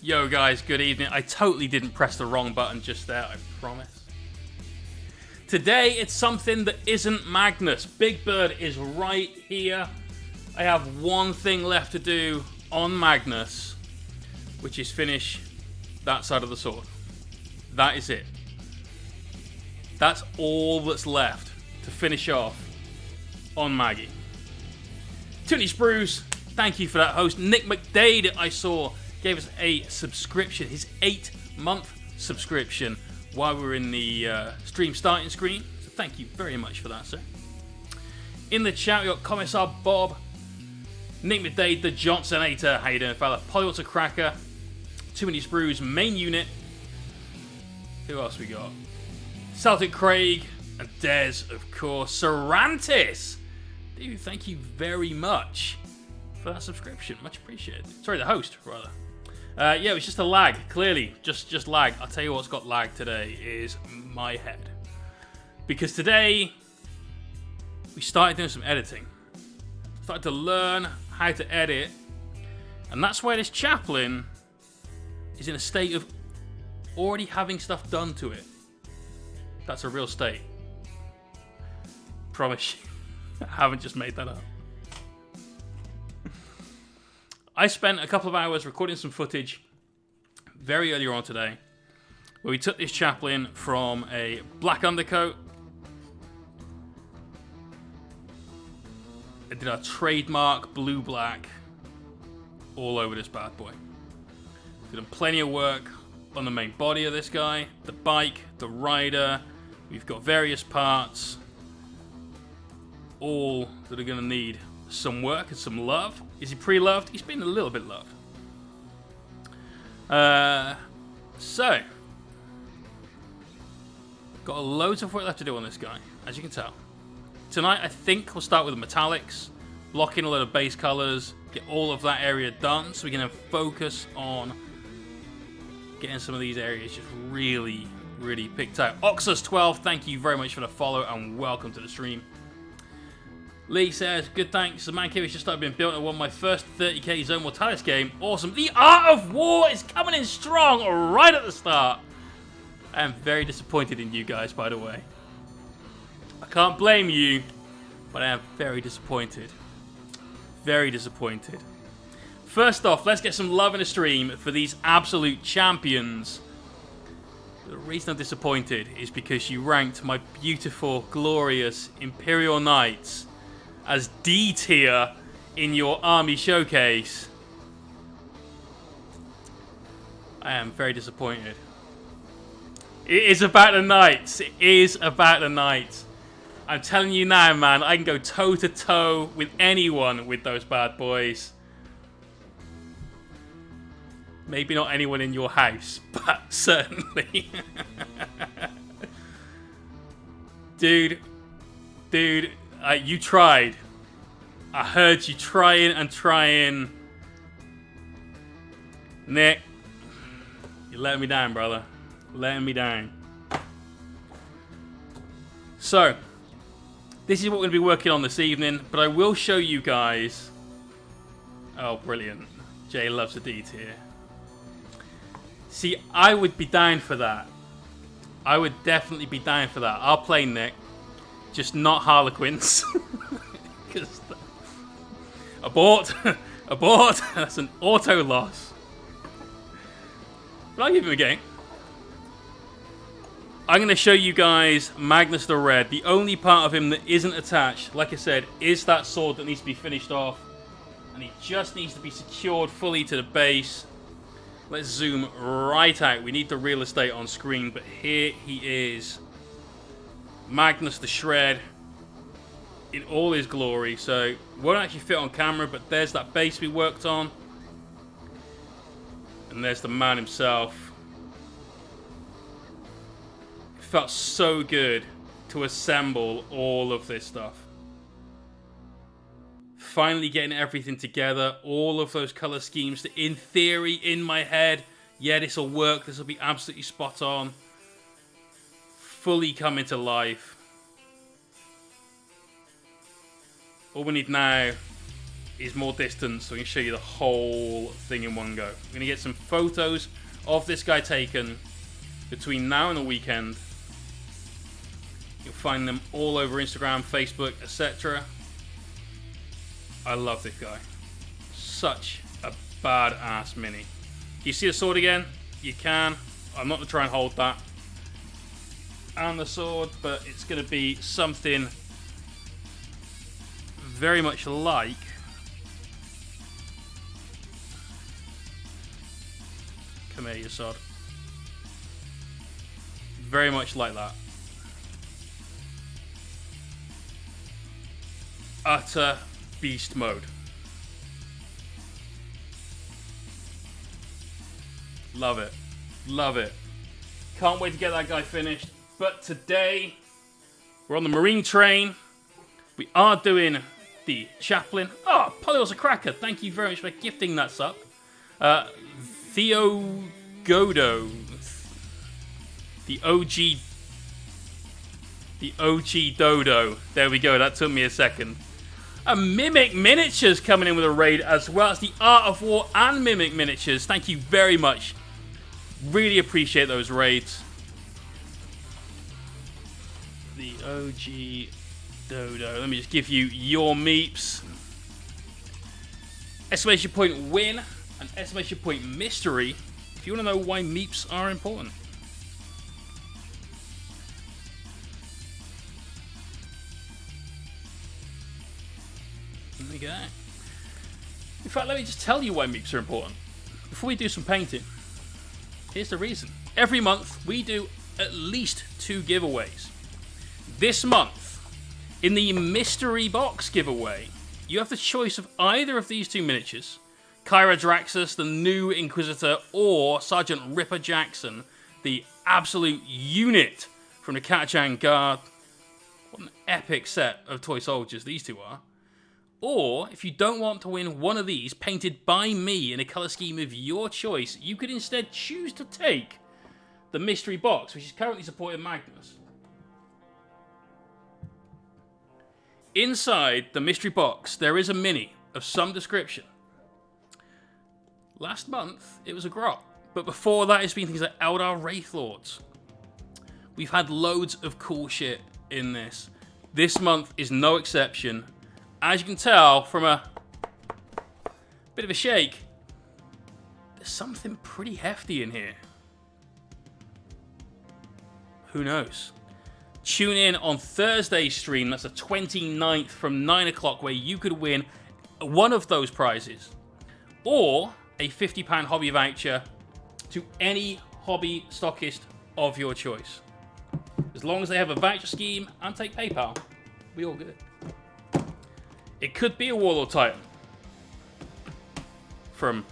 Yo guys, good evening. I totally didn't press the wrong button just there, I promise. Today it's something that isn't Magnus. Big Bird is right here. I have one thing left to do on Magnus, which is finish that side of the sword. That is it. That's all that's left to finish off on Maggie. Toonie Spruce, thank you for that host. Nick McDade, I saw, gave us a subscription, his 8-month subscription, while we were in the stream starting screen. So thank you very much for that, sir. In the chat, we got Commissar Bob, Nick McDade, the Johnsonator. How you doing, fella? Polywater Cracker, Too Many Sprues, Main Unit. Who else we got? Celtic Craig, and Dez, of course. Sarantis! Dude, thank you very much for that subscription. Much appreciated. Sorry, the host, rather. Yeah, it was just a lag. Clearly, just lag. I'll tell you what's got lag today is my head. Because today, we started doing some editing. Started to learn how to edit. And that's why this Chaplain is in a state of already having stuff done to it. That's a real state. Promise you. I haven't just made that up. I spent a couple of hours recording some footage very earlier on today where we took this Chaplain from a black undercoat. I did our trademark blue-black all over this bad boy. Did plenty of work on the main body of this guy, the bike, the rider. We've got various parts, all that are going to need some work and some love. Is he pre-loved? He's been a little bit loved. So, got loads of work left to do on this guy, as you can tell. Tonight, I think we'll start with the metallics, block in a lot of base colors, get all of that area done, so we can focus on getting some of these areas just really, really picked out. Oxus12, thank you very much for the follow and welcome to the stream. Lee says, good thanks. The man cave has just started being built. I won my first 30k Zone Mortalis game. Awesome. The Art of War is coming in strong right at the start. I am very disappointed in you guys, by the way. I can't blame you, but I am very disappointed. Very disappointed. First off, let's get some love in the stream for these absolute champions. The reason I'm disappointed is because you ranked my beautiful, glorious Imperial Knights as D tier in your army showcase. I am very disappointed. It is about the Knights. It is about the Knights. I'm telling you now, man, I can go toe to toe with anyone with those bad boys. Maybe not anyone in your house, but certainly. Dude, you tried. I heard you trying and trying. Nick, you're letting me down, brother. Letting me down. So, this is what we're going to be working on this evening, but I will show you guys. Oh, brilliant. Jay loves the D tier. See, I would be down for that. I would definitely be down for that. I'll play Nick. Just not Harlequins. Abort. Abort. That's an auto loss. But I'll give him a game. I'm going to show you guys Magnus the Red. The only part of him that isn't attached, like I said, is that sword that needs to be finished off. And he just needs to be secured fully to the base. Let's zoom right out. We need the real estate on screen, but here he is. Magnus the Shred in all his glory. So, won't actually fit on camera, but there's that base we worked on. And there's the man himself. It felt so good to assemble all of this stuff. Finally getting everything together, all of those color schemes that in theory, in my head, yeah, this will work, this will be absolutely spot on. Fully come into life. All we need now is more distance, so we can show you the whole thing in one go. We're going to get some photos of this guy taken between now and the weekend. You'll find them all over Instagram, Facebook, etc. I love this guy. Such a badass mini. You see the sword again? You can. I'm not going to try and hold that. And the sword, but it's going to be something very much like come here, you sod. Very much like that. Utter beast mode. Love it. Love it. Can't wait to get that guy finished. But today, we're on the Marine train. We are doing the Chaplain. Oh, Polly's a cracker. Thank you very much for gifting that sub. Theo Godo. The OG Dodo. There we go. That took me a second. Mimic Miniatures coming in with a raid as well as the Art of War and Mimic Miniatures. Thank you very much. Really appreciate those raids. The OG Dodo. Let me just give you your meeps. Exclamation point win and exclamation point mystery if you want to know why meeps are important. There we go. In fact, let me just tell you why meeps are important. Before we do some painting, here's the reason. Every month, we do at least 2 giveaways. This month, in the mystery box giveaway, you have the choice of either of these 2 miniatures, Kyra Draxus, the new Inquisitor, or Sergeant Ripper Jackson, the absolute unit from the Catachan Guard. What an epic set of toy soldiers these 2 are. Or, if you don't want to win one of these painted by me in a colour scheme of your choice, you could instead choose to take the mystery box, which is currently supporting Magnus. Inside the mystery box, there is a mini of some description. Last month, it was a grot. But before that, it's been things like Eldar Wraithlords. We've had loads of cool shit in this. This month is no exception. As you can tell from a bit of a shake, there's something pretty hefty in here. Who knows? Tune in on Thursday's stream, that's the 29th from 9 o'clock, where you could win one of those prizes. Or a £50 hobby voucher to any hobby stockist of your choice. As long as they have a voucher scheme and take PayPal, we all good. It could be a Warlord Titan from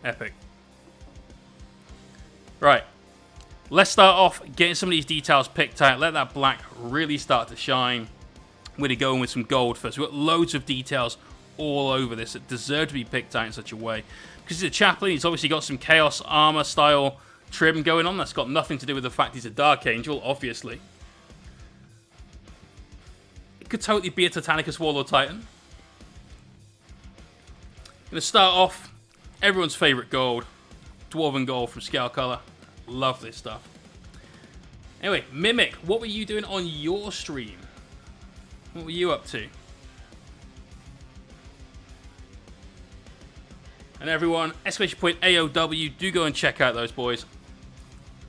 Epic. Right. Let's start off getting some of these details picked out. Let that black really start to shine. We're going to go in with some gold first. We've got loads of details all over this that deserve to be picked out in such a way. Because he's a Chaplain, he's obviously got some Chaos Armor style trim going on. That's got nothing to do with the fact he's a Dark Angel, obviously. It could totally be a Titanicus Warlord Titan. Going to start off, everyone's favourite gold. Dwarven Gold from Scale Color. Love this stuff. Anyway, Mimic, what were you doing on your stream? What were you up to? And everyone, exclamation point AOW, do go and check out those boys.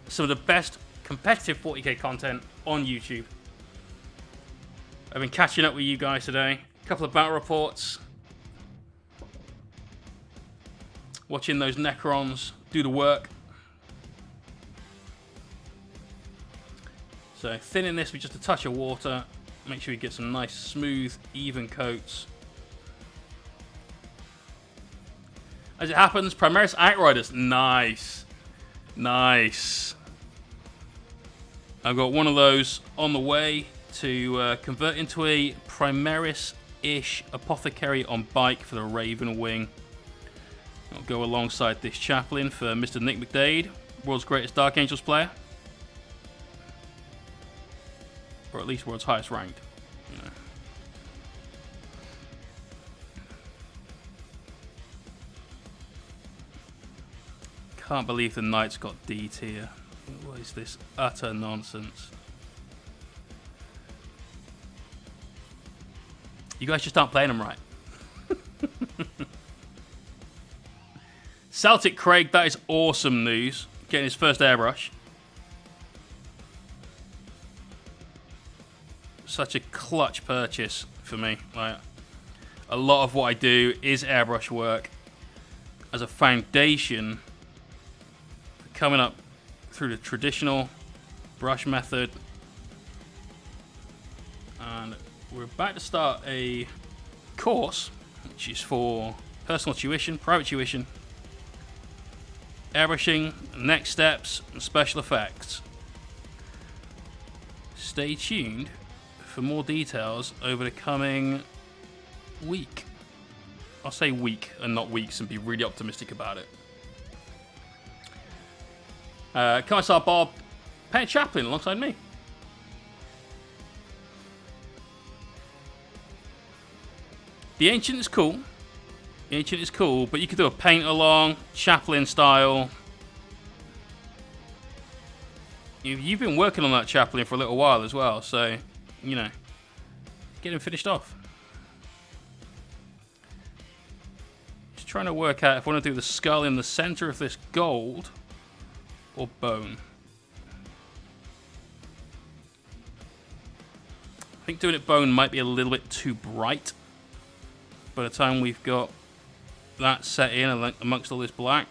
Some of the best competitive 40k content on YouTube. I've been catching up with you guys today. A couple of battle reports. Watching those Necrons do the work. So thinning this with just a touch of water. Make sure you get some nice, smooth, even coats. As it happens, Primaris Outriders. Nice. Nice. I've got one of those on the way to convert into a Primaris-ish Apothecary on bike for the Raven Wing. I'll go alongside this Chaplain for Mr. Nick McDade, world's greatest Dark Angels player. Or at least world's highest ranked. You know. Can't believe the knight's got D tier. What is this utter nonsense? You guys just aren't playing them right. Celtic Craig, that is awesome news. Getting his first airbrush. Such a clutch purchase for me. Like, a lot of what I do is airbrush work as a foundation for coming up through the traditional brush method. And we're about to start a course which is for personal tuition, private tuition, airbrushing, next steps, and special effects. Stay tuned for more details over the coming week. I'll say week and not weeks and be really optimistic about it. Come on, start Bob, playing Chaplain alongside me. The Ancient is cool. The Ancient is cool, but you could do a paint along, Chaplain style. You've been working on that Chaplain for a little while as well, so, you know, get him finished off. Just trying to work out if I want to do the skull in the center of this gold or bone. I think doing it bone might be a little bit too bright. By the time we've got that set in amongst all this black,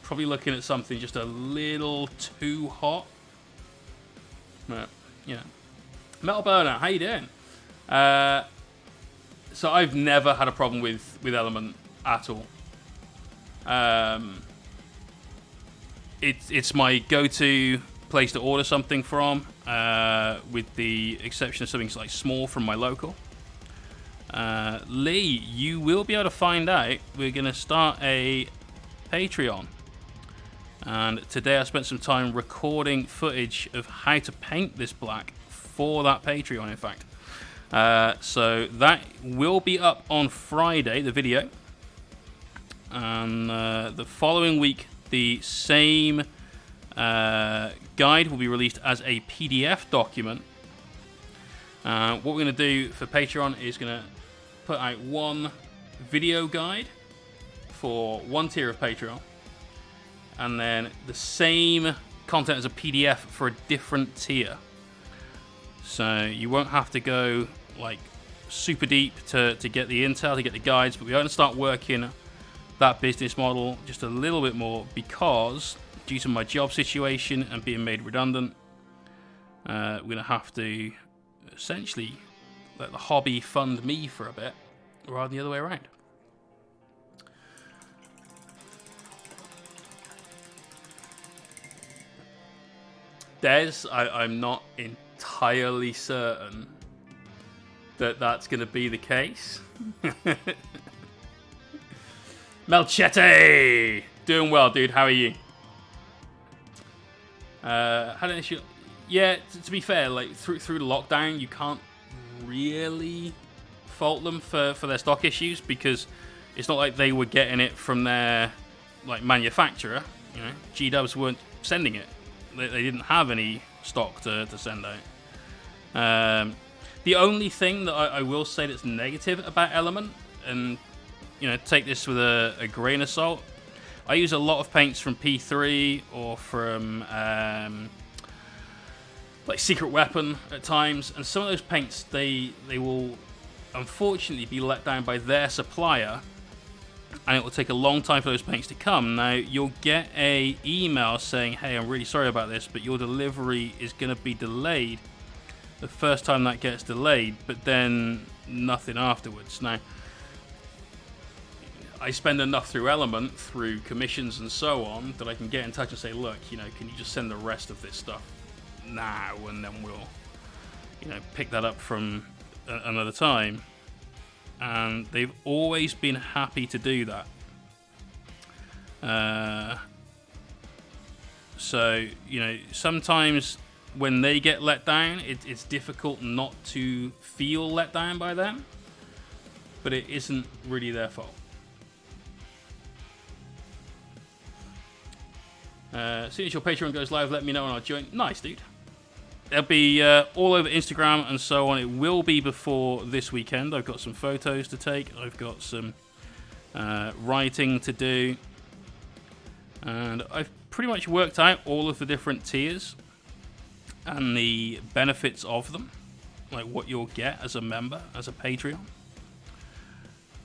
probably looking at something just a little too hot. But, you know. Metal Burner, how you doing? So I've never had a problem with Element at all. It's my go-to place to order something from, with the exception of something like small from my local. Lee, you will be able to find out. We're going to start a Patreon. And today I spent some time recording footage of how to paint this black for that Patreon, in fact. So that will be up on Friday, the video. And the following week, the same guide will be released as a PDF document. What we're going to do for Patreon is going to put out one video guide for one tier of Patreon, and then the same content as a PDF for a different tier. So you won't have to go like super deep to get the intel, to get the guides, but we're going to start working that business model just a little bit more, because due to my job situation and being made redundant, we're going to have to essentially let the hobby fund me for a bit, rather than the other way around. Des, I'm not entirely certain that that's going to be the case. Melchete! Doing well, dude. How are you? Had an issue. Yeah, to be fair, like through the lockdown, you can't really fault them for their stock issues, because it's not like they were getting it from their like manufacturer. You know, G-Dubs weren't sending it. They didn't have any stock to send out. The only thing that I will say that's negative about Element, and you know, take this with a grain of salt, I use a lot of paints from P3 or from like Secret Weapon at times, and some of those paints they will unfortunately be let down by their supplier, and it will take a long time for those paints to come. Now you'll get a email saying, hey, I'm really sorry about this, but your delivery is going to be delayed the first time that gets delayed, but then nothing afterwards. Now I spend enough through Element, through commissions and so on, that I can get in touch and say, look, you know, can you just send the rest of this stuff now, and then we'll, you know, pick that up from another time. And they've always been happy to do that. So, you know, sometimes when they get let down, it's difficult not to feel let down by them, but it isn't really their fault. As soon as your Patreon goes live, let me know and I'll join. Nice, dude. It'll be all over Instagram and so on. It will be before this weekend. I've got some photos to take. I've got some writing to do. And I've pretty much worked out all of the different tiers and the benefits of them. Like what you'll get as a member, as a Patreon.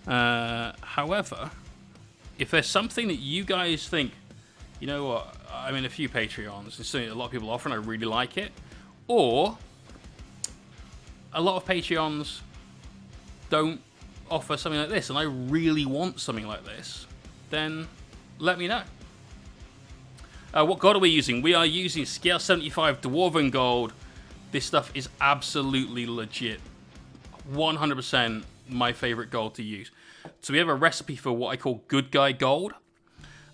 However, if there's something that you guys think, you know what, I'm in a few Patreons, it's something a lot of people offer and I really like it, or a lot of Patreons don't offer something like this and I really want something like this, then let me know. What gold are we using? We are using Scale 75 Dwarven Gold. This stuff is absolutely legit. 100% my favorite gold to use. So we have a recipe for what I call Good Guy Gold.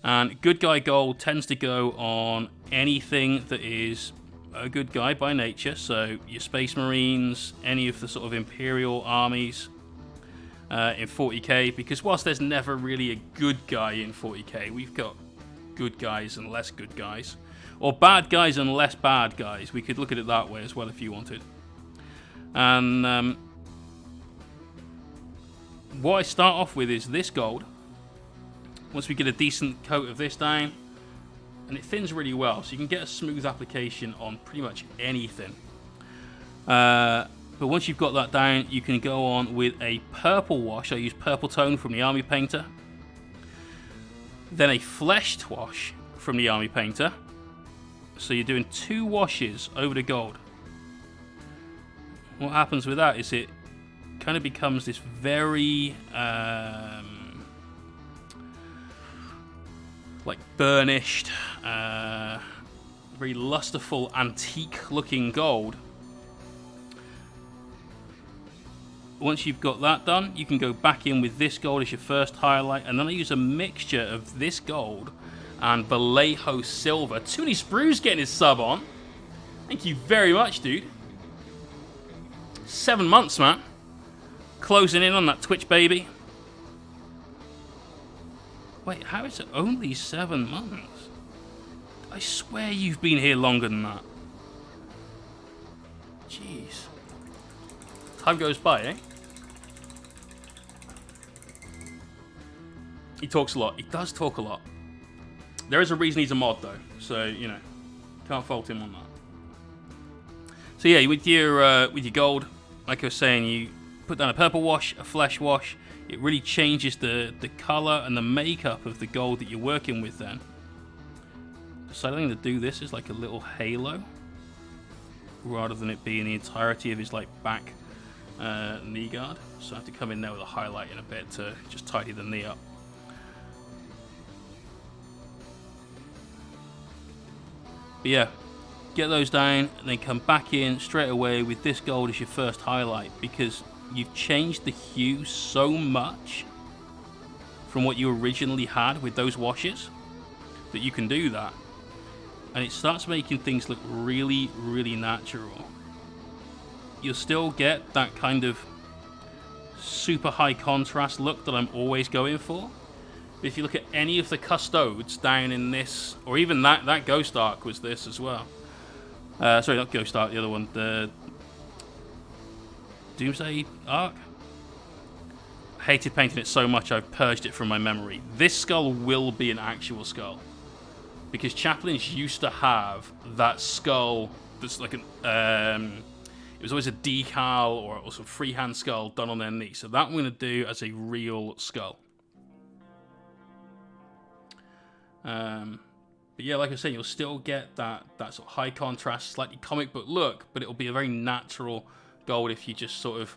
And Good Guy Gold tends to go on anything that is a good guy by nature. So your Space Marines, any of the sort of Imperial armies in 40k. Because whilst there's never really a good guy in 40k, we've got good guys and less good guys. Or bad guys and less bad guys. We could look at it that way as well if you wanted. And what I start off with is this gold. Once we get a decent coat of this down, and it thins really well, so you can get a smooth application on pretty much anything. But once you've got that down, you can go on with a purple wash. I use purple tone from the Army Painter. Then a fleshed wash from the Army Painter. So you're doing 2 washes over the gold. What happens with that is it kind of becomes this very like burnished, very lusterful, antique looking gold. Once you've got that done, you can go back in with this gold as your first highlight, and then I use a mixture of this gold and Vallejo silver. Toonie Sprue's getting his sub on. Thank you very much, dude. 7 months, man. Closing in on that Twitch, baby. Wait, how is it only 7 months? I swear you've been here longer than that. Jeez. Time goes by, eh? He talks a lot. He does talk a lot. There is a reason he's a mod, though. So, you know, can't fault him on that. So, yeah, with your gold, like I was saying, you put down a purple wash, a flesh wash. It really changes the colour and the makeup of the gold that you're working with then. So I think to do this is like a little halo, rather than it being the entirety of his like back knee guard. So I have to come in there with a highlight in a bit to just tidy the knee up. But yeah, get those down and then come back in straight away with this gold as your first highlight, because you've changed the hue so much from what you originally had with those washes that you can do that. And it starts making things look really, really natural. You'll still get that kind of super high contrast look that I'm always going for. But if you look at any of the custodes down in this, or even that Ghost Arc was this as well. Sorry, not Ghost Arc, the other one. The Doomsday Arc? I hated painting it so much I've purged it from my memory. This skull will be an actual skull. Because Chaplains used to have that skull that's like an... it was always a decal or some freehand skull done on their knee. So that I'm going to do as a real skull. But yeah, like I said, you'll still get that sort of high contrast, slightly comic book look, but it'll be a very natural gold if you just sort of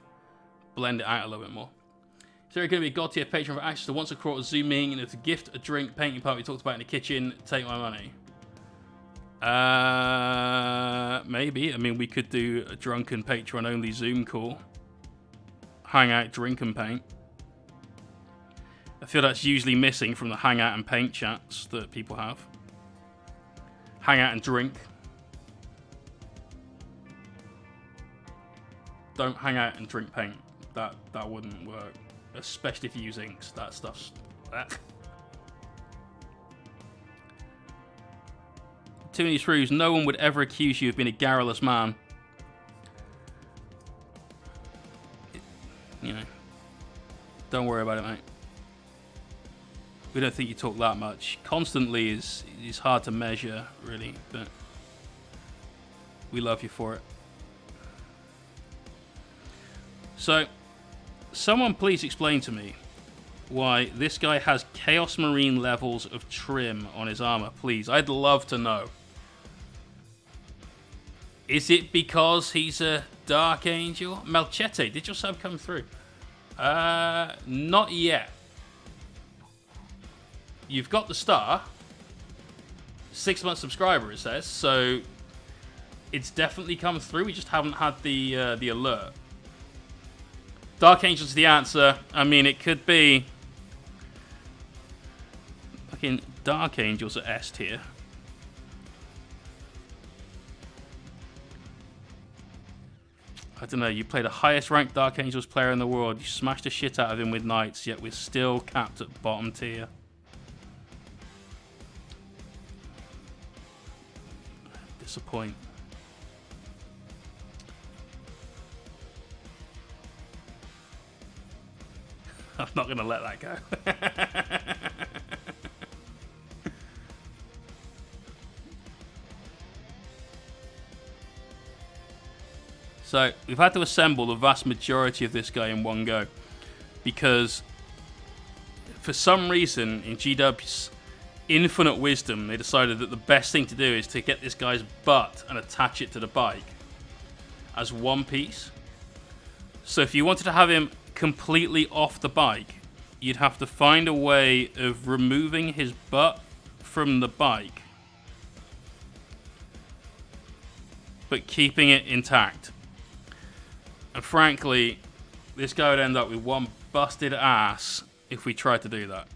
blend it out a little bit more. Is there going to be a god tier Patreon for access to once a quarter zooming, and if a gift, a drink, painting part we talked about in the kitchen, take my money? Maybe. I mean, we could do a drunken Patreon only Zoom call. Hang out, drink and paint. I feel that's usually missing from the hangout and paint chats that people have. Hang out and drink. Don't hang out and drink paint. That wouldn't work. Especially if you're using that stuff's... Too many screws. No one would ever accuse you of being a garrulous man. You know, don't worry about it, mate. We don't think you talk that much. Constantly is hard to measure, really, but we love you for it. So, someone please explain to me why this guy has Chaos Marine levels of trim on his armor, please. I'd love to know. Is it because he's a Dark Angel? Melchete, did your sub come through? Not yet. You've got the star. 6-month subscriber, it says. So it's definitely come through. We just haven't had the alert. Dark Angel's the answer. I mean, it could be... Fucking Dark Angels at S tier. I don't know, you play the highest ranked Dark Angels player in the world. You smashed the shit out of him with Knights, yet we're still capped at bottom tier. Disappoint. I'm not going to let that go. So, we've had to assemble the vast majority of this guy in one go. Because, for some reason, in GW's infinite wisdom, they decided that the best thing to do is to get this guy's butt and attach it to the bike as one piece. So if you wanted to have him completely off the bike, you'd have to find a way of removing his butt from the bike, but keeping it intact. And frankly, this guy would end up with one busted ass if we tried to do that.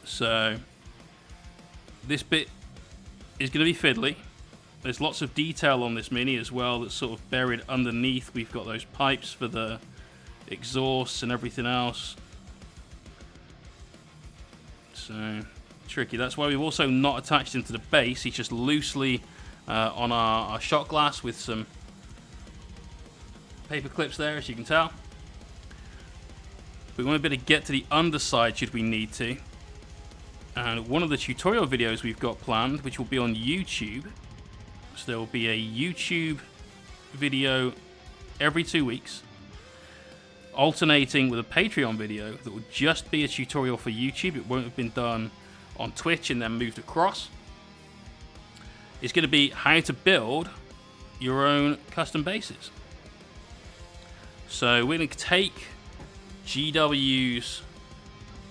So this bit is going to be fiddly. There's lots of detail on this Mini as well that's sort of buried underneath. We've got those pipes for the exhausts and everything else. So tricky. That's why we've also not attached him to the base. He's just loosely on our shot glass with some paper clips there, as you can tell. We want to be able to get to the underside should we need to. And one of the tutorial videos we've got planned, which will be on YouTube. So there will be a YouTube video every 2 weeks, alternating with a Patreon video that will just be a tutorial for YouTube. It won't have been done on Twitch and then moved across. It's going to be how to build your own custom bases. So we're going to take GW's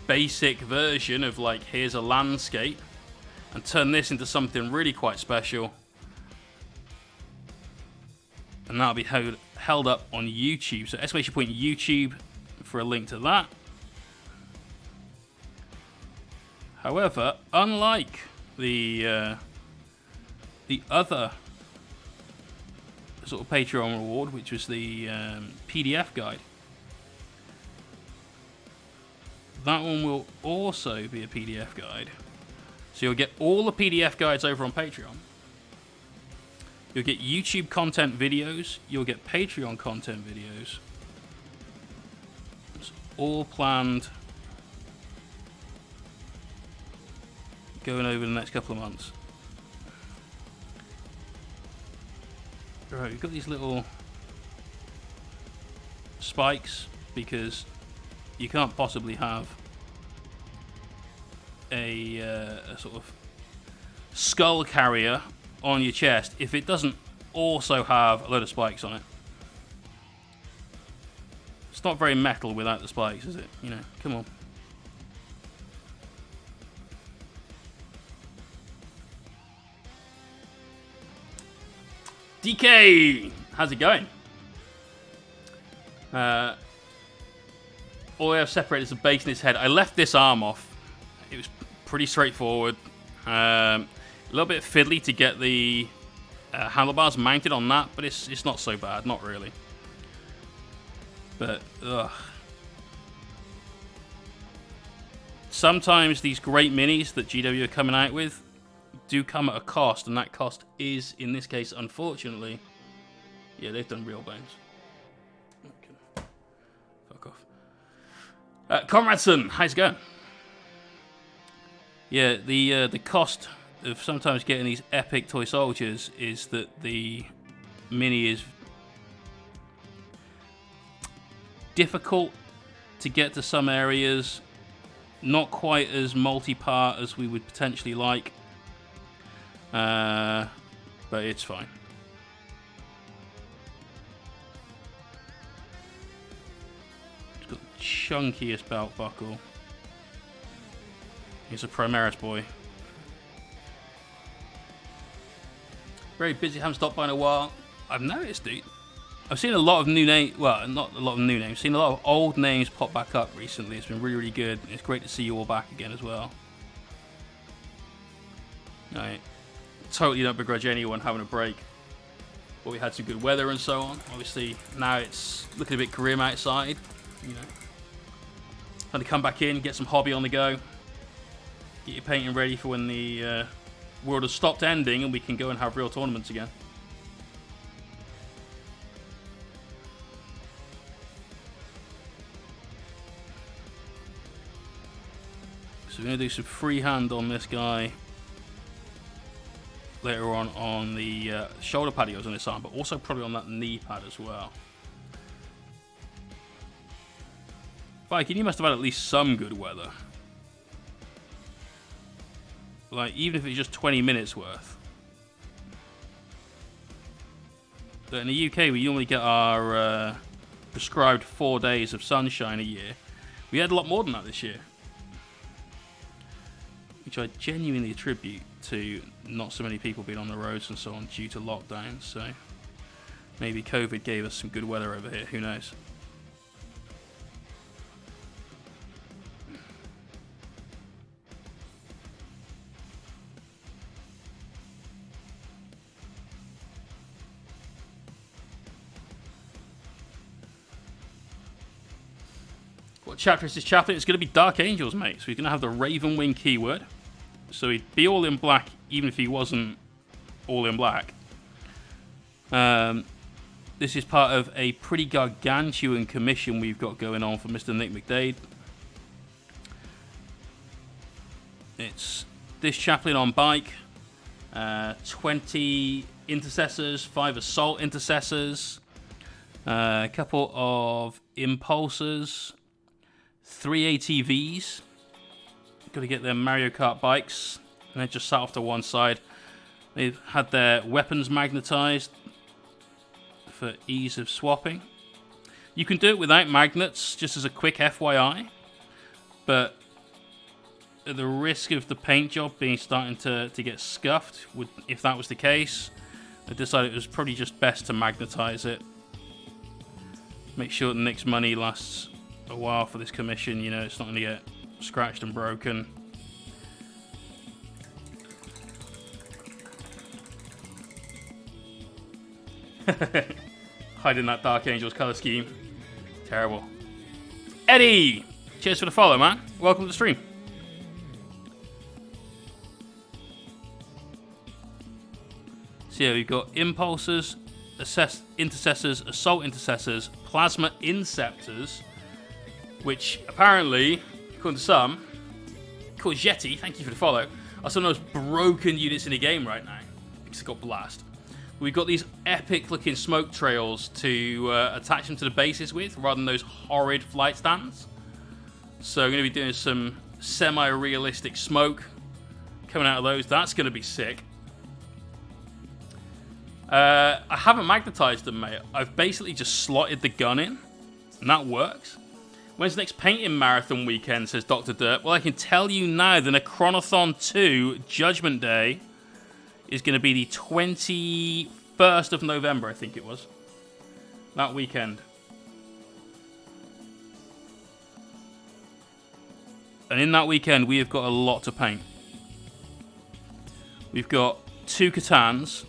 basic version of, like, here's a landscape, and turn this into something really quite special. And that'll be held up on YouTube. So exclamation point YouTube for a link to that. However, unlike the other sort of Patreon reward, which was the PDF guide, that one will also be a PDF guide. So you'll get all the PDF guides over on Patreon. You'll get YouTube content videos. You'll get Patreon content videos. It's all planned going over the next couple of months. Right, we've got these little spikes because you can't possibly have a sort of skull carrier on your chest if it doesn't also have a load of spikes on it. It's not very metal without the spikes, is it? You know, come on. DK! How's it going? All I have separated is the base in his head. I left this arm off. It was pretty straightforward. A little bit fiddly to get the handlebars mounted on that, but it's not so bad, not really. But, ugh. Sometimes these great minis that GW are coming out with do come at a cost, and that cost is, in this case, unfortunately, yeah, they've done real bones. Okay. Fuck off. Conradson, how's it going? Yeah, the cost of sometimes getting these epic toy soldiers is that the mini is difficult to get to some areas, not quite as multi-part as we would potentially like, but it's fine. It's got the chunkiest belt buckle. He's a Primaris boy. Very busy, haven't stopped by in a while. I've noticed, dude. I've seen a lot of new names. Well, not a lot of new names. I've seen a lot of old names pop back up recently. It's been really, really good. It's great to see you all back again as well. I totally don't begrudge anyone having a break. But we had some good weather and so on. Obviously, now it's looking a bit grim outside. You know, time to come back in, get some hobby on the go. Get your painting ready for when the world has stopped ending and we can go and have real tournaments again. So we're going to do some freehand on this guy later on the shoulder pad he goes on his arm, but also probably on that knee pad as well. Viking, you must have had at least some good weather. Like, even if it's just 20 minutes worth. But in the UK, we normally get our prescribed 4 days of sunshine a year. We had a lot more than that this year. Which I genuinely attribute to not so many people being on the roads and so on due to lockdown. So maybe COVID gave us some good weather over here. Who knows? What chapter is this Chaplain? It's going to be Dark Angels, mate. So he's going to have the Raven Wing keyword. So he'd be all in black even if he wasn't all in black. This is part of a pretty gargantuan commission we've got going on for Mr. Nick McDade. It's this Chaplain on bike, 20 intercessors, 5 assault intercessors, a couple of impulsors, 3 ATVs. Got to get their Mario Kart bikes, and they're just sat off to one side. They've had their weapons magnetized for ease of swapping. You can do it without magnets, just as a quick FYI, but at the risk of the paint job starting to get scuffed, if that was the case, I decided it was probably just best to magnetize it. Make sure that Nick's money lasts a while for this commission. You know, it's not going to get scratched and broken. Hiding that Dark Angels color scheme. Terrible. Eddie! Cheers for the follow, man. Welcome to the stream. So yeah, we've got impulsors, intercessors, assault intercessors, plasma inceptors, which apparently, according to some, called Yeti, thank you for the follow, are some of the most broken units in the game right now, because it got blast. We've got these epic looking smoke trails to attach them to the bases with, rather than those horrid flight stands. So I'm going to be doing some semi-realistic smoke coming out of those. That's going to be sick. I haven't magnetized them, mate. I've basically just slotted the gun in, and that works. When's the next painting marathon weekend, says Dr. Dirt? Well, I can tell you now, the Necronothon 2 Judgment Day is going to be the 21st of November, I think it was. That weekend. And in that weekend, we have got a lot to paint. We've got 2 Catans.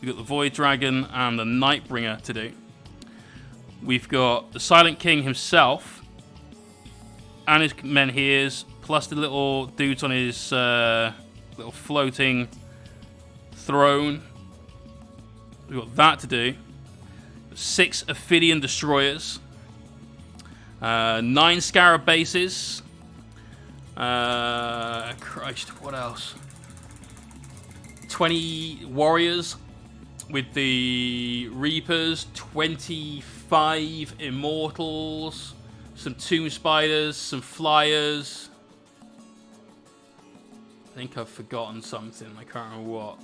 We've got the Void Dragon and the Nightbringer to do. We've got the Silent King himself and his menhirs, plus the little dudes on his little little floating throne. We've got that to do. 6 Ophidian destroyers. 9 Scarab bases. Christ, what else? 20 warriors with the Reapers. 25 Immortals. Some Tomb Spiders. Some Flyers. I think I've forgotten something. I can't remember what.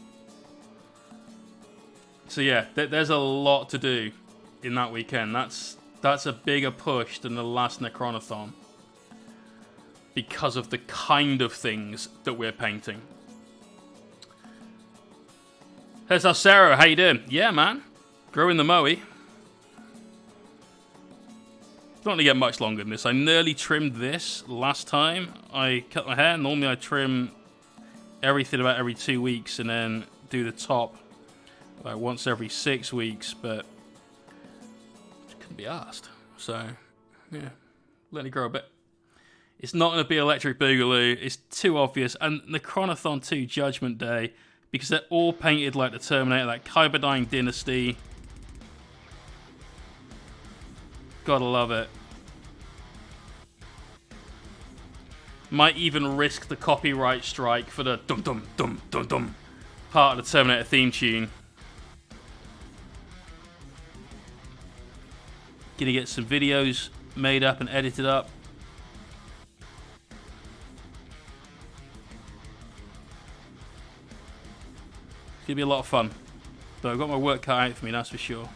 So yeah, there's a lot to do in that weekend. That's a bigger push than the last Necronathon because of the kind of things that we're painting. There's Sarah. How you doing? Yeah, man. Growing the moe. It's not going to get much longer than this. I nearly trimmed this last time I cut my hair. Normally I trim everything about every 2 weeks and then do the top like once every 6 weeks, but just couldn't be asked. So, yeah, let it grow a bit. It's not going to be Electric Boogaloo. It's too obvious. And Necronathon 2 Judgment Day, because they're all painted like the Terminator, that Kyberdyne Dynasty. Gotta love it. Might even risk the copyright strike for the dum dum dum dum dum part of the Terminator theme tune. Gonna get some videos made up and edited up. It's gonna be a lot of fun. But I've got my work cut out for me, that's for sure.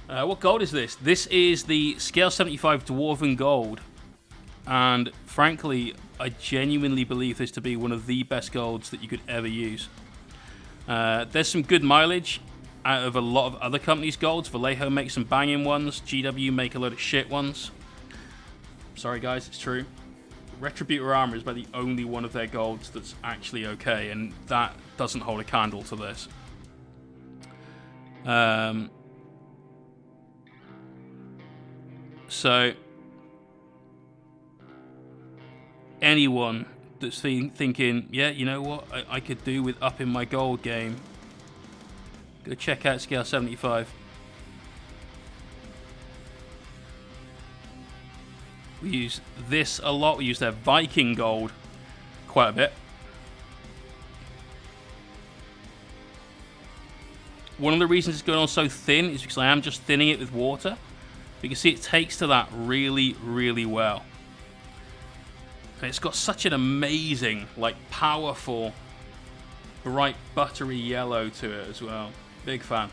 What gold is this? This is the Scale 75 Dwarven Gold. And frankly, I genuinely believe this to be one of the best golds that you could ever use. There's some good mileage out of a lot of other companies' golds. Vallejo makes some banging ones. GW make a load of shit ones. Sorry guys, it's true. Retributor Armor is about the only one of their golds that's actually okay, and that doesn't hold a candle to this. So anyone that's thinking, yeah, you know what, I could do with upping my gold game, go check out Scale 75. We use this a lot. We use their Viking gold quite a bit. One of the reasons it's going on so thin is because I am just thinning it with water. You can see it takes to that really, really well. And it's got such an amazing, like, powerful, bright, buttery yellow to it as well. Big fan.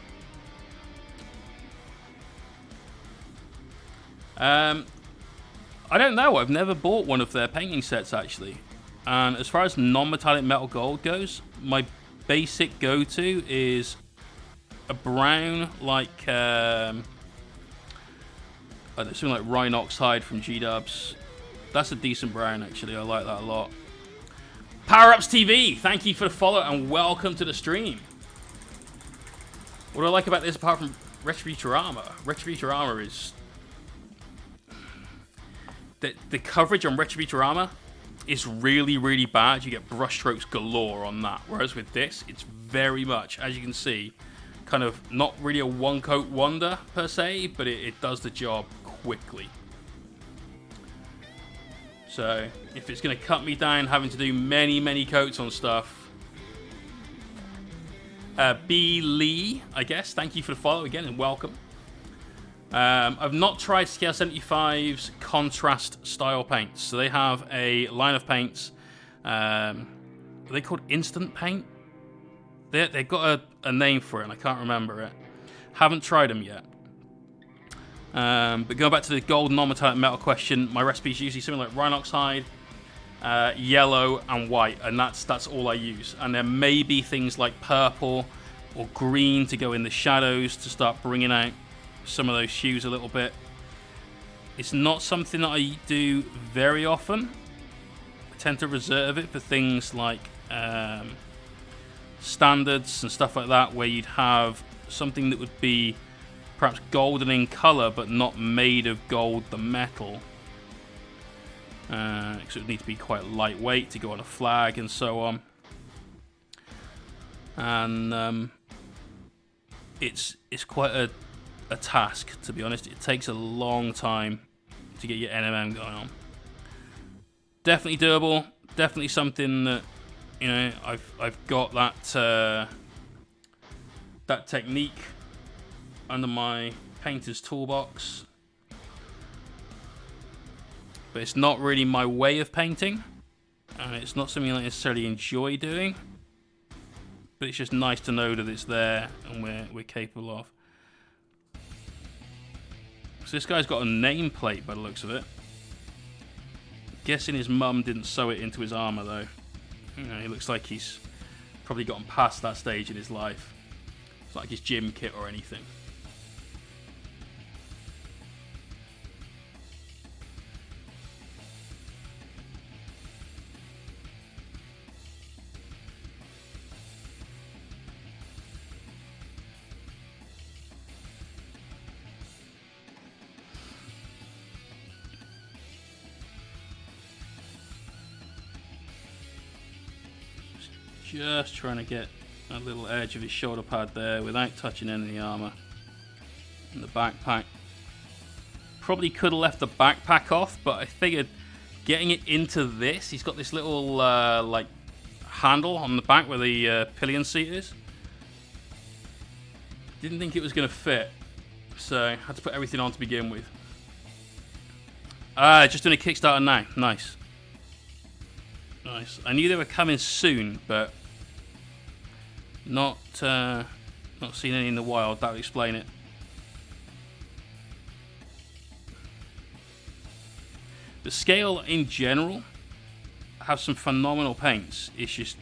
I don't know. I've never bought one of their painting sets, actually. And as far as non-metallic metal gold goes, my basic go-to is a brown, like, something like Rhinox hide from G-Dubs. That's a decent brown, actually. I like that a lot. Power Ups TV, thank you for the follow and welcome to the stream. What I like about this, apart from Retributor Armor, Retributor Armor is... The coverage on Retributor Armor is really, really bad. You get brushstrokes galore on that. Whereas with this, it's very much, as you can see, kind of not really a one-coat wonder per se, but it does the job quickly. So if it's going to cut me down having to do many, many coats on stuff, B. Lee, I guess, thank you for the follow again and welcome. I've not tried Scale 75's contrast style paints. So they have a line of paints. Are they called Instant Paint? They've got a name for it, and I can't remember it. Haven't tried them yet. But going back to the gold non-metallic metal question, my recipe is usually something like Rhinox hide, yellow, and white, and that's all I use. And there may be things like purple or green to go in the shadows to start bringing out some of those hues a little bit. It's not something that I do very often. I tend to reserve it for things like standards and stuff like that, where you'd have something that would be perhaps golden in color, but not made of gold, the metal. Because it would need to be quite lightweight to go on a flag and so on. And it's quite a task, to be honest. It takes a long time to get your NMM going on. Definitely doable. Definitely something that, you know, I've got that that technique under my painter's toolbox. But it's not really my way of painting. And it's not something I necessarily enjoy doing. But it's just nice to know that it's there and we're capable of. So this guy's got a nameplate by the looks of it. Guessing his mum didn't sew it into his armor though. You know, he looks like he's probably gotten past that stage in his life. It's not like his gym kit or anything. Just trying to get a little edge of his shoulder pad there without touching any of the armor. And the backpack. Probably could have left the backpack off, but I figured getting it into this, he's got this little like handle on the back where the pillion seat is. Didn't think it was going to fit, so I had to put everything on to begin with. Just doing a Kickstarter now. Nice. Nice. I knew they were coming soon, but not seen any in the wild. That would explain it. The scale in general have some phenomenal paints. It's just,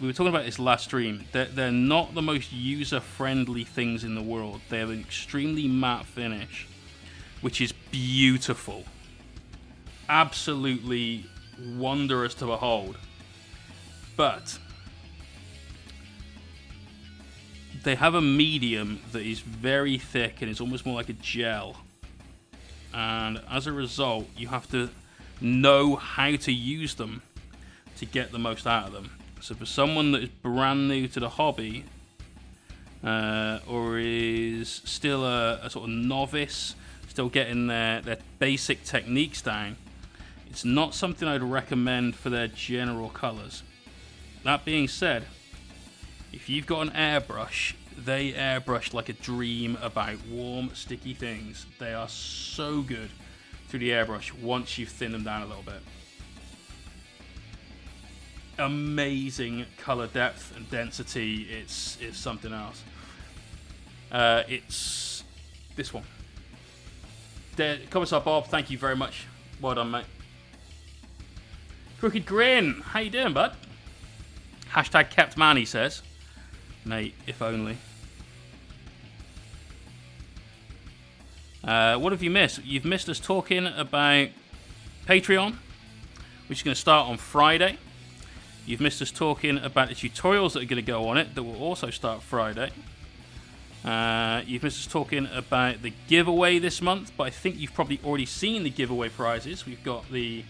we were talking about this last stream. They're not the most user-friendly things in the world. They have an extremely matte finish, which is beautiful. Absolutely wondrous to behold. But they have a medium that is very thick and it's almost more like a gel. And as a result, you have to know how to use them to get the most out of them. So for someone that is brand new to the hobby, or is still a sort of novice, still getting their basic techniques down, it's not something I'd recommend for their general colours. That being said, if you've got an airbrush, they airbrush like a dream about warm, sticky things. They are so good through the airbrush once you've thinned them down a little bit. Amazing colour depth and density. It's something else. It's this one. Commissar Bob, thank you very much. Well done, mate. Crooked Grin, how you doing, bud? Hashtag kept man, he says. Mate, if only. What have you missed? You've missed us talking about Patreon, which is going to start on Friday. You've missed us talking about the tutorials that are going to go on it, that will also start Friday. You've missed us talking about the giveaway this month, but I think you've probably already seen the giveaway prizes. We've got the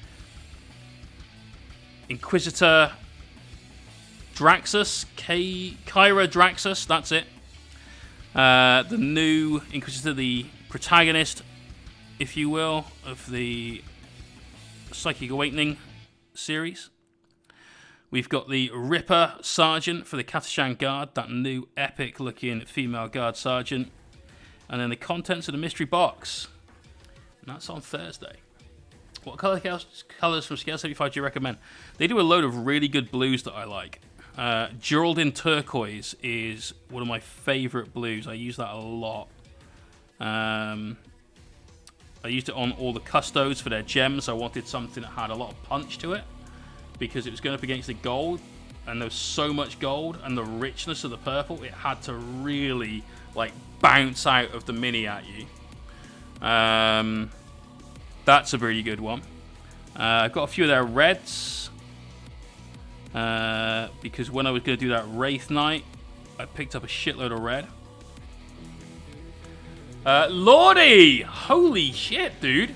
Inquisitor Draxus, Kyra Draxus, that's it. The new Inquisitor, the protagonist, if you will, of the Psychic Awakening series. We've got the Ripper Sergeant for the Katashan Guard, that new epic-looking female guard sergeant. And then the contents of the mystery box. And that's on Thursday. What colours from Scale 75 do you recommend? They do a load of really good blues that I like. Geraldine Turquoise is one of my favourite blues. I use that a lot. I used it on all the custos for their gems. I wanted something that had a lot of punch to it, because it was going up against the gold, and there was so much gold, and the richness of the purple, it had to really like bounce out of the mini at you. That's a really good one. I've got a few of their reds, because when I was going to do that Wraith Night, I picked up a shitload of red. Lordy! Holy shit, dude.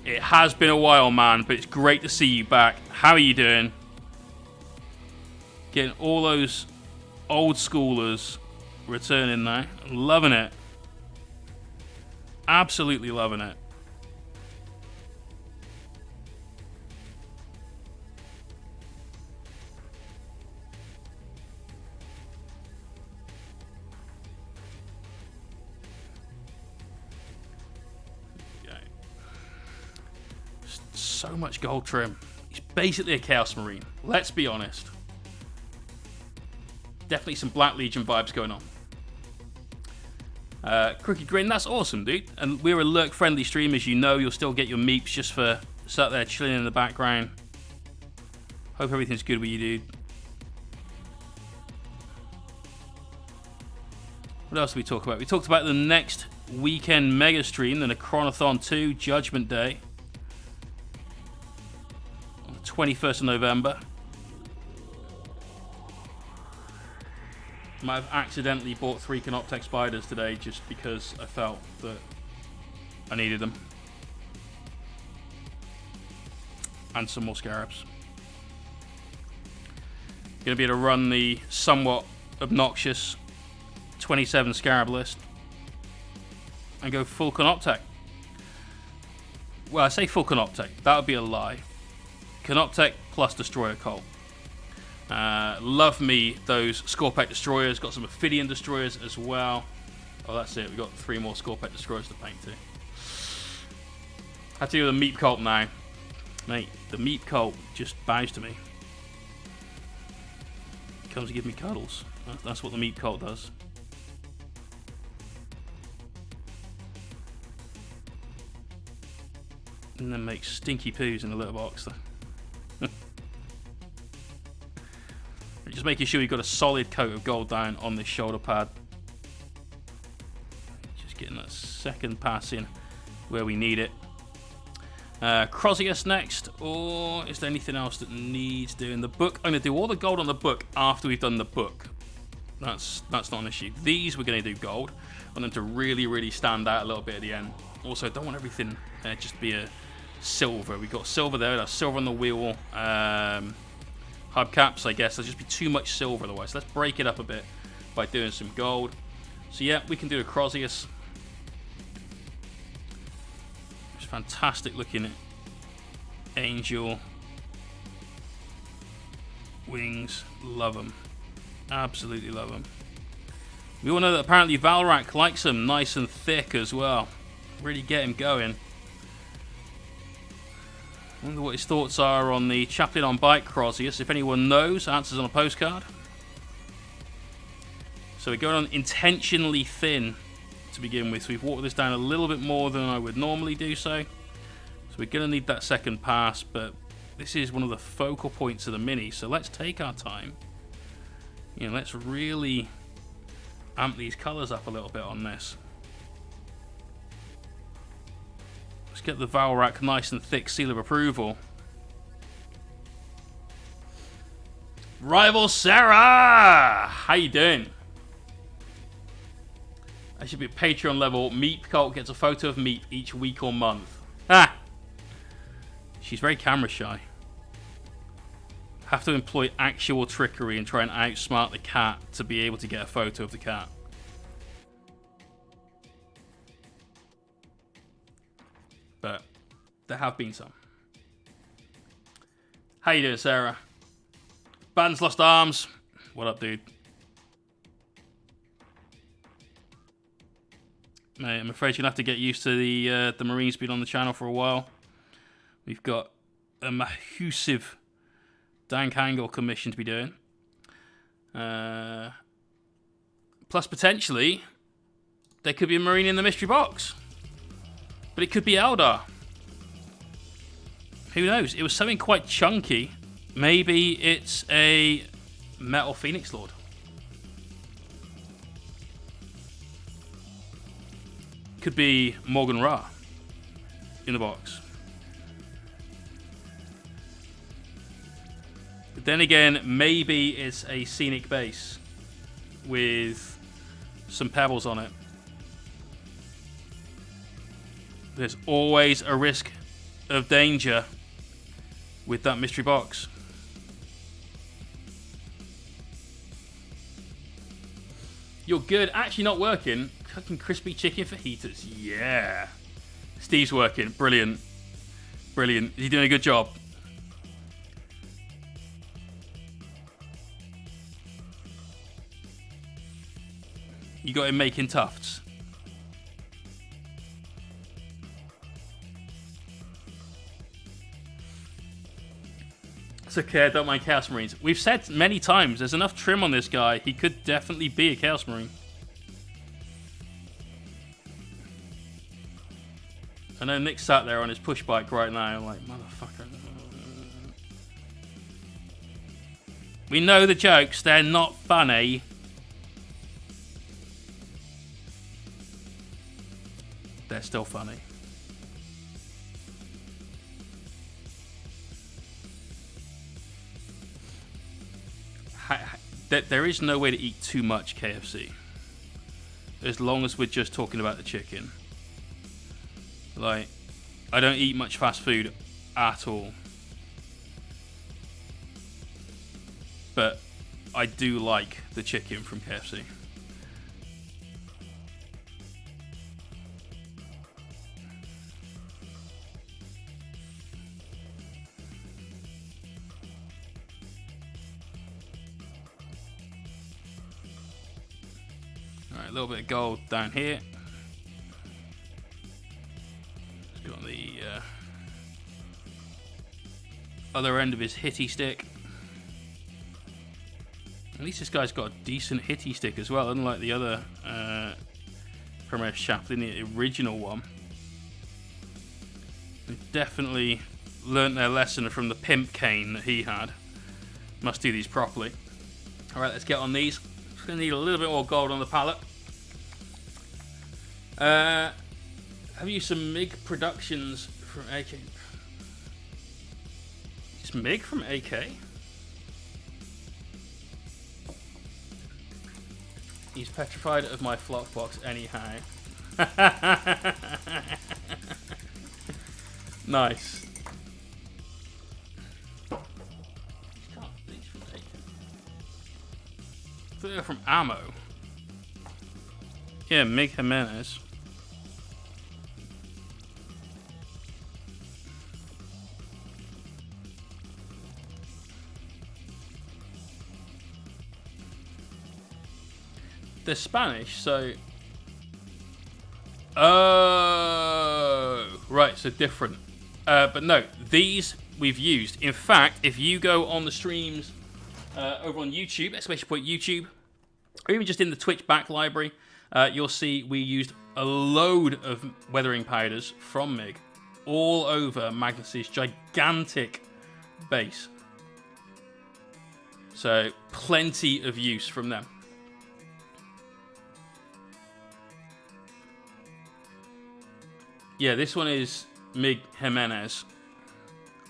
It has been a while, man, but it's great to see you back. How are you doing? Getting all those old schoolers returning now. Loving it. Absolutely loving it. So much gold trim. He's basically a Chaos Marine. Let's be honest. Definitely some Black Legion vibes going on. Crooked Grin, that's awesome, dude. And we're a lurk-friendly stream, as you know. You'll still get your meeps just for sat there chilling in the background. Hope everything's good with you, dude. What else did we talk about? We talked about the next weekend mega stream, the Necronathon 2 Judgment Day. 21st of November. Might have accidentally bought 3 Canoptech spiders today just because I felt that I needed them. And some more scarabs. Gonna be able to run the somewhat obnoxious 27 scarab list and go full Canoptech. Well, I say full Canoptech. That would be a lie. Canoptech plus Destroyer Cult. Love me those Scorpec Destroyers. Got some Ophidian Destroyers as well. Oh, that's it. We've got 3 more Scorpec Destroyers to paint too. Have to do with the Meep Cult now. Mate, the Meep Cult just bows to me. Comes to give me cuddles. That's what the Meep Cult does. And then makes stinky poos in a litter box. Just making sure you've got a solid coat of gold down on this shoulder pad. Just getting that second pass in where we need it. Crozius next, or is there anything else that needs doing? The book, I'm going to do all the gold on the book after we've done the book. That's not an issue. These we're going to do gold. I want them to really, really stand out a little bit at the end. Also, I don't want everything just to be a silver. We've got silver there, that's silver on the wheel. Hubcaps, I guess. There'll just be too much silver otherwise. Let's break it up a bit by doing some gold. So yeah, we can do a Crozius. It's fantastic looking angel wings. Love them. Absolutely love them. We all know that apparently Valrak likes them nice and thick as well. Really get him going. I wonder what his thoughts are on the Chaplain on Bike Crozius. If anyone knows, answers on a postcard. So we're going on intentionally thin to begin with. So we've watered this down a little bit more than I would normally do so. So we're going to need that second pass, but this is one of the focal points of the mini. So let's take our time. You know, let's really amp these colours up a little bit on this. Let's get the Valrak nice and thick seal of approval. Rival Sarah! How you doing? I should be at Patreon level. Meep Cult gets a photo of Meep each week or month. Ah! She's very camera shy. Have to employ actual trickery and try and outsmart the cat to be able to get a photo of the cat. But there have been some. How you doing, Sarah? Band's Lost Arms. What up, dude? Mate, I'm afraid you're gonna have to get used to the Marines being on the channel for a while. We've got a massive dank angle commission to be doing. Plus, potentially, there could be a Marine in the mystery box. But it could be Eldar. Who knows? It was something quite chunky. Maybe it's a Metal Phoenix Lord. Could be Morgan Ra in the box. But then again, maybe it's a scenic base with some pebbles on it. There's always a risk of danger with that mystery box. You're good. Actually not working. Cooking crispy chicken for heaters. Yeah. Steve's working. Brilliant. Brilliant. He's doing a good job. You got him making tufts. It's okay, I don't mind Chaos Marines. We've said many times, there's enough trim on this guy. He could definitely be a Chaos Marine. I know Nick sat there on his push bike right now. I'm like, motherfucker. We know the jokes, they're not funny. They're still funny. There is no way to eat too much KFC. As long as we're just talking about the chicken. Like, I don't eat much fast food at all. But I do like the chicken from KFC. Alright, a little bit of gold down here. He's got the other end of his hitty stick. At least this guy's got a decent hitty stick as well, unlike the other Premier Chaplain, the original one. They've definitely learnt their lesson from the pimp cane that he had. Must do these properly. Alright, let's get on these. Just going to need a little bit more gold on the palette. Have you some MiG productions from AK? It's MiG from AK? He's petrified of my flop box anyhow. Nice. These from AK. I thought they were from ammo. Yeah, Mig Jimenez. They're Spanish, so... Oh, right, so different. But no, these we've used. In fact, if you go on the streams over on YouTube, exclamation point YouTube, or even just in the Twitch back library, you'll see we used a load of weathering powders from MiG all over Magnus's gigantic base. So plenty of use from them. Yeah, this one is Mig Jimenez.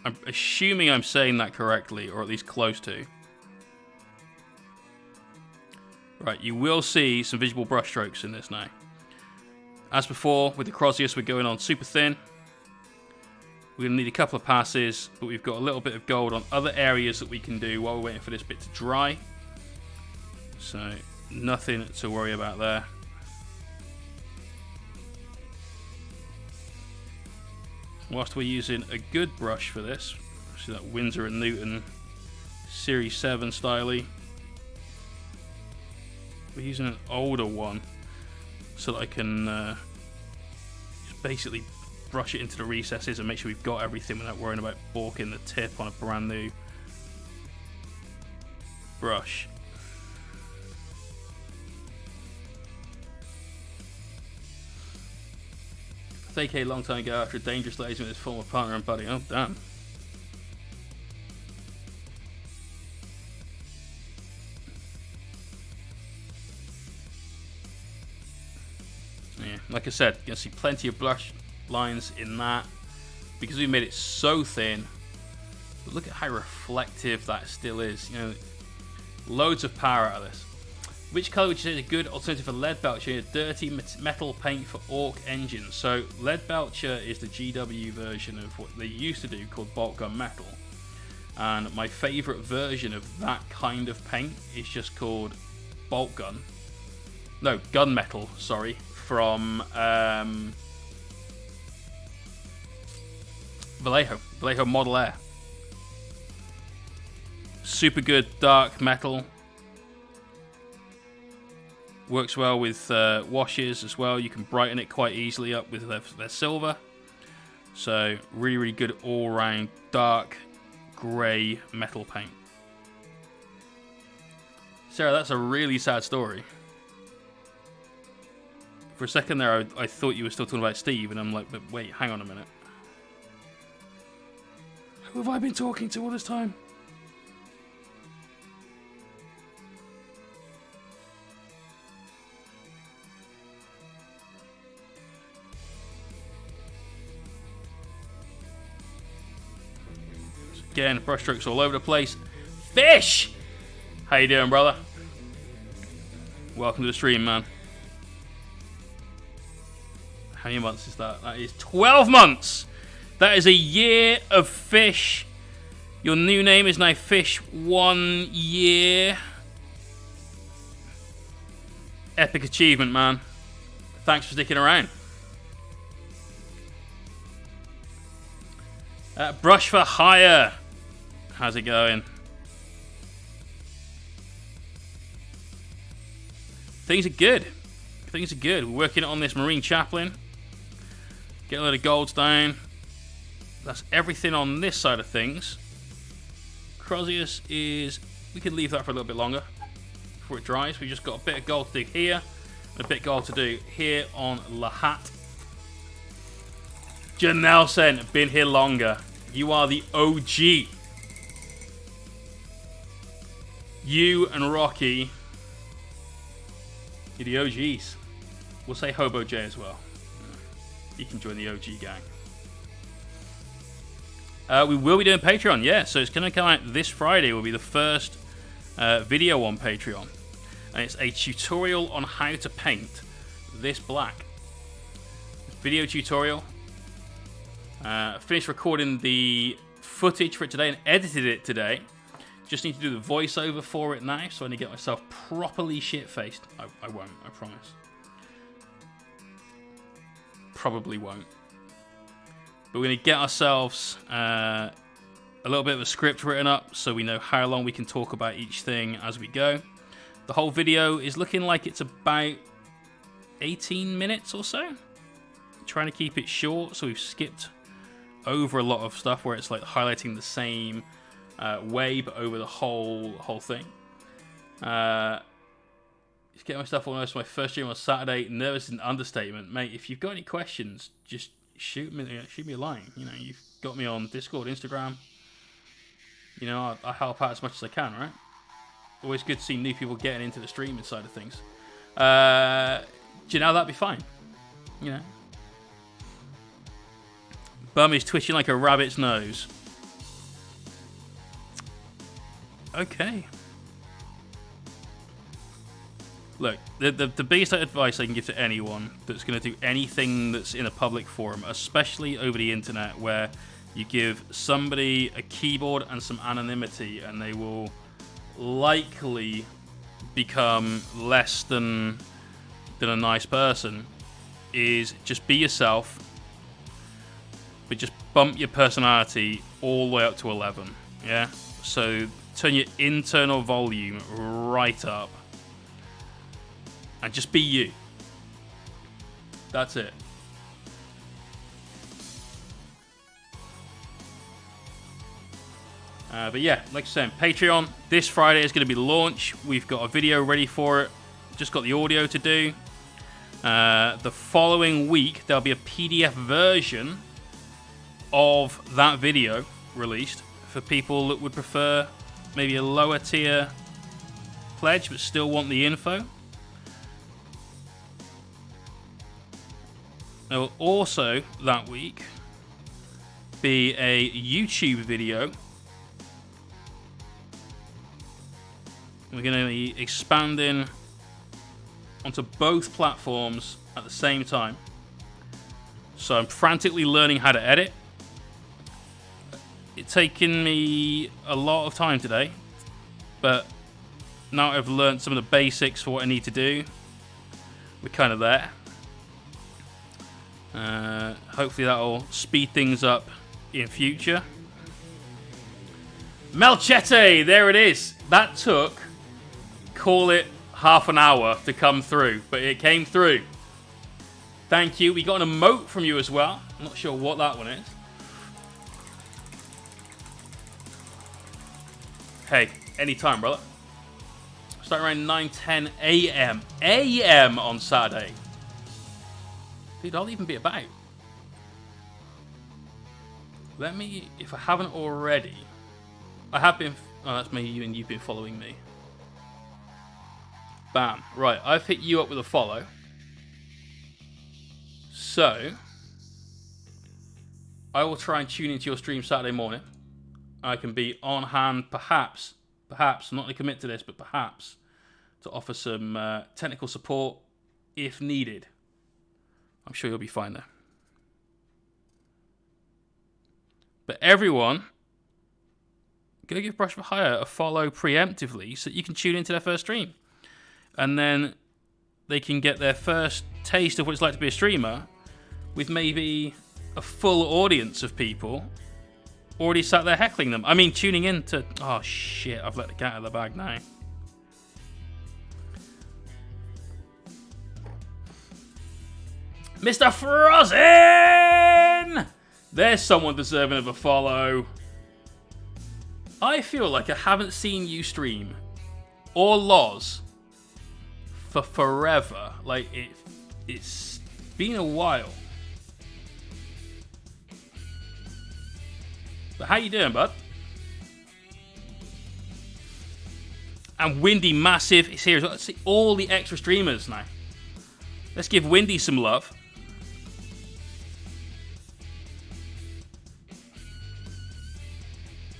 I'm assuming I'm saying that correctly, or at least close to. Right, you will see some visible brushstrokes in this now. As before, with the Crozius, we're going on super thin. We're going to need a couple of passes, but we've got a little bit of gold on other areas that we can do while we're waiting for this bit to dry. So, nothing to worry about there. Whilst we're using a good brush for this, see that Winsor & Newton Series 7 styly. We're using an older one so that I can just basically brush it into the recesses and make sure we've got everything without worrying about balking the tip on a brand new brush. AK a long time ago after a dangerous liaison with his former partner and buddy. Oh, damn. Yeah, like I said, you're going to see plenty of blush lines in that because we made it so thin. But look at how reflective that still is. You know, loads of power out of this. Which colour would you say is a good alternative for lead belcher? A dirty metal paint for Orc engines. So lead belcher is the GW version of what they used to do called bolt gun metal. And my favourite version of that kind of paint is just called bolt gun. No, gunmetal, sorry, from Vallejo Model Air. Super good dark metal. Works well with washes as well. You can brighten it quite easily up with their silver. So really, really good all-round dark grey metal paint. Sarah, that's a really sad story. For a second there, I thought you were still talking about Steve, and I'm like, but wait, hang on a minute. Who have I been talking to all this time? Again, brushstrokes all over the place. Fish! How you doing, brother? Welcome to the stream, man. How many months is that? That is 12 months! That is a year of Fish. Your new name is now Fish 1 year. Epic achievement, man. Thanks for sticking around. Brush for Hire. How's it going? Things are good. Things are good. We're working on this Marine Chaplain. Get a load of golds down. That's everything on this side of things. Crozius is... We can leave that for a little bit longer before it dries. We've just got a bit of gold to dig here and a bit of gold to do here on Lahat. Janelson, been here longer. You are the OG. You and Rocky, you're the OGs. We'll say Hobo J as well. You can join the OG gang. We will be doing Patreon, yeah. So it's going to come out this Friday. Will be the first video on Patreon. And it's a tutorial on how to paint this black. Video tutorial. Finished recording the footage for it today and edited it today. Just need to do the voiceover for it now, so I need to get myself properly shit-faced. I won't, I promise. Probably won't. But we're going to get ourselves a little bit of a script written up so we know how long we can talk about each thing as we go. The whole video is looking like it's about 18 minutes or so. Trying to keep it short, so we've skipped over a lot of stuff where it's like highlighting the same way, but over the whole thing. Just getting my stuff almost. My first stream on Saturday. Nervous is an understatement, mate. If you've got any questions, just shoot me a line. You know, you've got me on Discord, Instagram. You know, I help out as much as I can, right? Always good to see new people getting into the streaming side of things. Do you know that'd be fine? You know. Bum is twitching like a rabbit's nose. Okay. Look, the biggest advice I can give to anyone that's going to do anything that's in a public forum, especially over the internet, where you give somebody a keyboard and some anonymity and they will likely become less than a nice person, is just be yourself, but just bump your personality all the way up to 11. Yeah? So turn your internal volume right up and just be you. That's it. But yeah, like I said, Patreon this Friday is going to be the launch. We've got a video ready for it. Just got the audio to do. The following week there'll be a PDF version of that video released for people that would prefer maybe a lower tier pledge but still want the info. There will also that week be a YouTube video. We're going to be expanding onto both platforms at the same time. So I'm frantically learning how to edit. It's taken me a lot of time today, but now I've learned some of the basics for what I need to do. We're kind of there. Hopefully that'll speed things up in future. Melchete, there it is. That took, call it half an hour to come through, but it came through. Thank you. We got an emote from you as well. I'm not sure what that one is. Hey, anytime, brother. Start around 9:10 a.m. a.m. on Saturday. Dude, I'll even be about. Let me, if I haven't already, I have been. Oh, that's me. You and you've been following me. Bam. Right, I've hit you up with a follow. So, I will try and tune into your stream Saturday morning. I can be on hand, perhaps, I'm not going to commit to this, but perhaps, to offer some technical support if needed. I'm sure you'll be fine there. But everyone, go give Brush for Hire a follow preemptively so that you can tune into their first stream. And then they can get their first taste of what it's like to be a streamer with maybe a full audience of people already sat there heckling them. I mean, tuning in to... Oh, shit. I've let the cat out of the bag now. Mr. Frozen! There's someone deserving of a follow. I feel like I haven't seen you stream or Loz for forever. Like, it's been a while. But how you doing, bud? And Windy Massive is here as well. Let's see all the extra streamers now. Let's give Windy some love.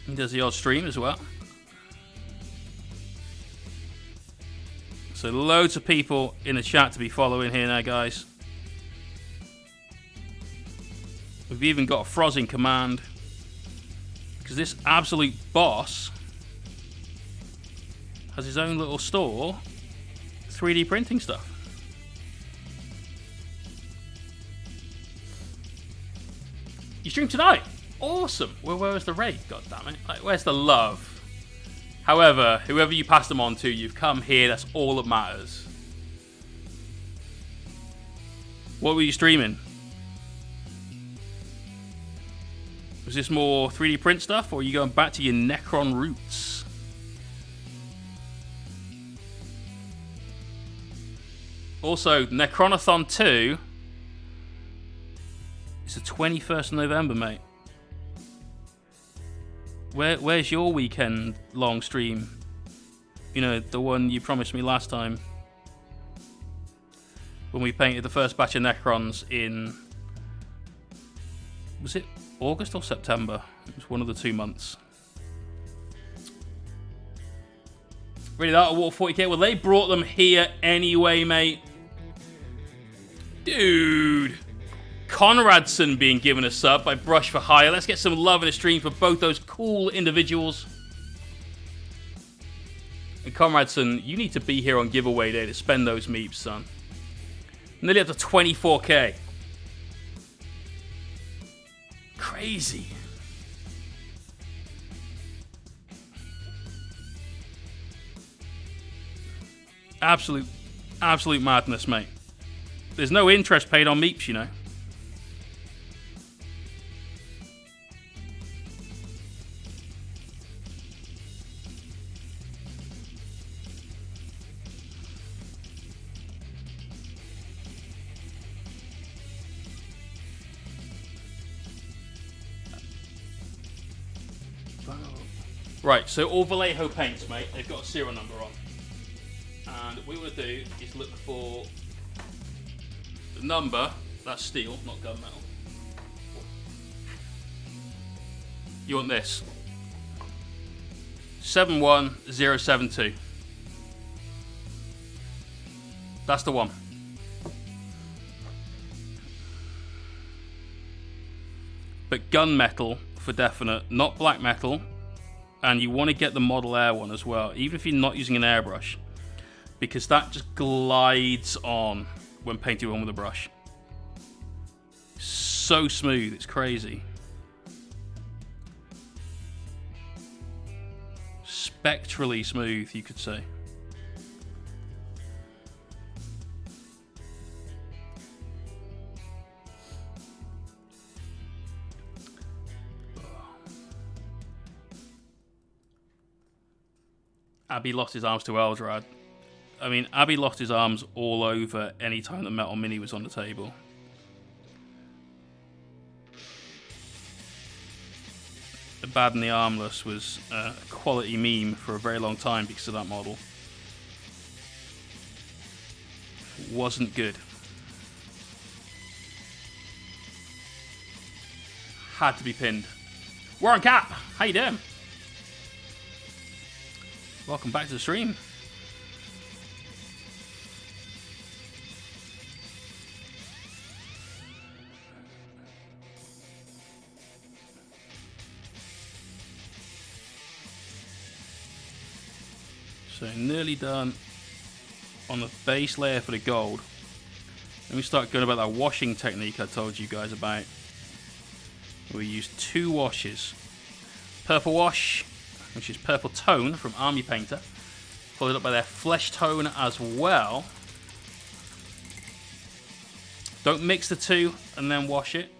He does the odd stream as well. So loads of people in the chat to be following here now, guys. We've even got a Frozen command. Because this absolute boss has his own little store, 3D printing stuff. You stream tonight? Awesome. Well, where was the raid? God damn it. Like, where's the love? However, whoever you pass them on to, you've come here. That's all that matters. What were you streaming? Was this more 3D print stuff, or are you going back to your Necron roots? Also, Necronathon 2 is the 21st of November, mate. Where's your weekend long stream? You know, the one you promised me last time. When we painted the first batch of Necrons in... Was it August or September? It was one of the 2 months. Really, that Water 40k? Well, they brought them here anyway, mate. Dude. Conradson being given a sub by Brush for Hire. Let's get some love in the stream for both those cool individuals. And Conradson, you need to be here on giveaway day to spend those meeps, son. Nearly up to 24k. Crazy. Absolute madness, mate. There's no interest paid on meeps, you know. Right, so all Vallejo paints, mate, they've got a serial number on. And what we want to do is look for the number, that's steel, not gunmetal. You want this. 71072. That's the one. But gunmetal for definite, not black metal. And you want to get the Model Air one as well, even if you're not using an airbrush, because that just glides on when painting on with a brush. So smooth, it's crazy. Spectrally smooth, you could say. Abby lost his arms to Eldrad. I mean, Abby lost his arms all over any time the Metal Mini was on the table. The Bad and the Armless was a quality meme for a very long time because of that model. Wasn't good. Had to be pinned. Warren Cap, how you doing? Welcome back to the stream. So nearly done on the base layer for the gold. Let me start going about that washing technique I told you guys about. We use 2 washes. Purple wash, which is Purple Tone from Army Painter, followed up by their Flesh Tone as well. Don't mix the two and then wash it.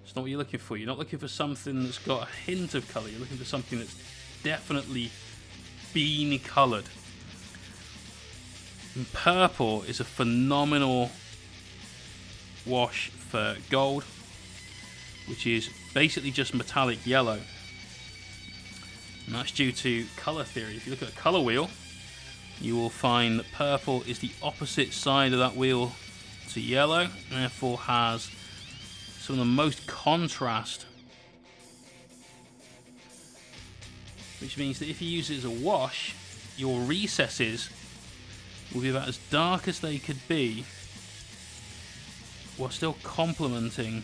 It's not what you're looking for. You're not looking for something that's got a hint of colour. You're looking for something that's definitely bean coloured. And purple is a phenomenal wash for gold, which is basically just metallic yellow. And that's due to colour theory. If you look at a colour wheel, you will find that purple is the opposite side of that wheel to yellow, and therefore has some of the most contrast. Which means that if you use it as a wash, your recesses will be about as dark as they could be, while still complementing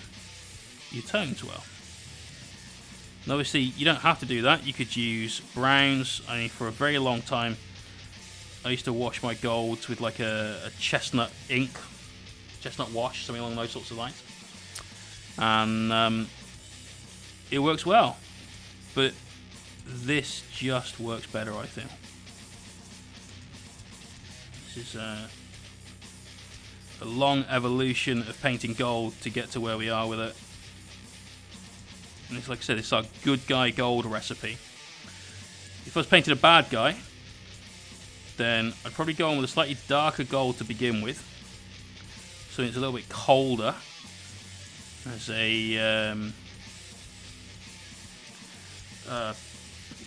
your tones well. And obviously, you don't have to do that. You could use browns. I mean, for a very long time, I used to wash my golds with like a chestnut ink, chestnut wash, something along those sorts of lines. And it works well. But this just works better, I think. This is a long evolution of painting gold to get to where we are with it. And it's like I said, it's our good guy gold recipe. If I was painting a bad guy, then I'd probably go on with a slightly darker gold to begin with, so it's a little bit colder. There's a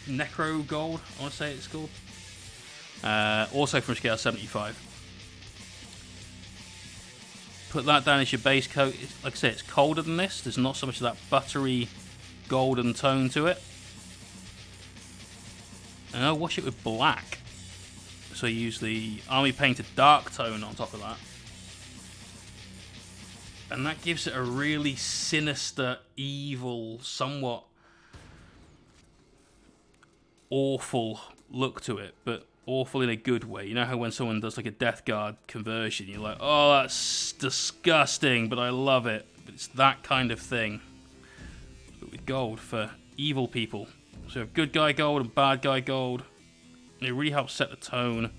Necro Gold, I want to say it's called. Also from scale 75. Put that down as your base coat. Like I said, it's colder than this. There's not so much of that buttery golden tone to it. And I'll wash it with black. So I use the Army Painter dark tone on top of that. And that gives it a really sinister, evil, somewhat awful look to it, but awful in a good way. You know how when someone does like a Death Guard conversion, you're like, oh, that's disgusting, but I love it. But it's that kind of thing, but with gold for evil people. So you have good guy gold and bad guy gold. It really helps set the tone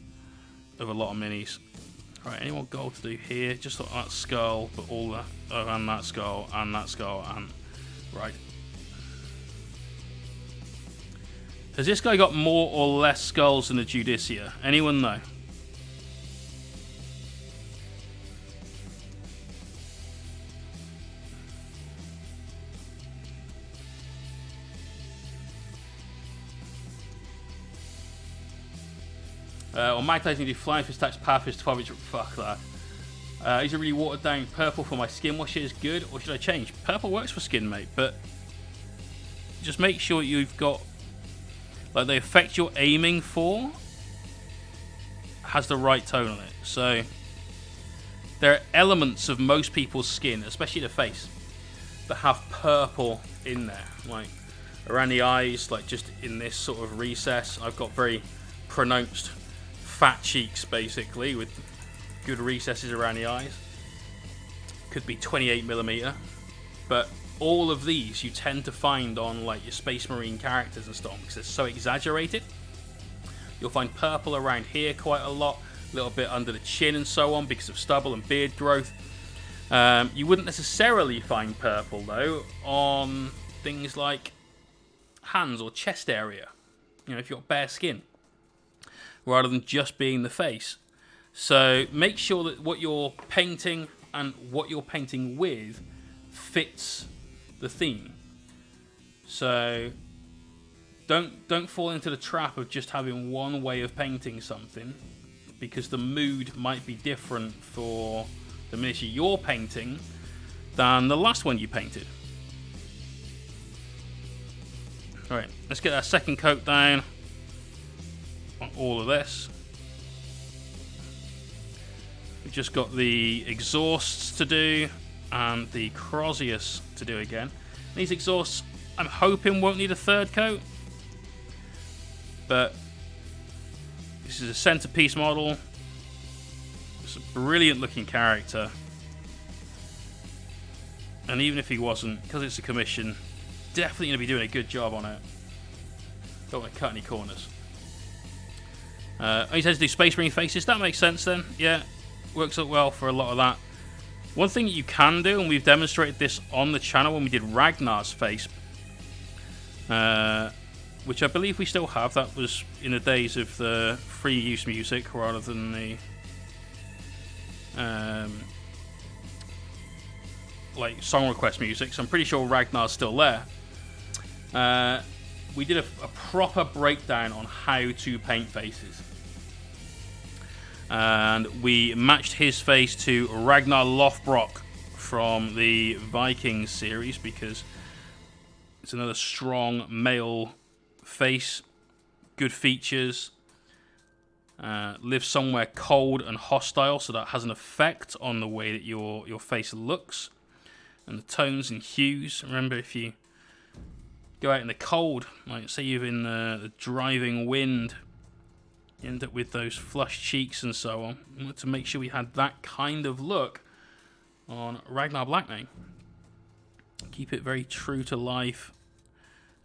of a lot of minis. Alright, any more gold to do here? Just like that skull, but all that, and that skull, and that skull, and right. Has this guy got more or less skulls than the Judicia? Anyone know? On my place, you do flying fist attacks, power fist, 12 inch. Fuck that. Is a really watered down purple for my skin wash is good, or should I change? Purple works for skin, mate, but just make sure you've got like the effect you're aiming for has the right tone on it. So there are elements of most people's skin, especially the face, that have purple in there, like around the eyes, like just in this sort of recess. I've got very pronounced fat cheeks, basically, with good recesses around the eyes. Could be 28mm, but all of these you tend to find on like your Space Marine characters and stuff because they're so exaggerated. You'll find purple around here quite a lot, a little bit under the chin and so on because of stubble and beard growth. You wouldn't necessarily find purple though on things like hands or chest area, you know, if you've got bare skin, rather than just being the face. So make sure that what you're painting and what you're painting with fits the theme. So don't fall into the trap of just having one way of painting something, because the mood might be different for the miniature you're painting than the last one you painted. Alright, let's get our second coat down on all of this. We've just got the exhausts to do and the Crozius to do again. These exhausts, I'm hoping, won't need a third coat, but this is a centerpiece model. It's a brilliant looking character, and even if he wasn't, because it's a commission, definitely going to be doing a good job on it. Don't want to cut any corners. He says do Space Marine faces. That makes sense then. Yeah, works out well for a lot of that. One thing you can do, and we've demonstrated this on the channel when we did Ragnar's face, which I believe we still have. That was in the days of the free use music rather than the like song request music. So I'm pretty sure Ragnar's still there. We did a proper breakdown on how to paint faces. And we matched his face to Ragnar Lothbrok from the Vikings series because it's another strong male face, good features, lives somewhere cold and hostile, so that has an effect on the way that your face looks and the tones and hues. Remember, if you go out in the cold, like say you're in the driving wind, you end up with those flushed cheeks and so on. We wanted to make sure we had that kind of look on Ragnar Blackname. Keep it very true to life.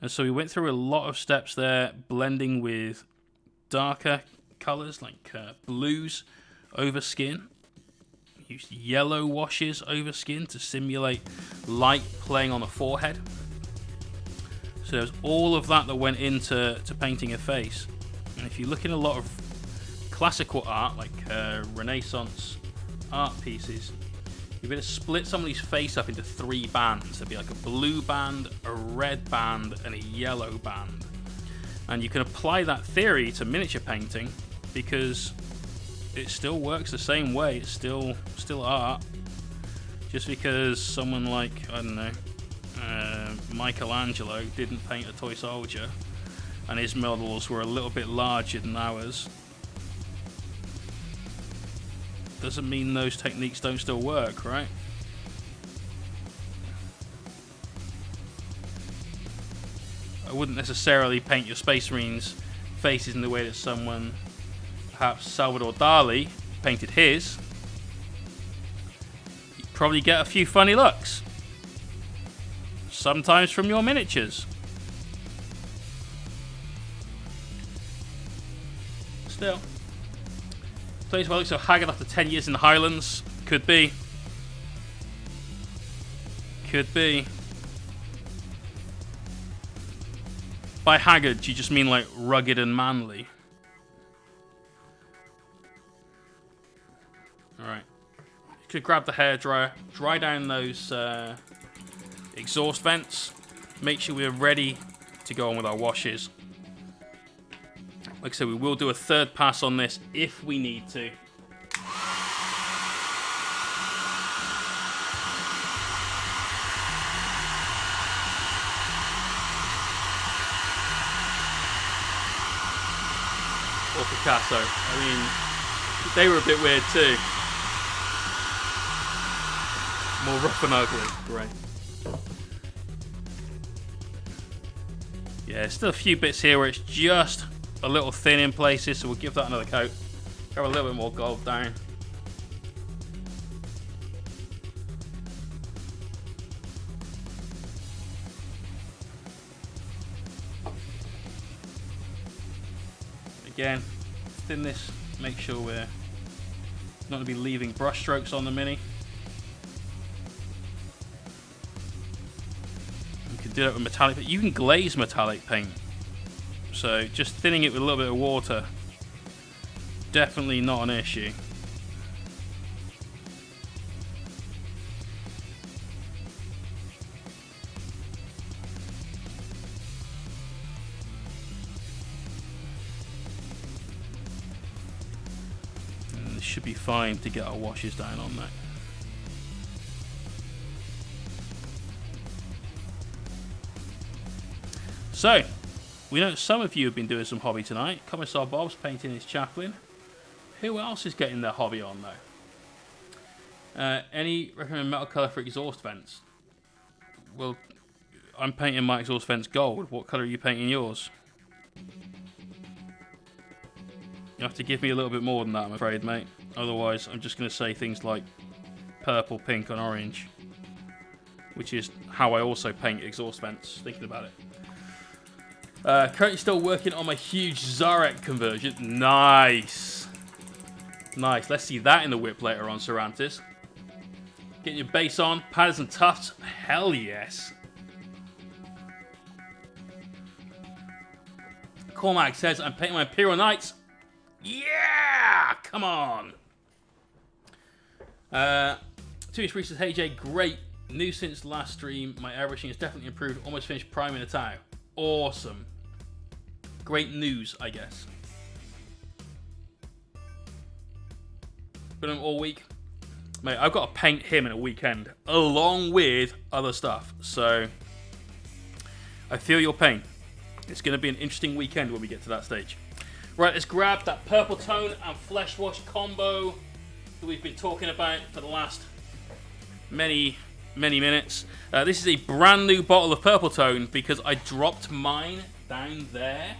And so we went through a lot of steps there, blending with darker colors like blues over skin. Used yellow washes over skin to simulate light playing on the forehead. So there's all of that went into painting a face. And if you look in a lot of classical art, like Renaissance art pieces, you're going to split somebody's face up into 3 bands. There'd be like a blue band, a red band, and a yellow band. And you can apply that theory to miniature painting because it still works the same way. It's still art. Just because someone like, I don't know, Michelangelo didn't paint a toy soldier and his models were a little bit larger than ours, doesn't mean those techniques don't still work, right? I wouldn't necessarily paint your Space Marines faces in the way that someone, perhaps Salvador Dali, painted his. You'd probably get a few funny looks. Sometimes from your miniatures. Still. Plays well, looks so haggard after 10 years in the Highlands. Could be. Could be. By haggard, do you just mean like rugged and manly? Alright. You could grab the hairdryer, dry down those exhaust vents. Make sure we're ready to go on with our washes. Like I said, we will do a third pass on this if we need to. Or Picasso. I mean, They were a bit weird too. More rough and ugly. Great. Yeah, still a few bits here where it's just a little thin in places, so we'll give that another coat. Grab a little bit more gold down. Again, thin this, make sure we're not going to be leaving brush strokes on the Mini. You can do that with metallic, but you can glaze metallic paint. So just thinning it with a little bit of water, definitely not an issue. Should be fine to get our washes down on that. So, we know some of you have been doing some hobby tonight. Commissar Bob's painting his Chaplain. Who else is getting their hobby on though? Any recommend metal colour for exhaust vents? Well, I'm painting my exhaust vents gold. What colour are you painting yours? You have to give me a little bit more than that, I'm afraid, mate. Otherwise, I'm just going to say things like purple, pink, and orange, which is how I also paint exhaust vents, thinking about it. Currently still working on my huge Zarek conversion. Nice. Nice. Let's see that in the whip later on, Cervantes. Getting your base on. Padders and tufts. Hell yes. Cormac says, I'm painting my Imperial Knights. Yeah! Come on. Two Reese says, hey Jay, great. New since last stream. My airbrushing has definitely improved. Almost finished priming the towel. Awesome. Great news, I guess. Been on all week. Mate, I've got to paint him in a weekend, along with other stuff. So, I feel your pain. It's going to be an interesting weekend when we get to that stage. Right, let's grab that purple tone and flesh wash combo that we've been talking about for the last many minutes. This is a brand new bottle of purple tone because I dropped mine down there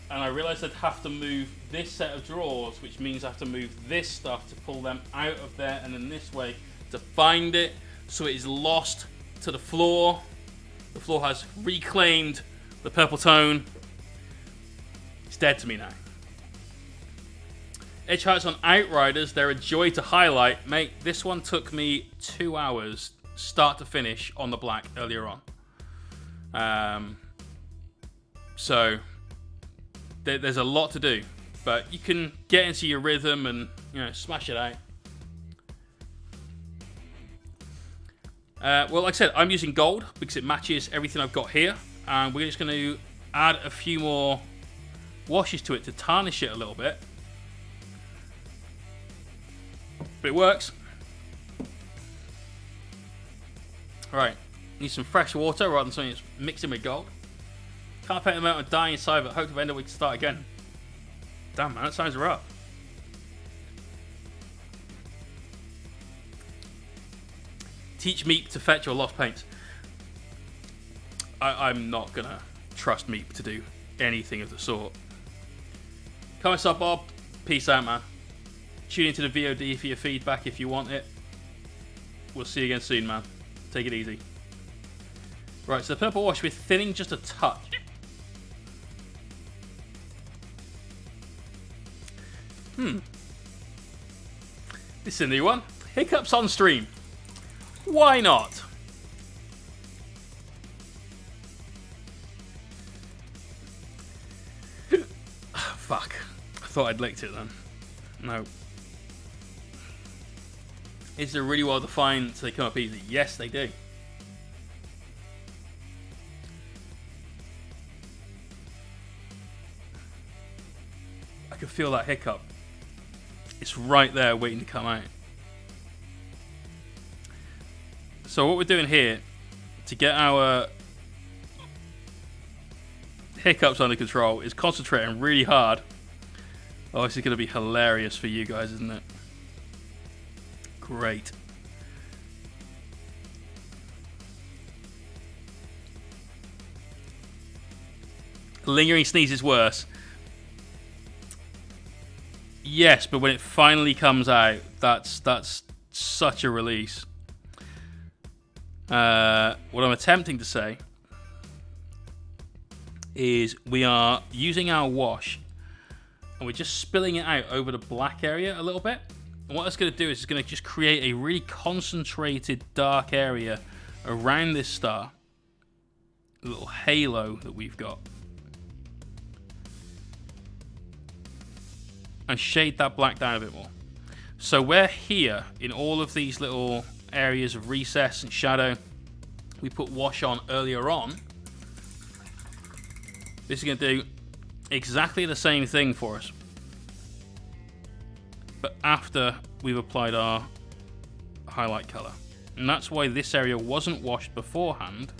and I realized I'd have to move this set of drawers, which means I have to move this stuff to pull them out of there and then this way to find it, so it is lost to the floor. The floor has reclaimed the purple tone. It's dead to me now. Edge highlights on Outriders, they're a joy to highlight. Mate, this one took me 2 hours, start to finish, on the black earlier on. So, there's a lot to do. But you can get into your rhythm and, smash it out. Well, like I said, I'm using gold because it matches everything I've got here. And we're just going to add a few more washes to it to tarnish it a little bit. But it works. Alright, need some fresh water rather than something that's mixing with gold. Can't paint them out and die inside, but hope to end up we can start again. Damn man, that sounds rough. Teach Meep to fetch your lost paints. I'm not gonna trust Meep to do anything of the sort. Comments up, Bob. Peace out, man. Tune into the VOD for your feedback if you want it. We'll see you again soon, man. Take it easy. Right, so the purple wash, we're thinning just a touch. This is a new one. Hiccups on stream. Why not? Fuck. I thought I'd licked it then. No. Is it really well defined so they come up easy? Yes, they do. I can feel that hiccup. It's right there waiting to come out. So what we're doing here to get our hiccups under control is concentrating really hard Oh, this is going to be hilarious for you guys, isn't it? Great. Lingering sneeze is worse. Yes, but when it finally comes out, that's such a release. What I'm attempting to say is we are using our wash and we're just spilling it out over the black area a little bit. And what that's going to do is it's going to just create a really concentrated dark area around this star. A little halo that we've got. And shade that black down a bit more. So we're here in all of these little areas of recess and shadow. We put wash on earlier on. This is going to do exactly the same thing for us. But after we've applied our highlight color. And that's why this area wasn't washed beforehand.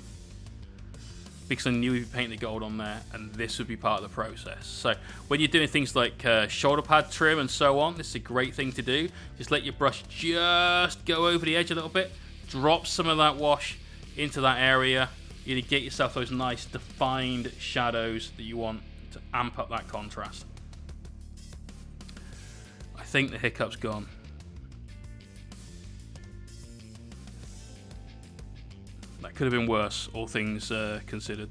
Because I knew we'd paint the gold on there, and this would be part of the process. So when you're doing things like shoulder pad trim and so on, this is a great thing to do. Just let your brush just go over the edge a little bit, drop some of that wash into that area. You get yourself those nice defined shadows that you want to amp up that contrast. I think the hiccup's gone. That could have been worse, all things considered.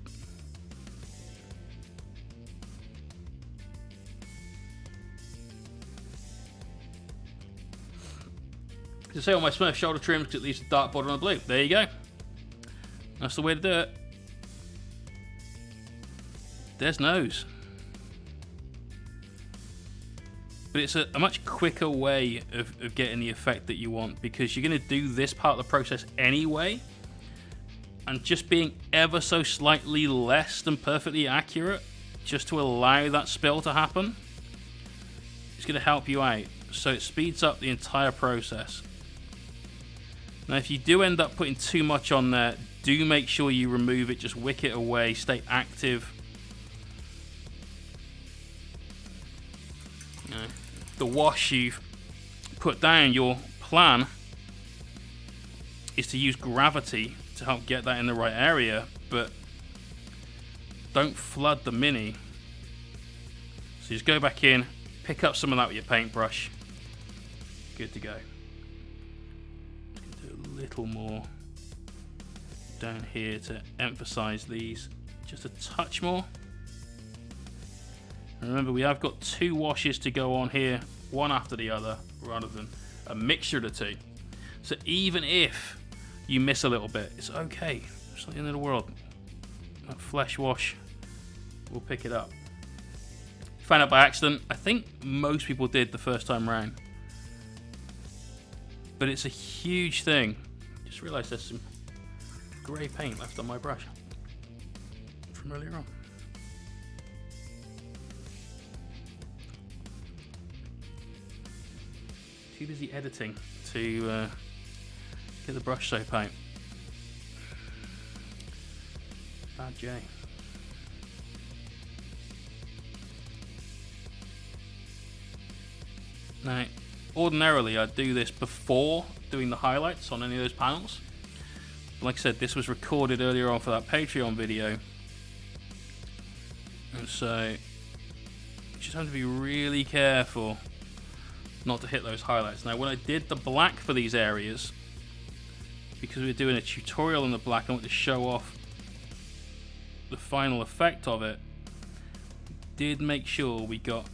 To say on my Smurf shoulder trim because it leaves a dark border on the blue. There you go. That's the way to do it. There's nose. But it's a much quicker way of getting the effect that you want, because you're going to do this part of the process anyway. And just being ever so slightly less than perfectly accurate, just to allow that spill to happen, is going to help you out. So it speeds up the entire process. Now, if you do end up putting too much on there, do make sure you remove it. Just wick it away. Stay active. The wash you've put down, your plan is to use gravity to help get that in the right area, but don't flood the mini. So just go back in, pick up some of that with your paintbrush. Good to go. Just gonna do a little more down here to emphasize these just a touch more. And remember, we have got two washes to go on here, one after the other, rather than a mixture of the two. So even if you miss a little bit, it's okay. It's not the end of the world. That flesh wash will pick it up. Found out by accident. I think most people did the first time round. But it's a huge thing. Just realised there's some grey paint left on my brush from earlier on. Too busy editing to get the brush soap out. Bad J. Now, ordinarily I'd do this before doing the highlights on any of those panels. But like I said, this was recorded earlier on for that Patreon video. And so, you just have to be really careful not to hit those highlights. Now, when I did the black for these areas, because we were doing a tutorial in the black, I want to show off the final effect of it. Did make sure we got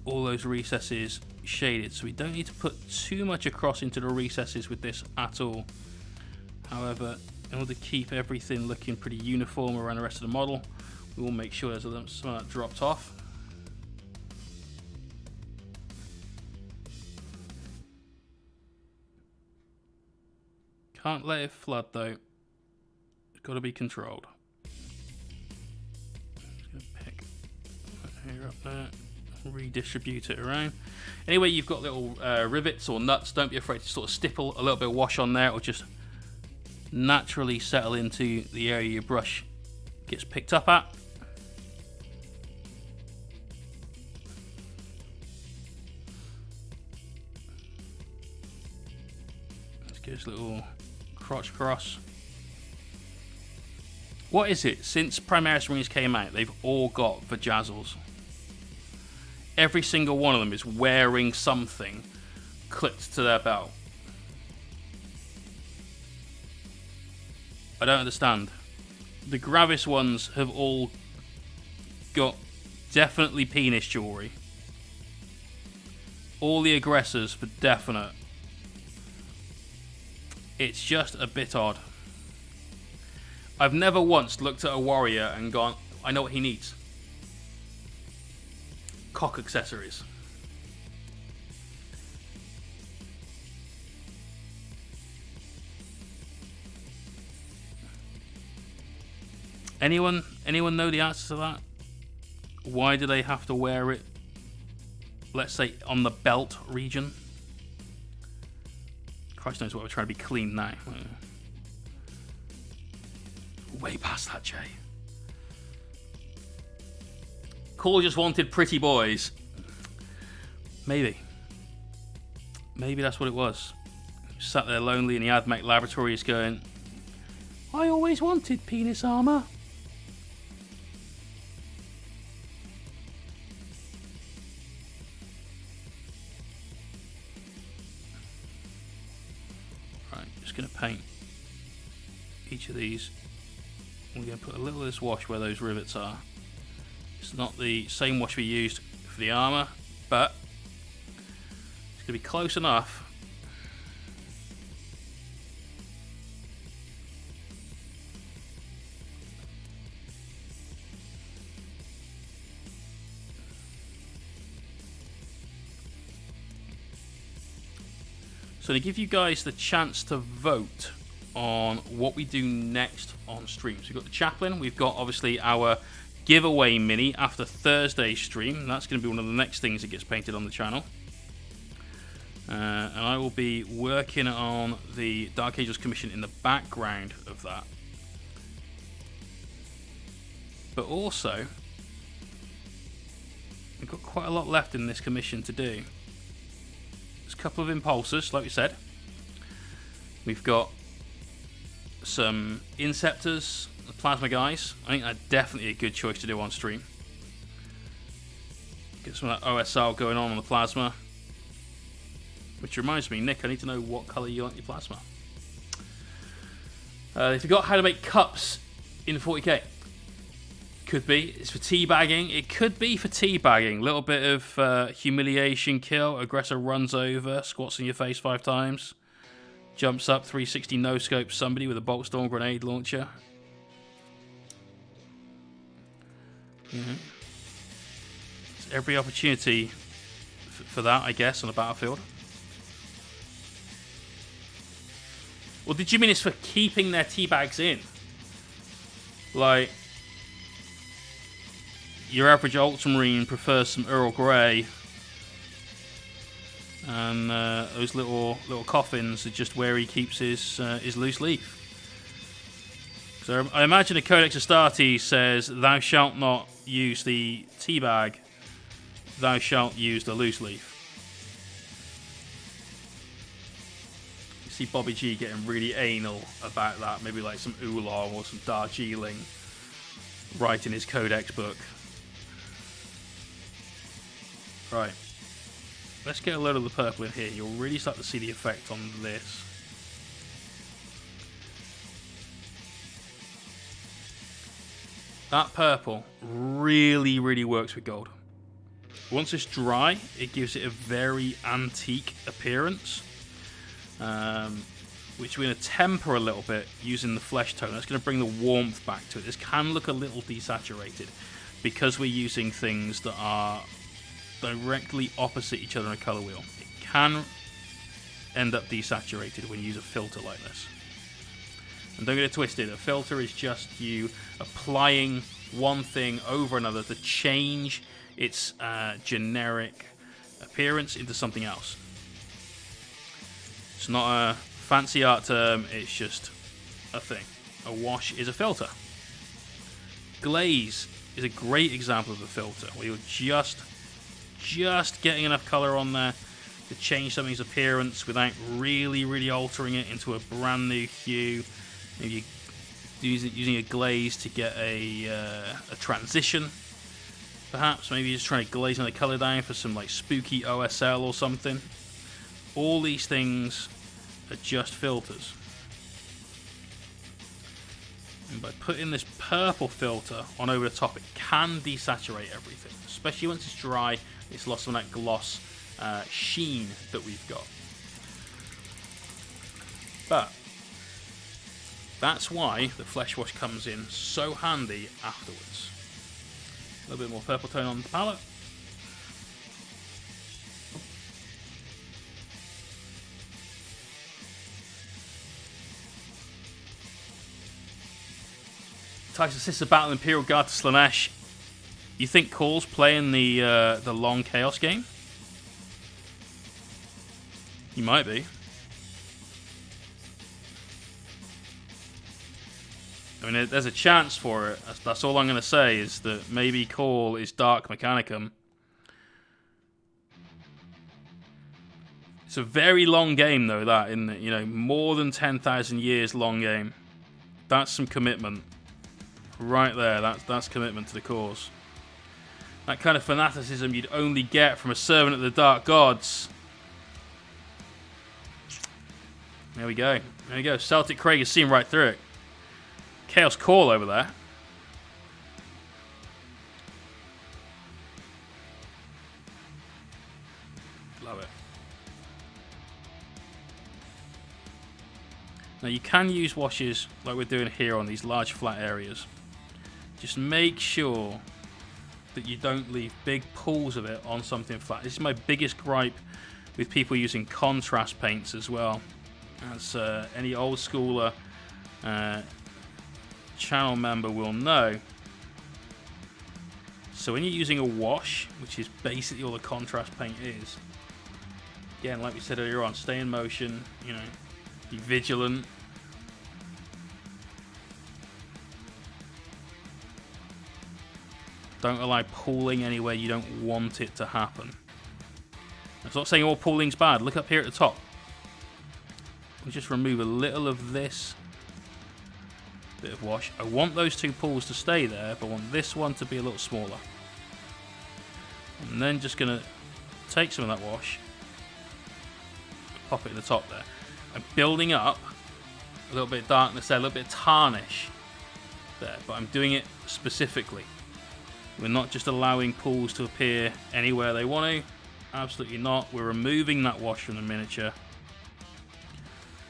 all those recesses shaded, so we don't need to put too much across into the recesses with this at all. However, in order to keep everything looking pretty uniform around the rest of the model, we will make sure there's some of that dropped off. Can't let it flood though. It's got to be controlled. Just gonna pick that here up there, redistribute it around. Anyway, you've got little rivets or nuts. Don't be afraid to sort of stipple a little bit of wash on there, or just naturally settle into the area your brush gets picked up at. get his little crotch cross. What is it? Since Primaris Rings came out, they've all got vajazzles. Every single one of them is wearing something clipped to their belt. I don't understand. The Gravis ones have all got definitely penis jewelry. All the aggressors for definite. It's just a bit odd. I've never once looked at a warrior and gone, I know what he needs. Cock accessories. Anyone know the answer to that? Why do they have to wear it, let's say, on the belt region? Christ knows what we're trying to be clean now. Way past that, Jay. Cole just wanted pretty boys. Maybe. Maybe that's what it was. He sat there lonely in the AdMech laboratories going, I always wanted penis armor. Right, just going to paint each of these. We're going to put a little of this wash where those rivets are. It's not the same wash we used for the armor, but it's going to be close enough. So to give you guys the chance to vote on what we do next on streams. We've got the Chaplain, we've got obviously our giveaway mini after Thursday's stream. That's going to be one of the next things that gets painted on the channel. And I will be working on the Dark Angels commission in the background of that. But also, we've got quite a lot left in this commission to do. There's a couple of impulsors, like we said. We've got some Inceptors, the Plasma guys. I think that's definitely a good choice to do on stream. Get some of that OSL going on the Plasma. Which reminds me, Nick, I need to know what colour you want your Plasma. They forgot how to make cups in 40k. Could be. It's for teabagging. It could be for teabagging. Little bit of humiliation kill. Aggressor runs over, squats in your face 5 times. Jumps up, 360 no-scope somebody with a Bolt Storm grenade launcher. There's every opportunity for that, I guess, on the battlefield. Well, did you mean it's for keeping their teabags in? Like, your average Ultramarine prefers some Earl Grey, and those little coffins are just where he keeps his loose leaf. So I imagine the Codex Astartes says, "Thou shalt not use the teabag. Thou shalt use the loose leaf." You see Bobby G getting really anal about that. Maybe like some oolong or some Darjeeling writing his Codex book. Right. Let's get a load of the purple in here. You'll really start to see the effect on this. That purple really, really works with gold. Once it's dry, it gives it a very antique appearance, which we're going to temper a little bit using the flesh tone. That's going to bring the warmth back to it. This can look a little desaturated because we're using things that are directly opposite each other on a color wheel. It can end up desaturated when you use a filter like this. And don't get it twisted, a filter is just you applying one thing over another to change its generic appearance into something else. It's not a fancy art term, it's just a thing. A wash is a filter. Glaze is a great example of a filter, where you're just getting enough color on there to change something's appearance without really altering it into a brand new hue. Maybe using a glaze to get a transition. Perhaps maybe just trying to glaze the color down for some like spooky OSL or something. All these things are just filters. And by putting this purple filter on over the top, it can desaturate everything, especially once it's dry. It's lost some of that gloss sheen that we've got. But that's why the flesh wash comes in so handy afterwards. A little bit more purple tone on the palette. Tyson Sister Battle Imperial Guard to Slaanesh. You think Cole's playing the long Chaos game? He might be. I mean, there's a chance for it. That's all I'm going to say, is that maybe Cole is Dark Mechanicum. It's a very long game, though, that, isn't it? You know, more than 10,000 years long game. That's some commitment. Right there, that's commitment to the cause. That kind of fanaticism you'd only get from a servant of the Dark Gods. There we go. There we go. Celtic Craig has seen right through it. Chaos Call over there. Love it. Now you can use washes like we're doing here on these large flat areas. Just make sure that you don't leave big pools of it on something flat. This is my biggest gripe with people using contrast paints as well. As any old schooler channel member will know. So when you're using a wash, which is basically all the contrast paint is, again, like we said earlier on, stay in motion, you know, be vigilant. Don't allow pooling anywhere you don't want it to happen. That's not saying all pooling's bad. Look up here at the top. We'll just remove a little of this bit of wash. I want those two pools to stay there, but I want this one to be a little smaller. And then just going to take some of that wash, pop it in the top there. I'm building up a little bit of darkness there, a little bit of tarnish there, but I'm doing it specifically. We're not just allowing pools to appear anywhere they want to. Absolutely not. We're removing that wash from the miniature.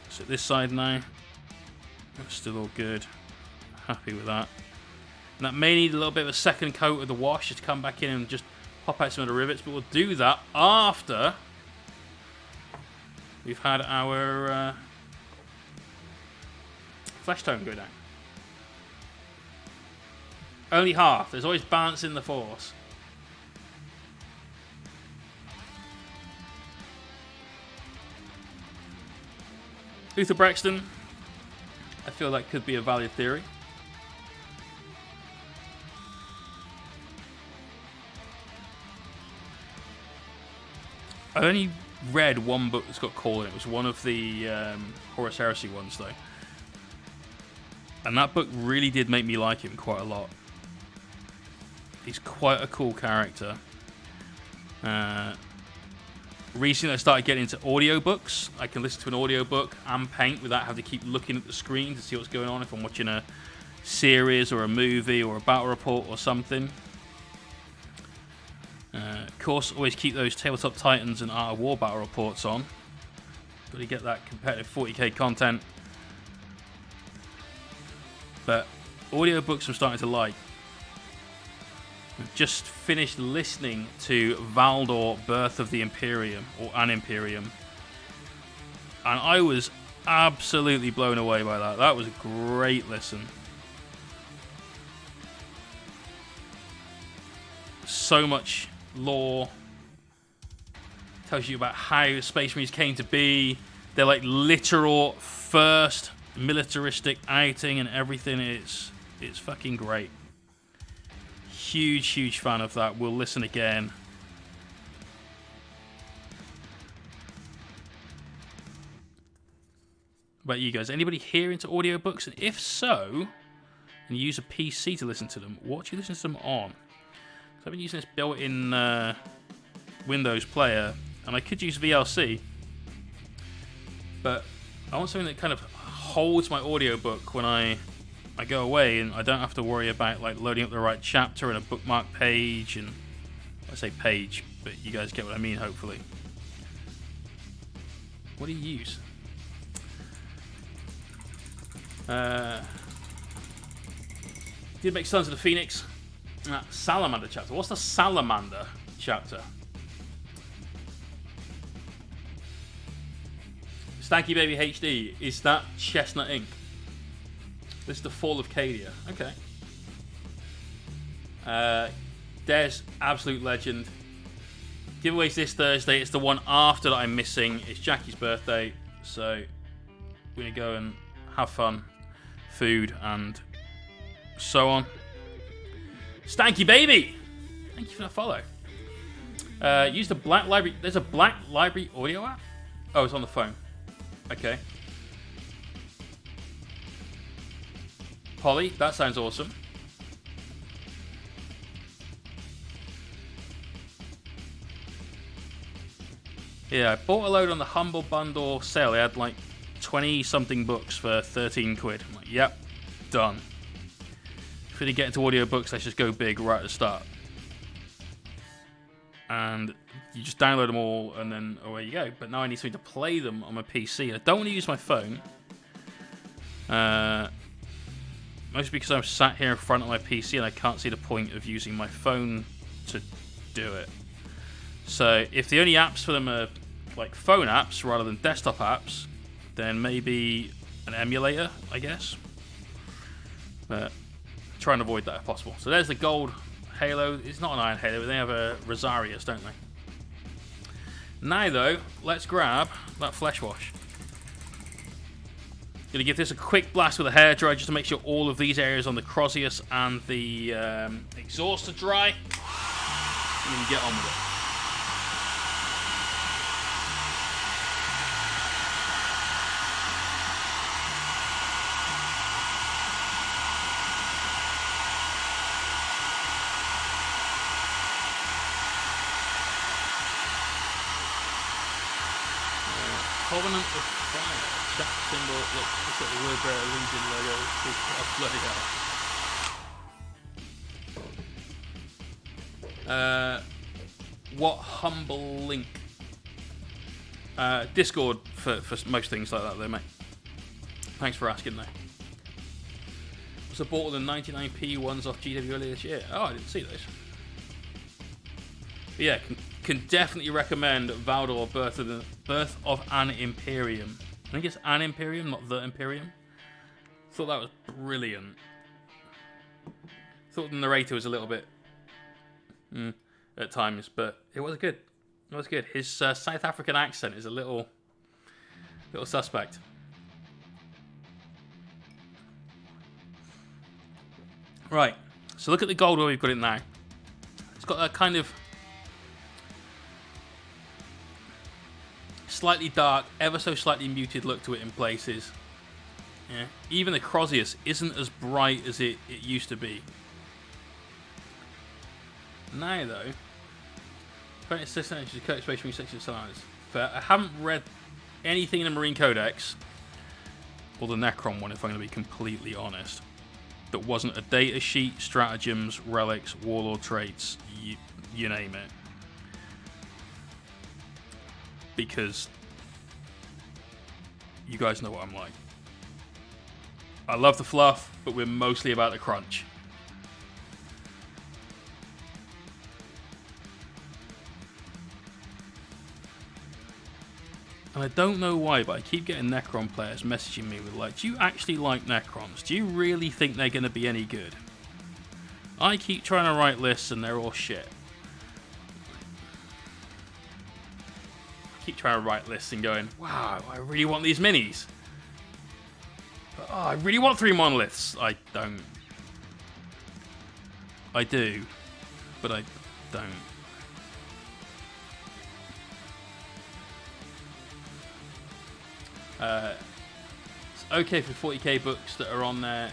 So this side now, that's still all good. Happy with that. And that may need a little bit of a second coat of the wash to come back in and just pop out some of the rivets, but we'll do that after we've had our flesh tone go down. Only half. There's always balance in the force. Luther Brexton. I feel that could be a valid theory. I only read one book that's got Call in it. It was one of the Horus Heresy ones, though. And that book really did make me like him quite a lot. He's quite a cool character. Recently I started getting into audiobooks. I can listen to an audiobook and paint without having to keep looking at the screen to see what's going on if I'm watching a series or a movie or a battle report or something. Of course, always keep those Tabletop Titans and Art of War battle reports on. Got to get that competitive 40k content. But audiobooks I'm starting to like. I've just finished listening to Valdor, Birth of the Imperium, or An Imperium. And I was absolutely blown away by that. That was a great listen. So much lore. Tells you about how Space Marines came to be. They're like literal first militaristic outing and everything. It's fucking great. Huge fan of that. We'll listen again. about you guys. Anybody here into audiobooks? And if so, and you use a PC to listen to them, what do you listen to them on? So I've been using this built-in Windows player, and I could use VLC, but I want something that kind of holds my audiobook when I go away, and I don't have to worry about like loading up the right chapter and a bookmark page, and I say page, but you guys get what I mean, hopefully. What do you use? Did make Sons of the Phoenix. Salamander chapter. What's the Salamander chapter? Stanky Baby HD. Is that Chestnut Ink? This is the Fall of Cadia. Okay. Des, absolute legend. Giveaways this Thursday. It's the one after that I'm missing. It's Jackie's birthday, so we're gonna go and have fun, food, and so on. Stanky Baby, thank you for the follow. Use the Black Library. There's a Black Library audio app. Oh, it's on the phone. Okay. Polly, that sounds awesome. Yeah, I bought a load on the Humble Bundle sale. They had like 20 something books for 13 quid. I'm like, yep, done. If we didn't get into audiobooks, let's just go big right at the start. And you just download them all and then away you go. But now I need something to play them on my PC. I don't want to use my phone. Mostly because I'm sat here in front of my PC and I can't see the point of using my phone to do it. So if the only apps for them are like phone apps rather than desktop apps, then maybe an emulator, I guess. But try and avoid that if possible. So there's the gold Halo. It's not an Iron Halo, they have a Rosarius, don't they? Now though, let's grab that flesh wash. Gonna give this a quick blast with a hairdryer just to make sure all of these areas on the Crozius and the exhaust are dry. And then get on with it. Covenant of Fire. Chat symbol looks just like the Wordbearer Legion logo. Oh, bloody hell. What humble link? Discord for most things like that, though, mate. Thanks for asking, though. Also bought all the 99p ones off GW earlier this year. Oh, I didn't see those. But yeah, can definitely recommend Valdor Birth of an Imperium. I think it's an Imperium, not the Imperium. Thought that was brilliant. Thought the narrator was a little bit at times, but it was good. It was good. His South African accent is a little suspect. Right. So look at the gold where we've got it now. It's got a kind of slightly dark, ever so slightly muted look to it in places. Yeah. Even the Crozius isn't as bright as it used to be. Now though, 26 inches of coat space between sections of size. But I haven't read anything in the Marine Codex, or the Necron one if I'm going to be completely honest, that wasn't a data sheet, stratagems, relics, warlord traits, you name it. Because you guys know what I'm like. I love the fluff, but we're mostly about the crunch. And I don't know why, but I keep getting Necron players messaging me with like, do you actually like Necrons? Do you really think they're going to be any good? I keep trying to write lists and they're all shit. Keep trying to write lists and going, wow, I really want these minis. But, oh, I really want 3 monoliths. I don't. I do, but I don't. okay for 40k books that are on there.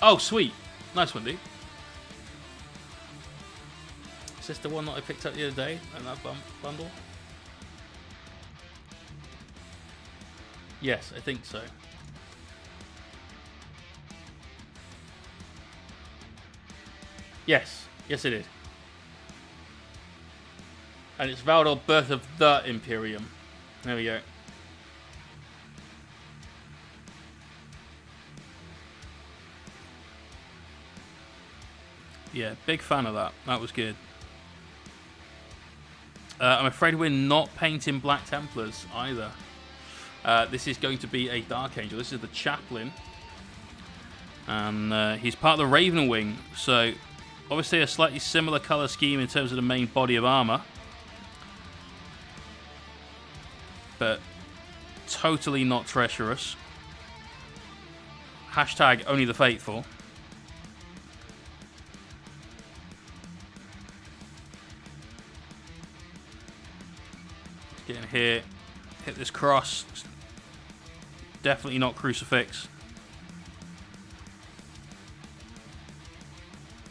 Oh, sweet. Nice one, dude. Is this the one that I picked up the other day in that bundle? Yes, I think so. Yes. Yes, it is. And it's Valdor, Birth of the Imperium. There we go. Yeah, big fan of that. That was good. I'm afraid we're not painting Black Templars either. This is going to be a Dark Angel. This is the Chaplain. And he's part of the Raven Wing. So, obviously a slightly similar colour scheme in terms of the main body of armour. But totally not treacherous. Hashtag only the faithful. Get in here, hit this cross. Definitely not crucifix.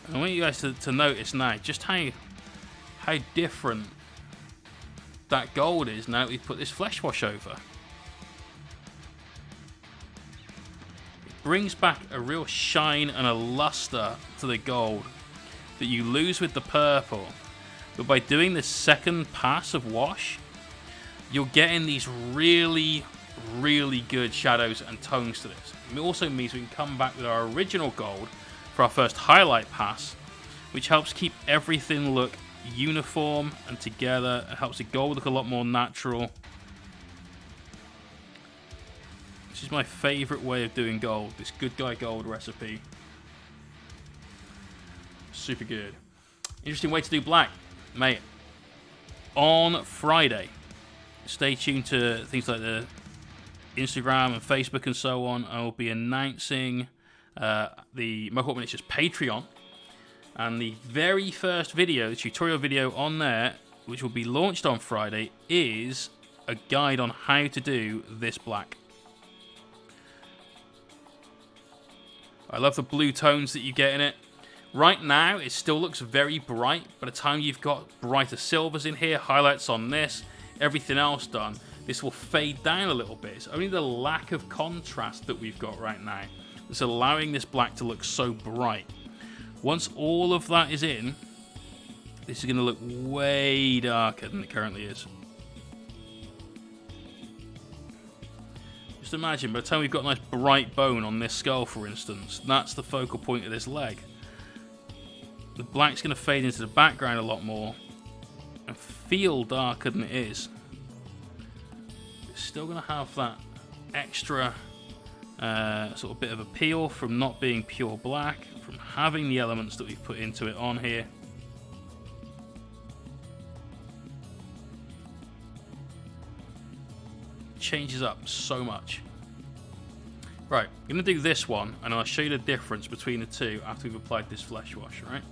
And I want you guys to notice now just how different that gold is now that we've put this flesh wash over. It brings back a real shine and a luster to the gold that you lose with the purple. But by doing this second pass of wash, you're getting these really, really good shadows and tones to this. It also means we can come back with our original gold for our first highlight pass, which helps keep everything look uniform and together. It helps the gold look a lot more natural. This is my favorite way of doing gold, this good guy gold recipe. Super good. Interesting way to do black, mate. On Friday, stay tuned to things like the Instagram and Facebook and so on. I will be announcing the Mohawk Miniatures Patreon. And the very first video, the tutorial video on there, which will be launched on Friday, is a guide on how to do this black. I love the blue tones that you get in it. Right now, it still looks very bright. By the time you've got brighter silvers in here, highlights on this, everything else done, this will fade down a little bit. It's only the lack of contrast that we've got right now that's allowing this black to look so bright. Once all of that is in, this is going to look way darker than it currently is. Just imagine, by the time we've got a nice bright bone on this skull, for instance, that's the focal point of this leg. The black's going to fade into the background a lot more and feel darker than it is. It's still going to have that extra sort of bit of appeal from not being pure black, from having the elements that we've put into it on here. Changes up so much. Right, I'm going to do this one, and I'll show you the difference between the two after we've applied this flesh wash, right?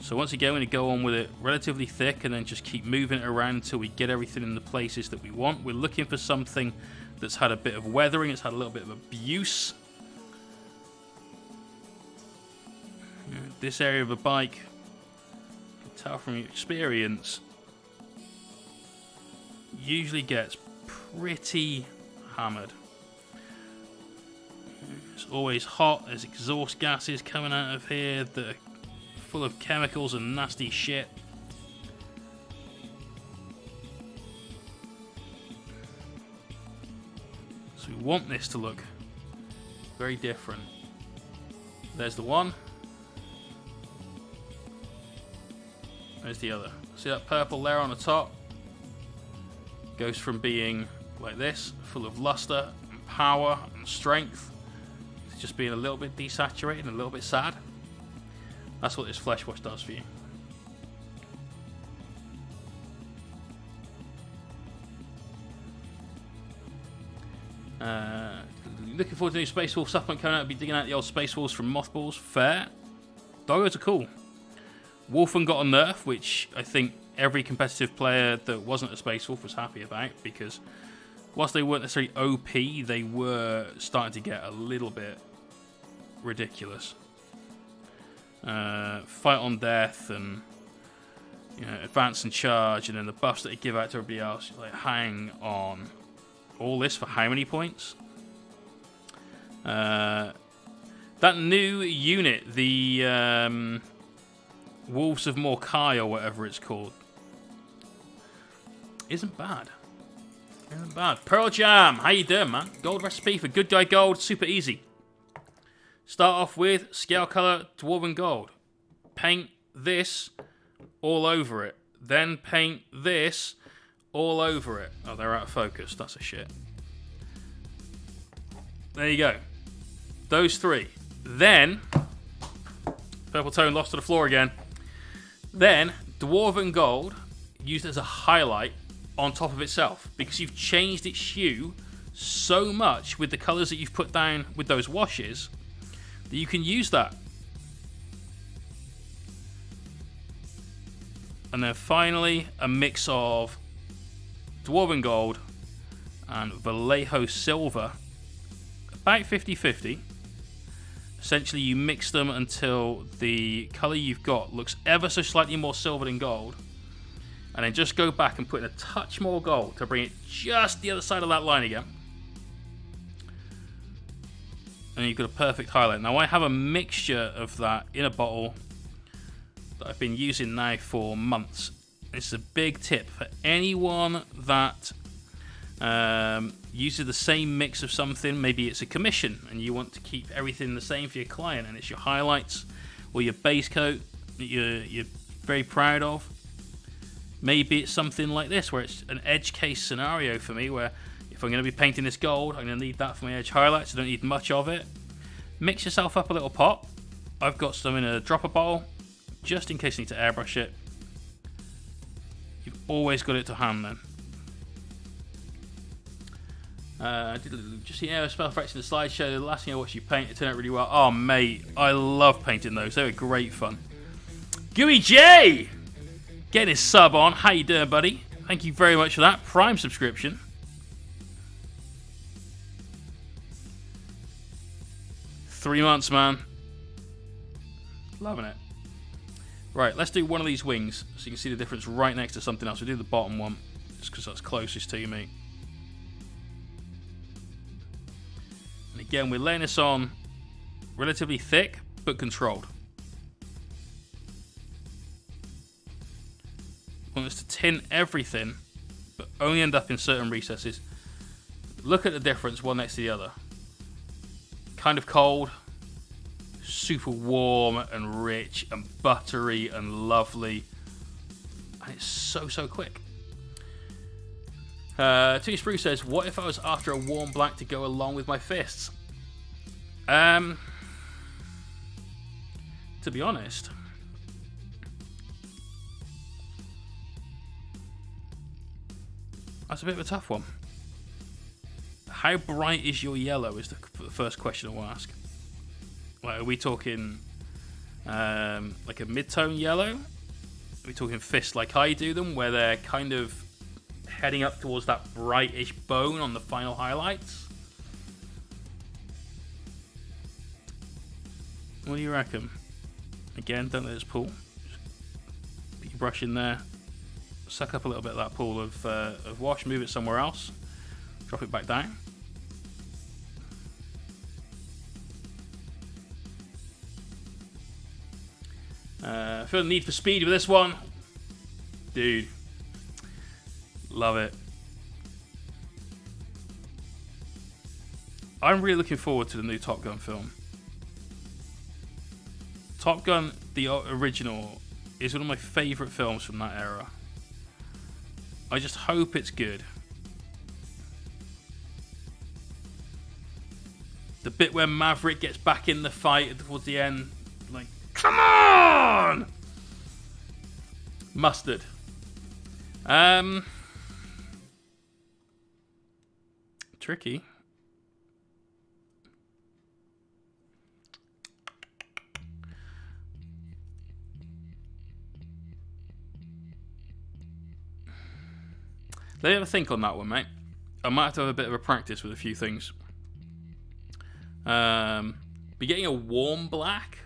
So once again, we're going to go on with it relatively thick and then just keep moving it around until we get everything in the places that we want. We're looking for something that's had a bit of weathering, it's had a little bit of abuse. This area of a bike, you can tell from your experience, usually gets pretty hammered. It's always hot, there's exhaust gases coming out of here that are full of chemicals and nasty shit. So we want this to look very different. There's the one. There's the other. See that purple layer on the top? Goes from being like this, full of luster and power and strength, to just being a little bit desaturated and a little bit sad. That's what this flesh wash does for you. Looking forward to new Space Wolf supplement coming out. I'll be digging out the old Space Wolves from Mothballs. Fair. Doggos are cool. Wolfen got a nerf, which I think every competitive player that wasn't a Space Wolf was happy about, because whilst they weren't necessarily OP, they were starting to get a little bit ridiculous. Fight on death and advance and charge, and then the buffs that they give out to everybody else. Like, hang on, all this for how many points? That new unit, the Wolves of Morkai or whatever it's called, isn't bad. Isn't bad. Pearl Jam, how you doing, man? Gold recipe for good guy gold, super easy. Start off with scale color Dwarven Gold. Paint this all over it. Then paint this all over it. Oh, they're out of focus. That's a shit. There you go. Those three. Then, purple tone lost to the floor again. Then, Dwarven Gold used as a highlight on top of itself, because you've changed its hue so much with the colours that you've put down with those washes that you can use that. And then finally, a mix of Dwarven Gold and Vallejo Silver, about 50-50. Essentially, you mix them until the colour you've got looks ever so slightly more silver than gold. And then just go back and put in a touch more gold to bring it just the other side of that line again. And you've got a perfect highlight. Now, I have a mixture of that in a bottle that I've been using now for months. It's a big tip for anyone that uses the same mix of something. Maybe it's a commission and you want to keep everything the same for your client, and it's your highlights or your base coat that you're very proud of. Maybe it's something like this, where it's an edge case scenario for me, where if I'm going to be painting this gold, I'm going to need that for my edge highlights. I don't need much of it. Mix yourself up a little pot. I've got some in a dropper bowl, just in case you need to airbrush it. You've always got it to hand then. Just the spell effects in the slideshow. The last thing I watched you paint, it turned out really well. Oh, mate, I love painting those. They were great fun. Gooey J! Getting his sub on. How you doing, buddy? Thank you very much for that Prime subscription. Three months, man. Loving it. Right, let's do one of these wings so you can see the difference right next to something else. We'll do the bottom one just because that's closest to you, mate. And again, we're laying this on relatively thick but controlled. Want us to tint everything, but only end up in certain recesses. Look at the difference one next to the other. Kind of cold, super warm and rich and buttery and lovely. And it's so quick. T Spruce says, what if I was after a warm black to go along with my fists? To be honest, that's a bit of a tough one. How bright is your yellow is the first question I will ask. Like, are we talking like a mid-tone yellow? Are we talking fists like I do them, where they're kind of heading up towards that brightish bone on the final highlights? What do you reckon? Again, don't let this pool. Just put your brush in there. Suck up a little bit of that pool of wash, move it somewhere else, drop it back down. I feel the need for speed with this one. Dude, love it. I'm really looking forward to the new Top Gun film. Top Gun, the original, is one of my favourite films from that era. I just hope it's good. The bit where Maverick gets back in the fight towards the end, like, come on! Mustard. Tricky. Let me have a think on that one, mate. I might have to have a bit of a practice with a few things. Be getting a warm black.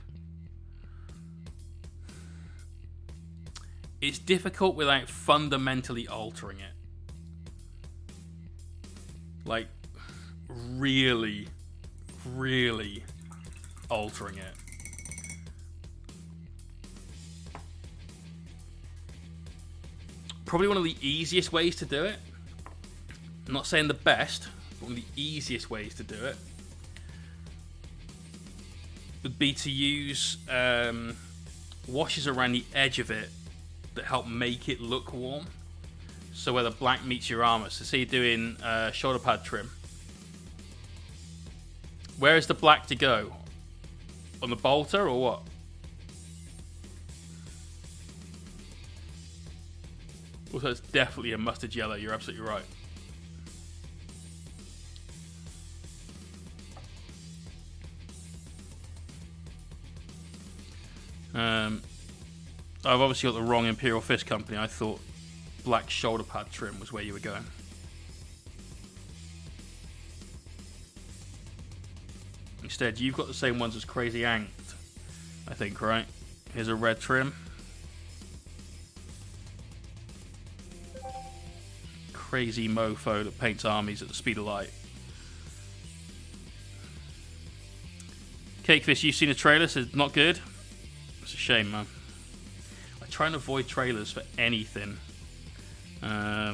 It's difficult without fundamentally altering it. Like, really, really altering it. Probably one of the easiest ways to do it. I'm not saying the best, but one of the easiest ways to do it would be to use washes around the edge of it that help make it look warm. So where the black meets your armor. So say you're doing shoulder pad trim. Where is the black to go? On the bolter or what? Also, it's definitely a mustard yellow. You're absolutely right. I've obviously got the wrong Imperial Fist Company. I thought black shoulder pad trim was where you were going. Instead, you've got the same ones as Crazy Anked, I think, right? Here's a red trim. Crazy mofo that paints armies at the speed of light. Cakefish, you've seen a trailer, so it's not good? It's a shame, man. I try and avoid trailers for anything. I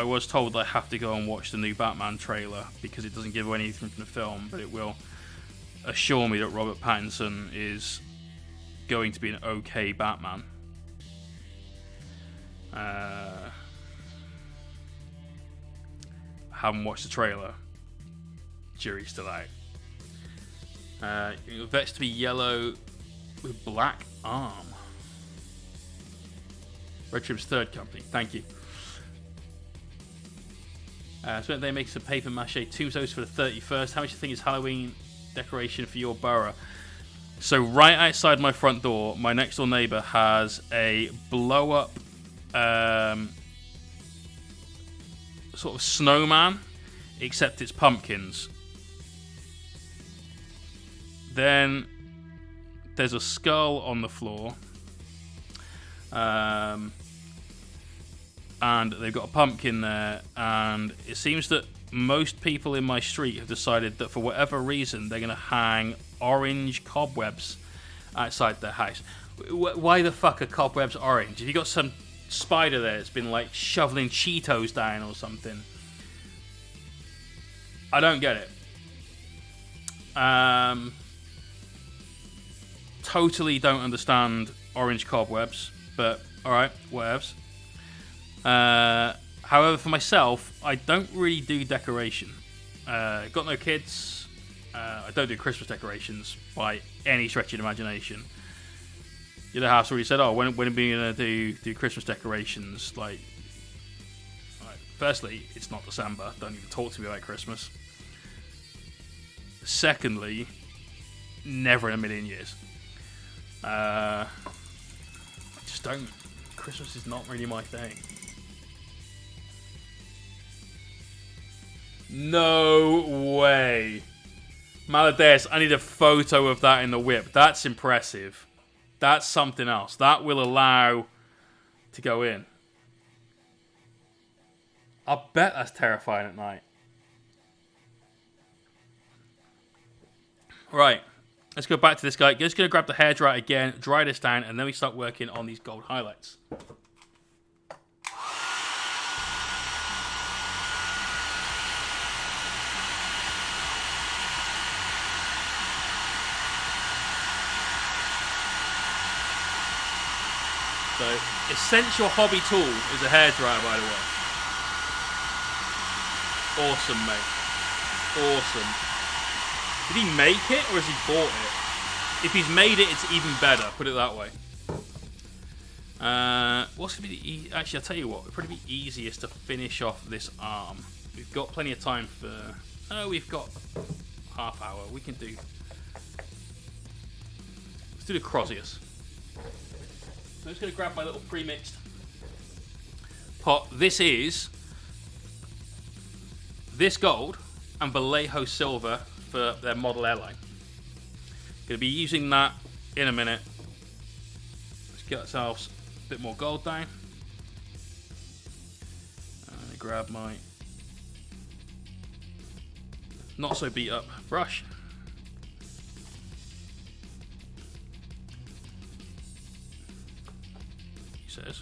was told I have to go and watch the new Batman trailer because it doesn't give away anything from the film, but it will assure me that Robert Pattinson is going to be an okay Batman. I haven't watched the trailer. Jury's still out. Vets to be yellow with black arm. Red Trim's third company. Thank you. So they make some paper mache tombstones for the 31st. How much do you think is Halloween decoration for your borough? So right outside my front door, my next door neighbor has a blow up sort of snowman, except it's pumpkins. Then there's a skull on the floor. And they've got a pumpkin there, and it seems that most people in my street have decided that for whatever reason they're going to hang orange cobwebs outside their house. Why the fuck are cobwebs orange? Have you got some spider there that's been like shoveling Cheetos down or something? I don't get it. Totally don't understand orange cobwebs, but alright, whatevs. However, for myself, I don't really do decoration. Got no kids. I don't do Christmas decorations by any stretch of the imagination. The other house already said, "Oh, when are we gonna do Christmas decorations?" Like, firstly, it's not December. Don't even talk to me about Christmas. Secondly, never in a million years. I just don't. Christmas is not really my thing. No way. Malades, I need a photo of that in the whip. That's impressive. That's something else. That will allow to go in. I bet that's terrifying at night. Right. Let's go back to this guy. Just going to grab the hairdryer again, dry this down, and then we start working on these gold highlights. So, essential hobby tool is a hairdryer, by the way. Awesome, mate. Awesome. Did he make it, or has he bought it? If he's made it, it's even better. Put it that way. What's going to be the... Actually, I'll tell you what. It'll probably be easiest to finish off this arm. We've got plenty of time for... Oh, we've got half hour. We can do... Let's do the Crozius. I'm just going to grab my little pre-mixed pot. This is this gold and Vallejo silver for their model airline. Going to be using that in a minute. Let's get ourselves a bit more gold down. And grab my not so beat up brush. He says.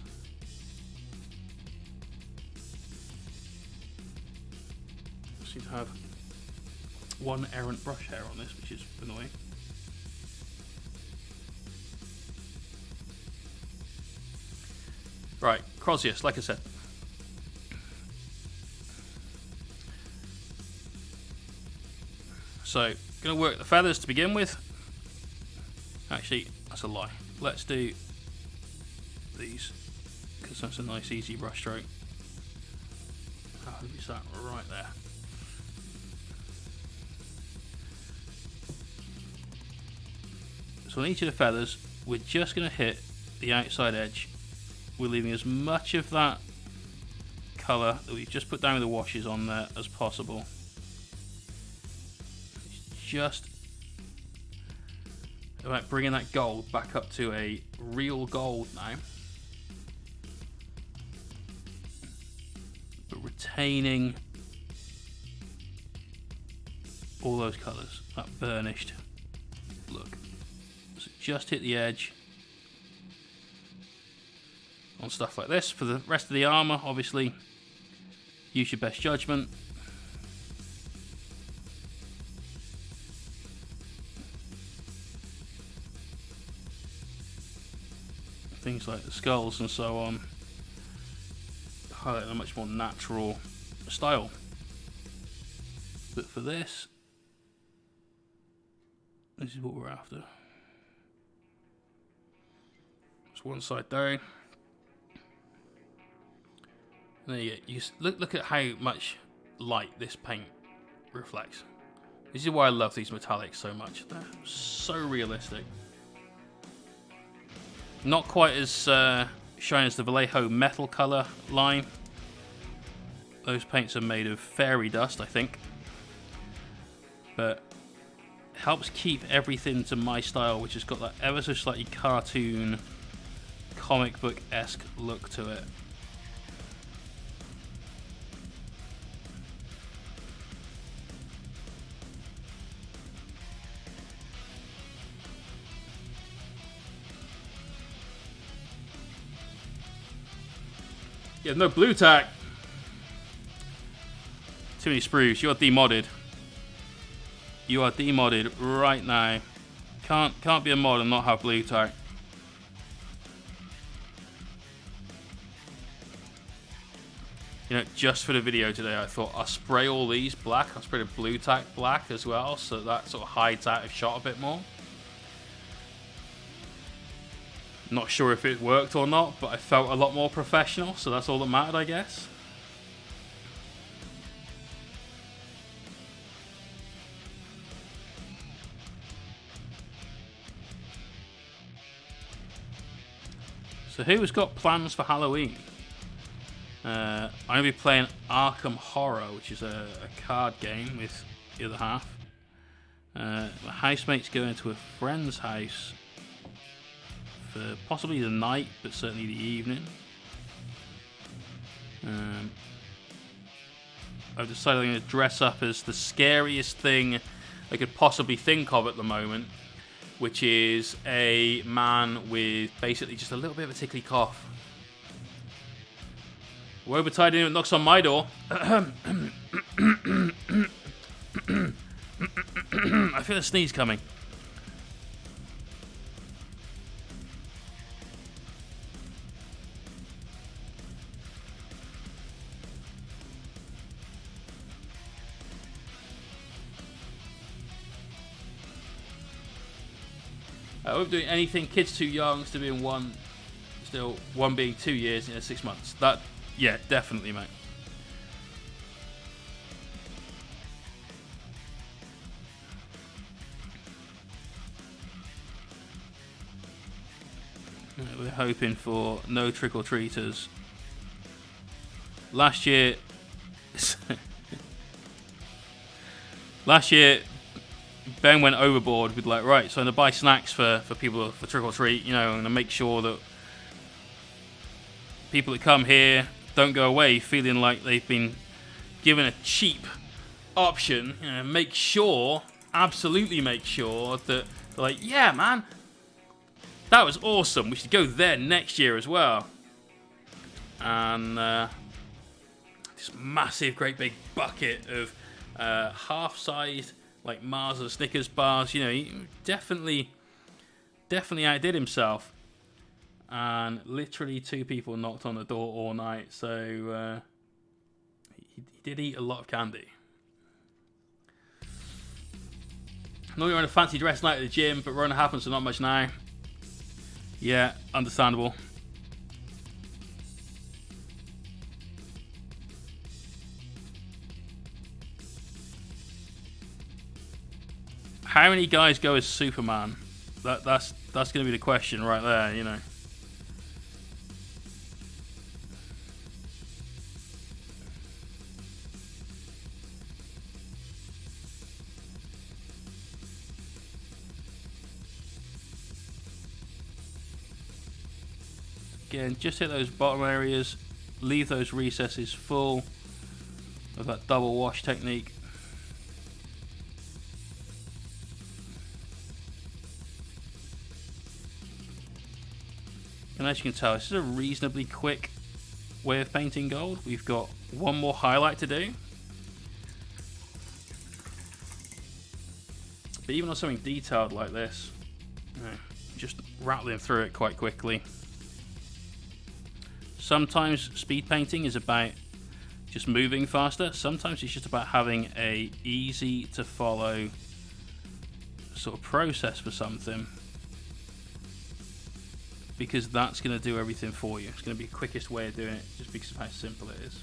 I seem to have one errant brush hair on this, which is annoying. Right, Crozius, like I said. So, going to work the feathers to begin with. Actually, that's a lie. Let's do these, because that's a nice easy brush stroke. I'll use that right there. So on each of the feathers, we're just going to hit the outside edge. We're leaving as much of that colour that we've just put down with the washes on there as possible. It's just about bringing that gold back up to a real gold now, but retaining all those colours, that burnished look. So just hit the edge on stuff like this. For the rest of the armour, obviously, use your best judgment. Things like the skulls and so on, highlight a much more natural style. But for this is what we're after. Just one side down. There you go. You look at how much light this paint reflects. This is why I love these metallics so much. They're so realistic. Not quite as shiny as the Vallejo metal color line. Those paints are made of fairy dust, I think. But it helps keep everything to my style, which has got that ever so slightly cartoon, comic book-esque look to it. You have no blue tack. Too many sprues. You are demodded. You are demodded right now. Can't be a mod and not have blue tack. You know, just for the video today, I thought I'll spray all these black. I'll spray the blue tack black as well, so that sort of hides out of shot a bit more. Not sure if it worked or not, but I felt a lot more professional, so that's all that mattered, I guess. So who has got plans for Halloween? I'm going to be playing Arkham Horror, which is a card game with the other half. My housemate's going to a friend's house for possibly the night, but certainly the evening. I've decided I'm going to dress up as the scariest thing I could possibly think of at the moment, which is a man with basically just a little bit of a tickly cough. Woe betide anyone that knocks on my door. I feel a sneeze coming. I won't be doing anything. Kids too young, still being one being 2 years, 6 months. That, yeah, definitely, mate. We're hoping for no trick-or-treaters. Last year, Last year, Ben went overboard with like, right, so I'm going to buy snacks for people for trick or treat, you know, and make sure that people that come here don't go away feeling like they've been given a cheap option. You know, make sure, absolutely make sure that they're like, yeah, man, that was awesome. We should go there next year as well. And this massive, great big bucket of half-sized, like Mars and Snickers bars. You know, he definitely outdid himself. And literally 2 people knocked on the door all night. So he did eat a lot of candy. Normally we're on a fancy dress night at the gym, but Rona happens, so not much now. Yeah, understandable. How many guys go as Superman? That's going to be the question right there, you know. Again, just hit those bottom areas, leave those recesses full of that double wash technique. And as you can tell, this is a reasonably quick way of painting gold. We've got one more highlight to do. But even on something detailed like this, you know, just rattling through it quite quickly. Sometimes speed painting is about just moving faster. Sometimes it's just about having a easy to follow sort of process for something, because that's going to do everything for you. It's going to be the quickest way of doing it just because of how simple it is.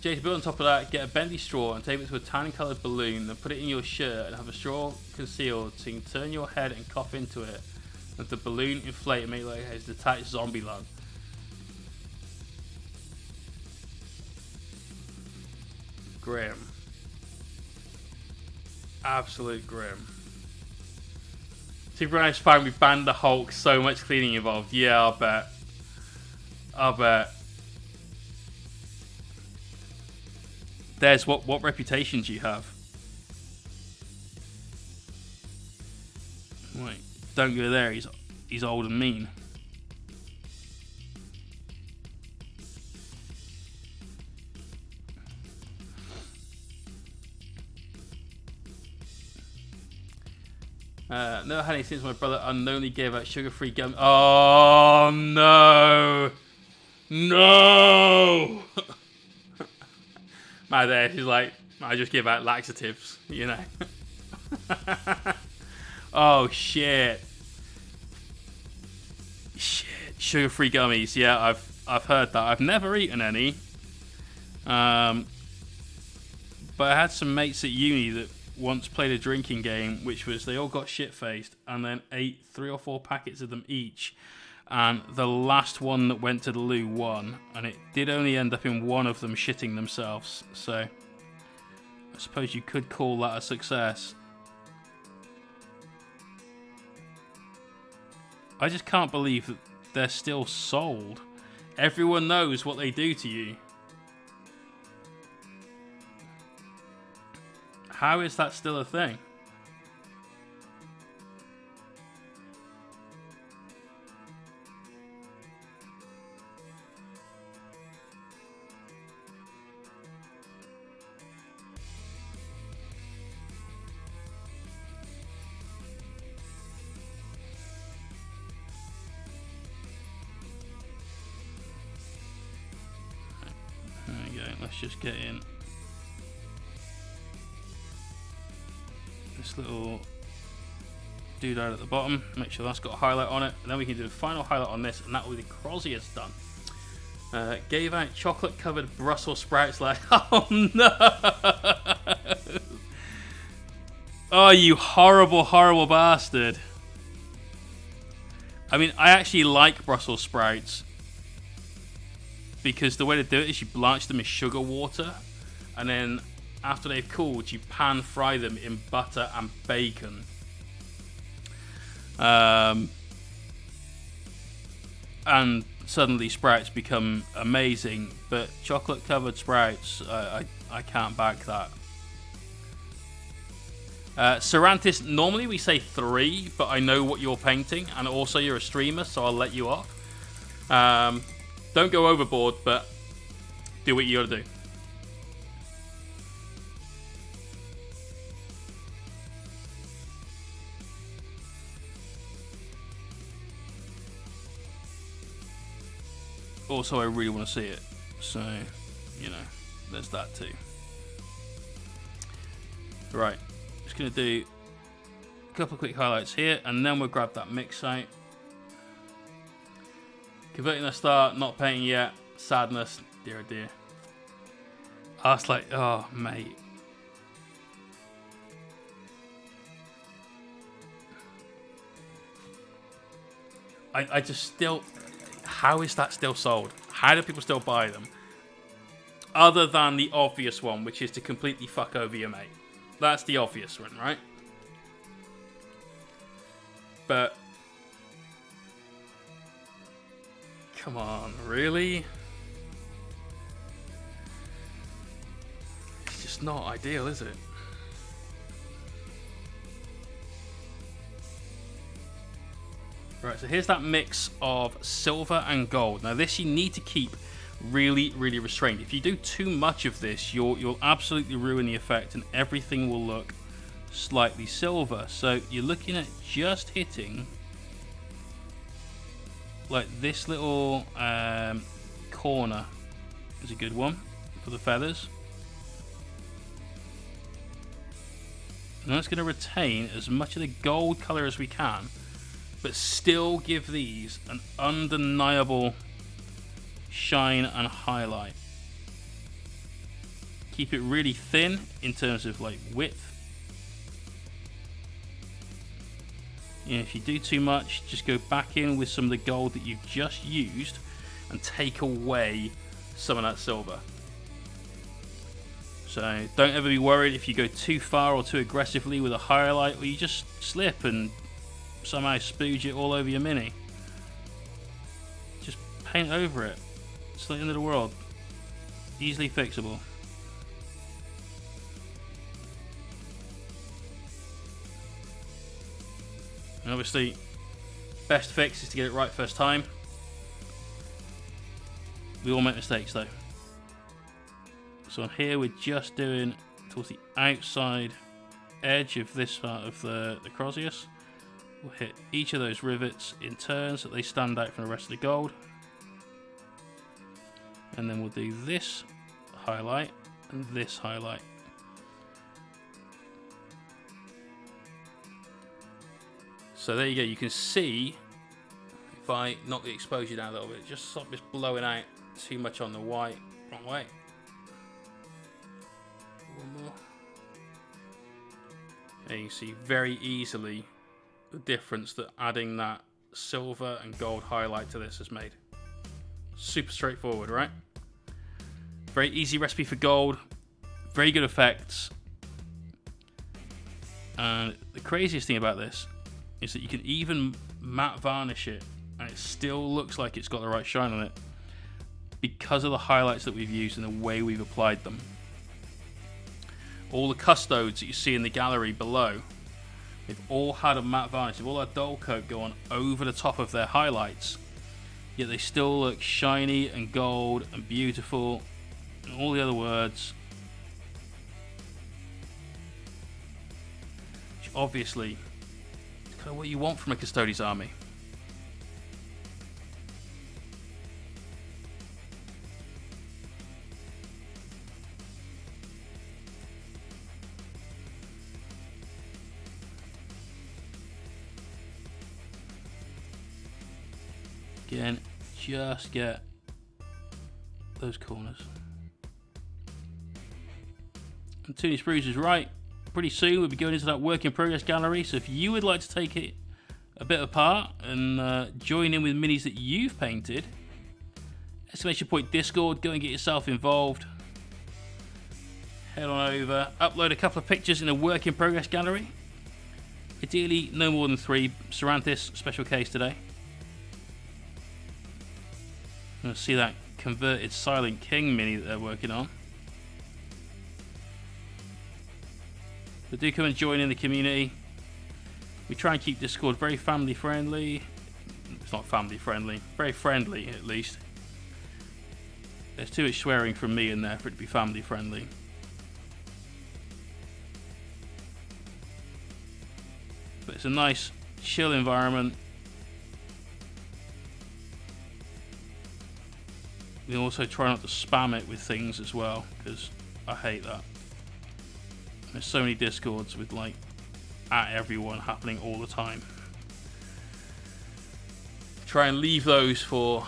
Jay, to build on top of that, get a bendy straw and tape it to a tan coloured balloon, then put it in your shirt and have a straw concealed so you can turn your head and cough into it. With the balloon inflate and make it like a detached zombie lung. Grim. Absolute grim. Super Nice found we banned the Hulk, so much cleaning involved. Yeah, I'll bet. I'll bet. There's what reputations you have. Wait. Don't go there, he's old and mean. Never had any since my brother unknowingly gave out sugar-free gum. Oh no! No! My dad, she's like, I just give out laxatives, you know. Oh shit! Shit, sugar-free gummies. Yeah, I've heard that. I've never eaten any. But I had some mates at uni that once played a drinking game, which was they all got shit-faced and then ate 3 or 4 packets of them each, and the last one that went to the loo won, and it did only end up in one of them shitting themselves. So I suppose you could call that a success. I just can't believe that they're still sold. Everyone knows what they do to you. How is that still a thing? There we go, let's just get in this little doodad at the bottom, make sure that's got a highlight on it, and then we can do the final highlight on this, and that will be the Croziers done. Gave out chocolate covered Brussels sprouts like, oh no! Oh, you horrible, horrible bastard. I mean, I actually like Brussels sprouts because the way to do it is you blanch them in sugar water and then After they've cooled, you pan fry them in butter and bacon. And suddenly sprouts become amazing, but chocolate covered sprouts, I can't back that. Cervantes, normally we say 3, but I know what you're painting, and also you're a streamer, so I'll let you off. Don't go overboard, but do what you gotta do. Also, I really want to see it, so, you know, there's that too. Right, just going to do a couple of quick highlights here, and then we'll grab that mix out. Converting the start, not painting yet, sadness, dear oh dear. I was like, oh, mate. I just still... How is that still sold? How do people still buy them? Other than the obvious one, which is to completely fuck over your mate. That's the obvious one, right? But... Come on, really? It's just not ideal, is it? Right, so here's that mix of silver and gold. Now this you need to keep really, really restrained. If you do too much of this, you'll absolutely ruin the effect and everything will look slightly silver. So you're looking at just hitting like this little corner is a good one for the feathers. And that's going to retain as much of the gold color as we can, but still give these an undeniable shine and highlight. Keep it really thin in terms of like width. And if you do too much, just go back in with some of the gold that you've just used and take away some of that silver. So don't ever be worried if you go too far or too aggressively with a highlight, or you just slip and somehow spooge it all over your mini. Just paint over it. It's the end of the world. Easily fixable. And obviously, best fix is to get it right first time. We all make mistakes though. So on here we're just doing towards the outside edge of this part of the Crozius. We'll hit each of those rivets in turn so that they stand out from the rest of the gold. And then we'll do this highlight and this highlight. So there you go, you can see, if I knock the exposure down a little bit, just stop this blowing out too much on the white. Wrong way. One more. And you can see very easily the difference that adding that silver and gold highlight to this has made. Super straightforward, right? Very easy recipe for gold, very good effects. And the craziest thing about this is that you can even matte varnish it and it still looks like it's got the right shine on it because of the highlights that we've used and the way we've applied them. All the custodes that you see in the gallery below, they've all had a matte varnish. They've all had dull coat go on over the top of their highlights, yet they still look shiny and gold and beautiful and all the other words, which obviously is kind of what you want from a Custodes army. Again, just get those corners. And Toony Spruce is right. Pretty soon we'll be going into that work in progress gallery. So if you would like to take it a bit apart and join in with minis that you've painted, exclamation point Discord, go and get yourself involved. head on over, upload a couple of pictures in a work in progress gallery. Ideally, no more than 3. Ceranthus special case today. You'll see that converted Silent King mini that they're working on. So do come and join in the community. We try and keep Discord very family friendly. It's not family friendly, very friendly at least. There's too much swearing from me in there for it to be family friendly. But it's a nice chill environment. We also try not to spam it with things as well, because I hate that. There's so many Discords with like at everyone happening all the time. Try and leave those for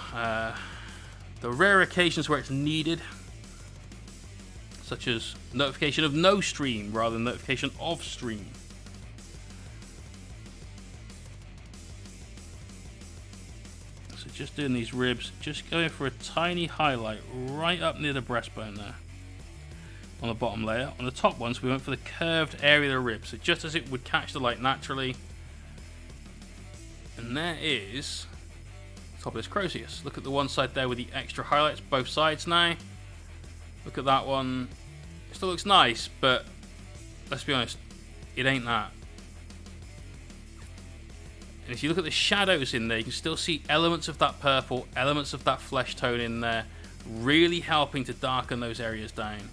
the rare occasions where it's needed, such as notification of no stream rather than notification of stream. So just doing these ribs, just going for a tiny highlight right up near the breastbone there on the bottom layer. On the top ones we went for the curved area of the ribs, so just as it would catch the light naturally. And there is Topless Croceus. Look at the one side there with the extra highlights, both sides now. Look at that one. It still looks nice, but let's be honest, it ain't that. And if you look at the shadows in there, you can still see elements of that purple, elements of that flesh tone in there, really helping to darken those areas down.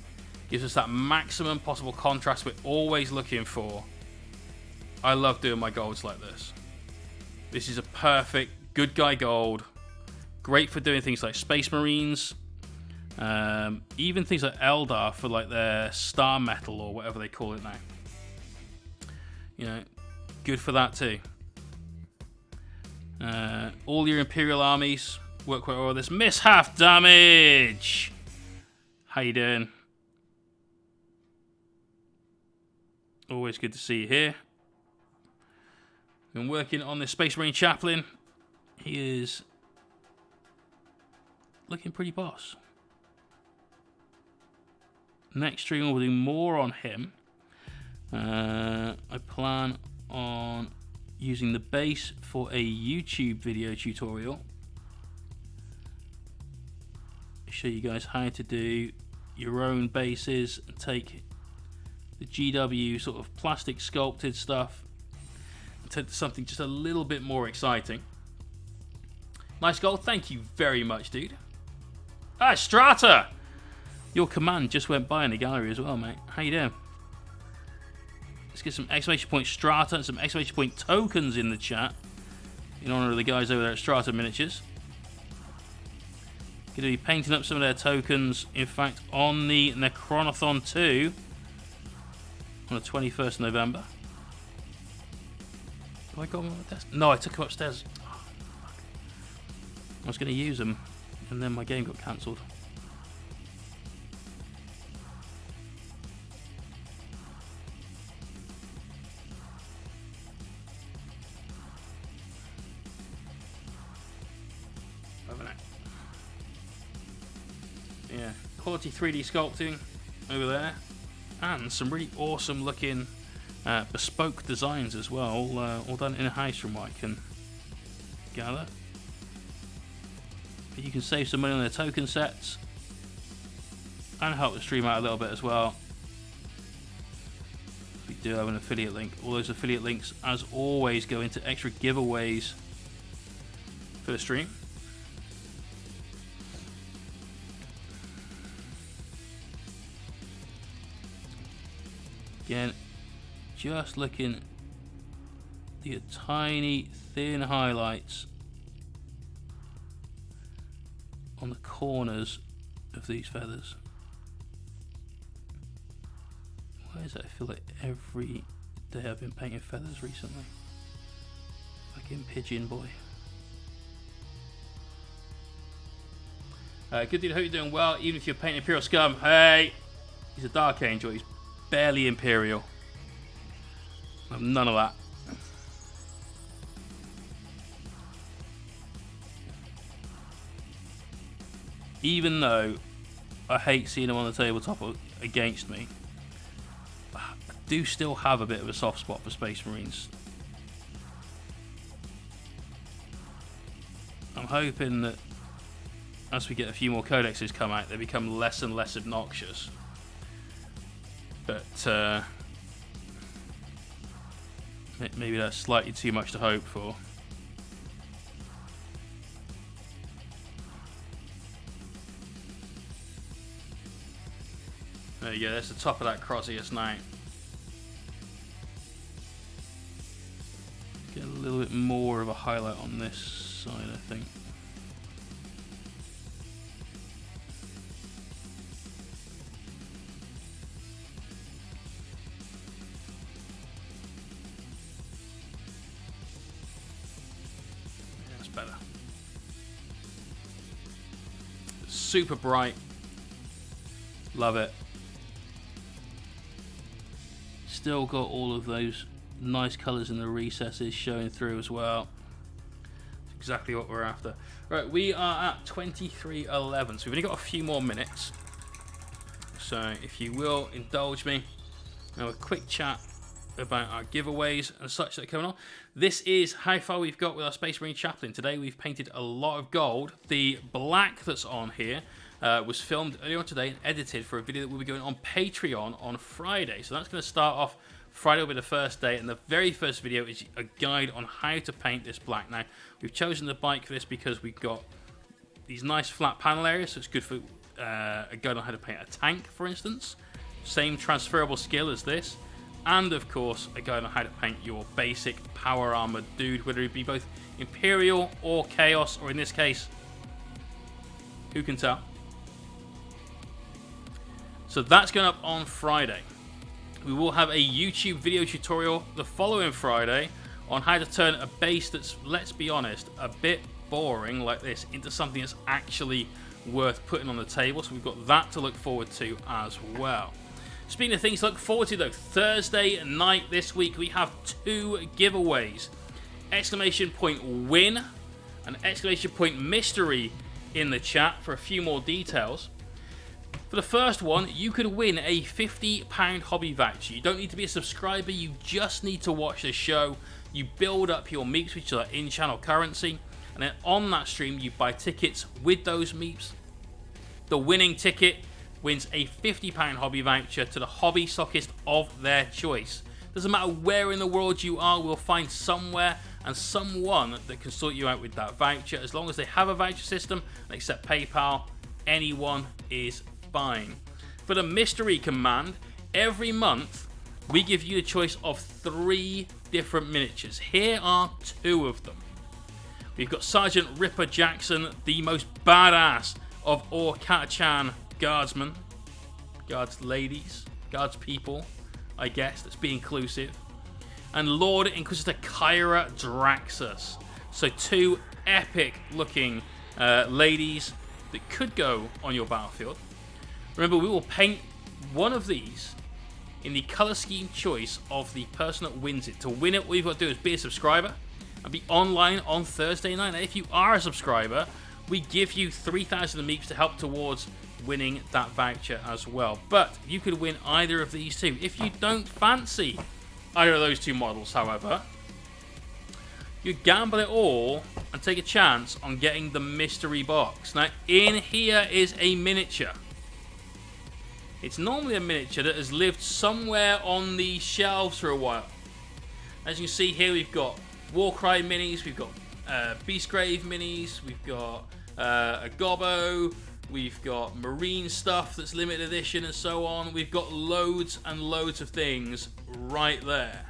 Gives us that maximum possible contrast we're always looking for. I love doing my golds like this. This is a perfect good guy gold. Great for doing things like Space Marines. Even things like Eldar for like their star metal or whatever they call it now. You know, good for that too. All your Imperial armies work quite well with this. Miss half damage! How you doing? Always good to see you here. Been working on this Space Marine Chaplain. He is looking pretty boss. Next stream we'll do more on him. I plan on using the base for a YouTube video tutorial. Show you guys how to do your own bases and take the GW sort of plastic sculpted stuff to something just a little bit more exciting. Nice goal, thank you very much, dude. Ah, Strata! Your command just went by in the gallery as well, mate. How you doing? Let's get some exclamation point Strata and some exclamation point tokens in the chat in honor of the guys over there at Strata Miniatures. Going to be painting up some of their tokens, in fact, on the Necronathon 2 on the 21st of November. Have I got them on the desk? No, I took them upstairs. Oh, fuck. I was going to use them, and then my game got cancelled. Yeah, quality 3D sculpting over there, and some really awesome looking bespoke designs as well, all done in a house from what I can gather. But you can save some money on their token sets and help the stream out a little bit as well. We do have an affiliate link. All those affiliate links, as always, go into extra giveaways for the stream. Again, just looking the tiny thin highlights on the corners of these feathers. Why is it I feel like every day I've been painting feathers recently? Fucking pigeon boy. Good dude, hope you're doing well, even if you're painting Imperial Scum. Hey! He's a Dark Angel, he's barely Imperial. None of that. Even though I hate seeing him on the tabletop against me, do still have a bit of a soft spot for Space Marines. I'm hoping that as we get a few more codexes come out, they become less and less obnoxious. But maybe that's slightly too much to hope for. There you go, that's the top of that Crozius now. Get a little bit more of a highlight on this side, I think. Yeah, that's better. Super bright. Love it. Still got all of those nice colours in the recesses showing through as well. That's exactly what we're after. Right, we are at 23:11, so we've only got a few more minutes. So if you will indulge me, have a quick chat about our giveaways and such that are coming on. This is how far we've got with our Space Marine Chaplain. Today we've painted a lot of gold. The black that's on here was filmed earlier on today and edited for a video that will be going on Patreon on Friday. So that's going to start off. Friday will be the first day, and the very first video is a guide on how to paint this black. Now, we've chosen the bike for this because we've got these nice flat panel areas, so it's good for a guide on how to paint a tank, for instance. Same transferable skill as this. And, of course, a guide on how to paint your basic power armored dude, whether it be both Imperial or Chaos, or in this case, who can tell? So that's going up on Friday. We will have a YouTube video tutorial the following Friday on how to turn a base that's, let's be honest, a bit boring like this into something that's actually worth putting on the table. So we've got that to look forward to as well. Speaking of things to look forward to though, Thursday night this week we have 2 giveaways. Exclamation point win and exclamation point mystery in the chat for a few more details. For the first one, you could win a £50 hobby voucher. You don't need to be a subscriber, you just need to watch the show. You build up your meeps, which are in-channel currency, and then on that stream you buy tickets with those meeps. The winning ticket wins a £50 hobby voucher to the hobby stockist of their choice. Doesn't matter where in the world you are, we'll find somewhere and someone that can sort you out with that voucher. As long as they have a voucher system and accept PayPal, anyone is fine. For the mystery command, every month we give you the choice of 3 different miniatures. Here are 2 of them. We've got Sergeant Ripper Jackson, the most badass of all Catachan guardsmen, guards ladies, guards people, I guess, let's be inclusive. And Lord Inquisitor Kyra Draxus. So 2 epic looking ladies that could go on your battlefield. Remember, we will paint one of these in the colour scheme choice of the person that wins it. To win it, all you've got to do is be a subscriber and be online on Thursday night. Now, if you are a subscriber, we give you 3,000 meeps to help towards winning that voucher as well. But you could win either of these 2. If you don't fancy either of those 2 models, however, you gamble it all and take a chance on getting the mystery box. Now, in here is a miniature. It's normally a miniature that has lived somewhere on the shelves for a while. As you can see here, we've got Warcry minis, we've got Beastgrave minis, we've got a Gobbo, we've got Marine stuff that's limited edition and so on. We've got loads and loads of things right there.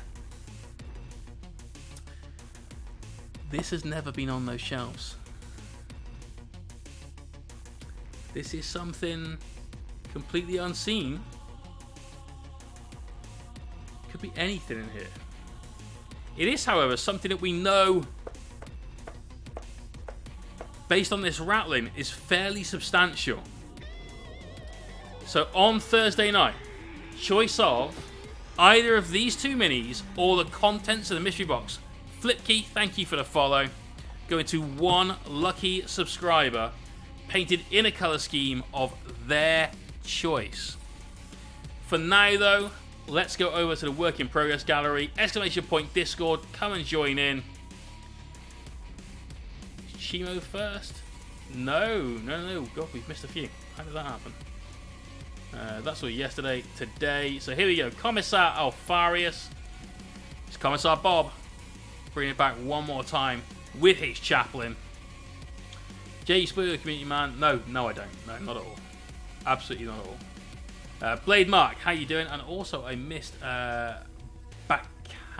This has never been on those shelves. This is something completely unseen. Could be anything in here. It is, however, something that we know, based on this rattling, is fairly substantial. So on Thursday night, choice of either of these 2 minis or the contents of the mystery box. Flipkey, thank you for the follow. Going to 1 lucky subscriber, painted in a colour scheme of their choice. For now though, let's go over to the work in progress gallery. Exclamation point Discord. Come and join in. Is Chimo first? No. God, we've missed a few. How did that happen? That's all yesterday. Today. So here we go. Commissar Alfarius. It's Commissar Bob. Bringing it back one more time with his chaplain. Jay, you spoil the community, man. No, I don't. No, not at all. Absolutely not at all. Blade Mark, how you doing? And also, I missed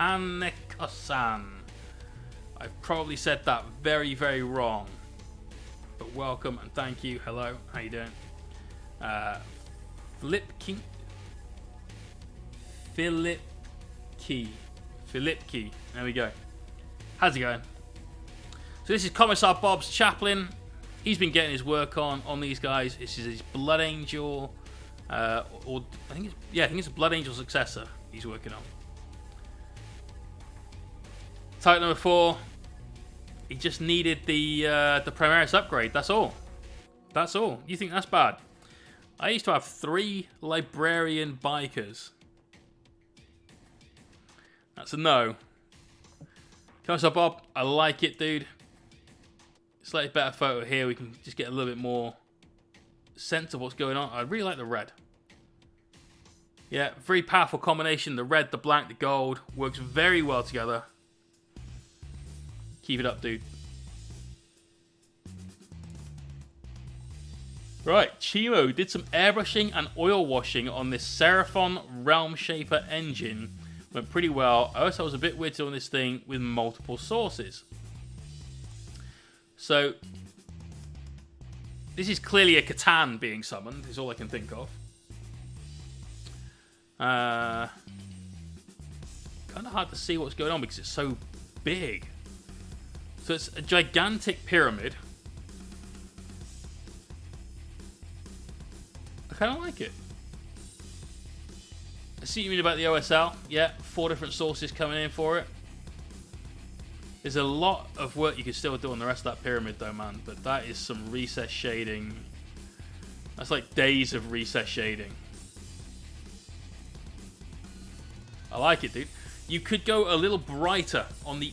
Bakaneko-san. I've probably said that very, very wrong. But welcome and thank you. Hello, how you doing? Philip Key. There we go. How's it going? So this is Commissar Bob's chaplain. He's been getting his work on these guys. This is his Blood Angel, or I think it's a Blood Angel successor he's working on. Type number 4. He just needed the Primaris upgrade. That's all. That's all. You think that's bad? I used to have 3 librarian bikers. That's a no. Commissar Bob, I like it, dude. Slightly better photo here. We can just get a little bit more sense of what's going on. I really like the red. Yeah, very powerful combination. The red, the black, the gold. Works very well together. Keep it up, dude. Right, Chimo did some airbrushing and oil washing on this Seraphon Realm Shaper engine. Went pretty well. I also was a bit weird on this thing with multiple sources. So, this is clearly a Catan being summoned, is all I can think of. Kind of hard to see what's going on because it's so big. So it's a gigantic pyramid. I kind of like it. I see what you mean about the OSL. Yeah, 4 different sources coming in for it. There's a lot of work you can still do on the rest of that pyramid though, man. But that is some recess shading. That's like days of recess shading. I like it, dude. You could go a little brighter on the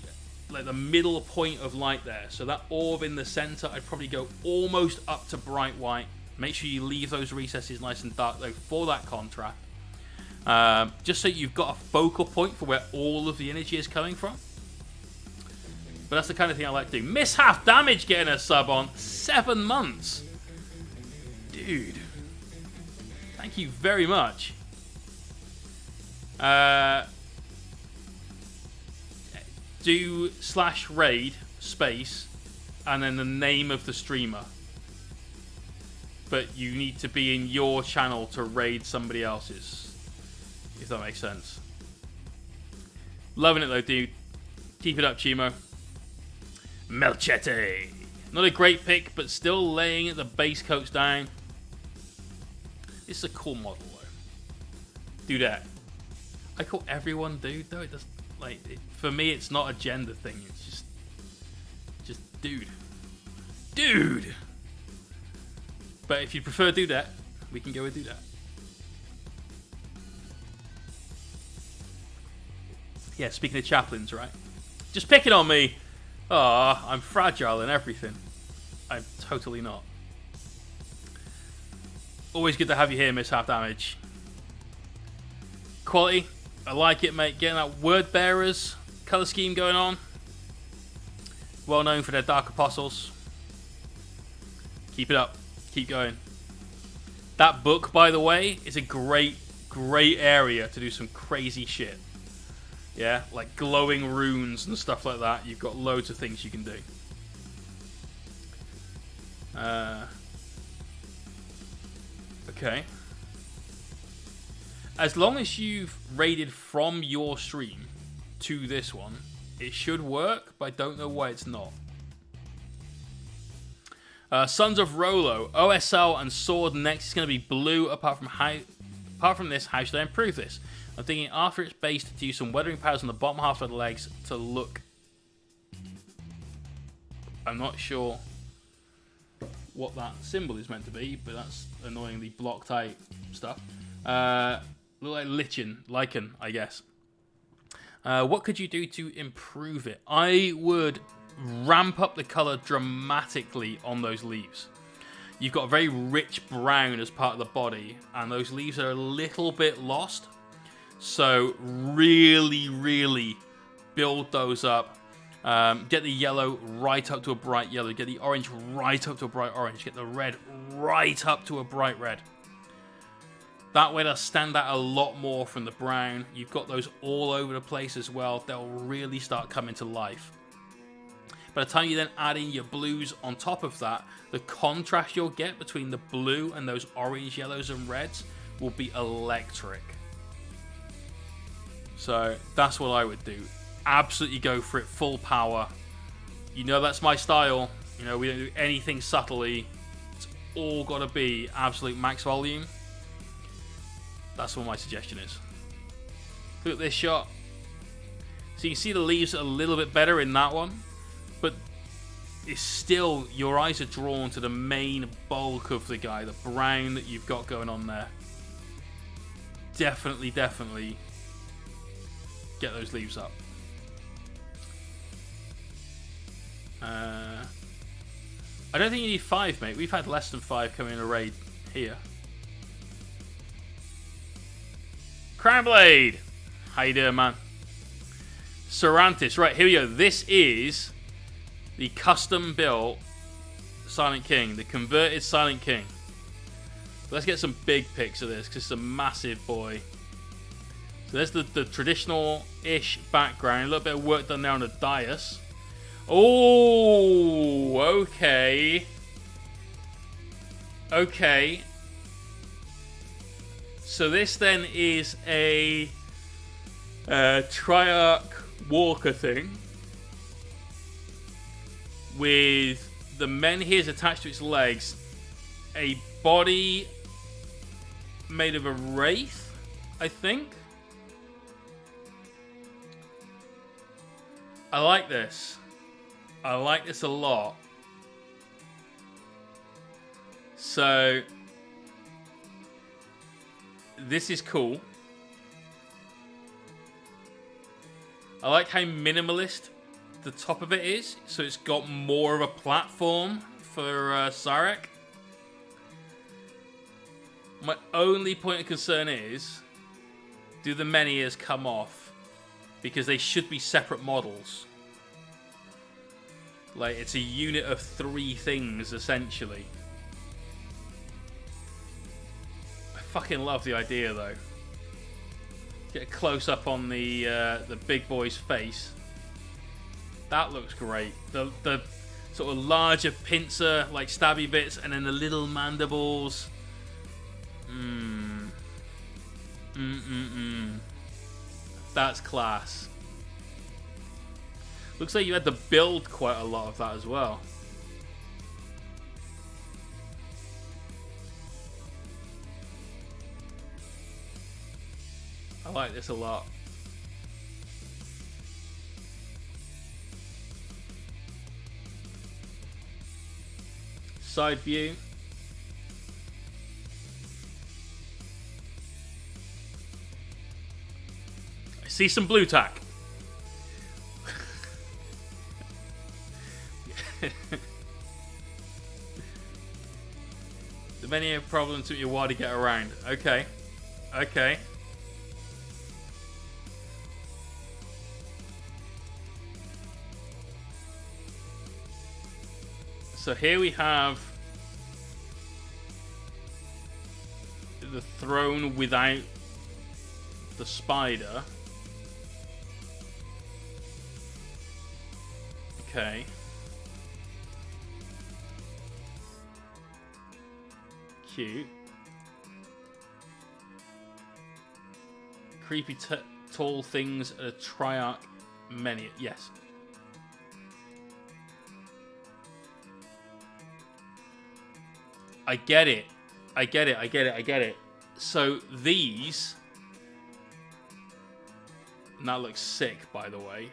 middle point of light there. So that orb in the center, I'd probably go almost up to bright white. Make sure you leave those recesses nice and dark though for that contrast. Just so you've got a focal point for where all of the energy is coming from. But that's the kind of thing I like to do. Miss Half Damage getting a sub on 7 months. Dude. Thank you very much. Do /raid space and then the name of the streamer. But you need to be in your channel to raid somebody else's. If that makes sense. Loving it though, dude. Keep it up, Chimo. Melchete. Not a great pick, but still laying the base coats down. This is a cool model, though. Do that. I call everyone dude, though. It does, for me, it's not a gender thing. It's just dude. Dude! But if you prefer do that, we can go with do that. Yeah, speaking of chaplains, right? Just picking on me. Oh, I'm fragile and everything. I'm totally not. Always good to have you here, Miss Half Damage. Quality. I like it, mate. Getting that Word Bearers colour scheme going on. Well known for their Dark Apostles. Keep it up. Keep going. That book, by the way, is a great area to do some crazy shit. Yeah, like glowing runes and stuff like that. You've got loads of things you can do. Okay. As long as you've raided from your stream to this one, it should work, but I don't know why it's not. Sons of Rolo, OSL and Sword next is going to be blue. Apart from this, how should I improve this? I'm thinking after it's based to use some weathering powders on the bottom half of the legs to look. I'm not sure what that symbol is meant to be, but that's annoyingly block type stuff. Look like lichen, I guess. What could you do to improve it? I would ramp up the color dramatically on those leaves. You've got a very rich brown as part of the body, and those leaves are a little bit lost. So really, really build those up. Get the yellow right up to a bright yellow. Get the orange right up to a bright orange. Get the red right up to a bright red. That way they'll stand out a lot more from the brown. You've got those all over the place as well. They'll really start coming to life. By the time you then add in your blues on top of that, the contrast you'll get between the blue and those orange, yellows, and reds will be electric. So that's what I would do. Absolutely go for it, full power. You know that's my style. You know, we don't do anything subtly. It's all got to be absolute max volume. That's what my suggestion is. Look at this shot. So you can see the leaves a little bit better in that one, but it's still, your eyes are drawn to the main bulk of the guy, the brown that you've got going on there. Definitely get those leaves up. I don't think you need 5, mate. We've had less than 5 coming in a raid here. Crownblade! How you doing, man? Cervantes. Right, here we go. This is the custom-built Silent King. The converted Silent King. Let's get some big pics of this, because it's a massive boy. So there's the traditional-ish background. A little bit of work done there on the dais. Oh, okay. Okay. So this then is a Triarch Walker thing with the menhirs attached to its legs, a body made of a wraith, I think. I like this. I like this a lot. So this is cool. I like how minimalist the top of it is. So it's got more of a platform for Sarek. My only point of concern is, do the menhirs come off? Because they should be separate models. Like, it's a unit of 3 things, essentially. I fucking love the idea, though. Get a close-up on the big boy's face. That looks great. The sort of larger pincer, like stabby bits, and then the little mandibles. That's class. Looks like you had to build quite a lot of that as well. I like this a lot. Side view. I see some blue tack. The many problems took you a while to get around. Okay. Okay. So here we have the throne without the spider. Okay. Cute. Creepy tall things at a Triarch menu. Yes. I get it. I get it. I get it. I get it. So these... And that looks sick, by the way.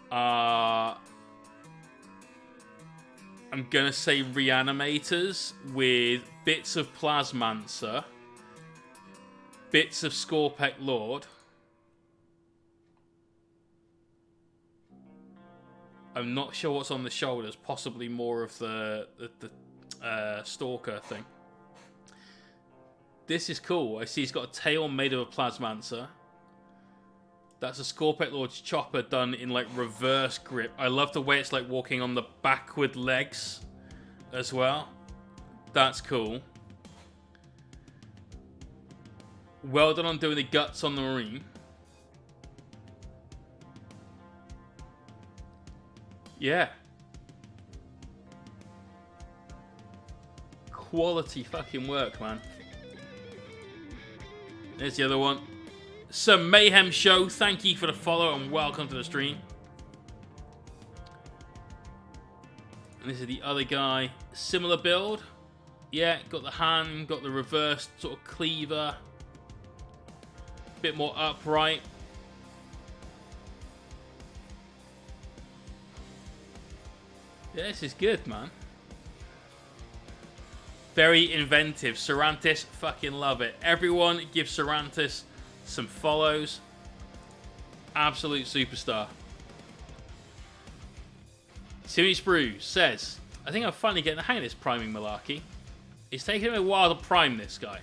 I'm gonna say reanimators with bits of Plasmancer Bits of Scorpec Lord. I'm not sure what's on the shoulders. Possibly more of the Stalker thing. This is cool. I see he's got a tail made of a Plasmancer. That's a Scorpec Lord's chopper done in like reverse grip. I love the way it's like walking on the backward legs as well. That's cool. Well done on doing the guts on the Marine. Yeah. Quality fucking work, man. There's the other one. Some Mayhem Show, thank you for the follow and welcome to the stream. And this is the other guy. Similar build. Yeah, got the hand, got the reverse sort of cleaver. Bit more upright. Yeah, this is good, man. Very inventive. Cervantes, fucking love it. Everyone give Cervantes some follows. Absolute superstar. Sirius Brew says, I think I'm finally getting the hang of this priming malarkey. It's taking me a while to prime this guy.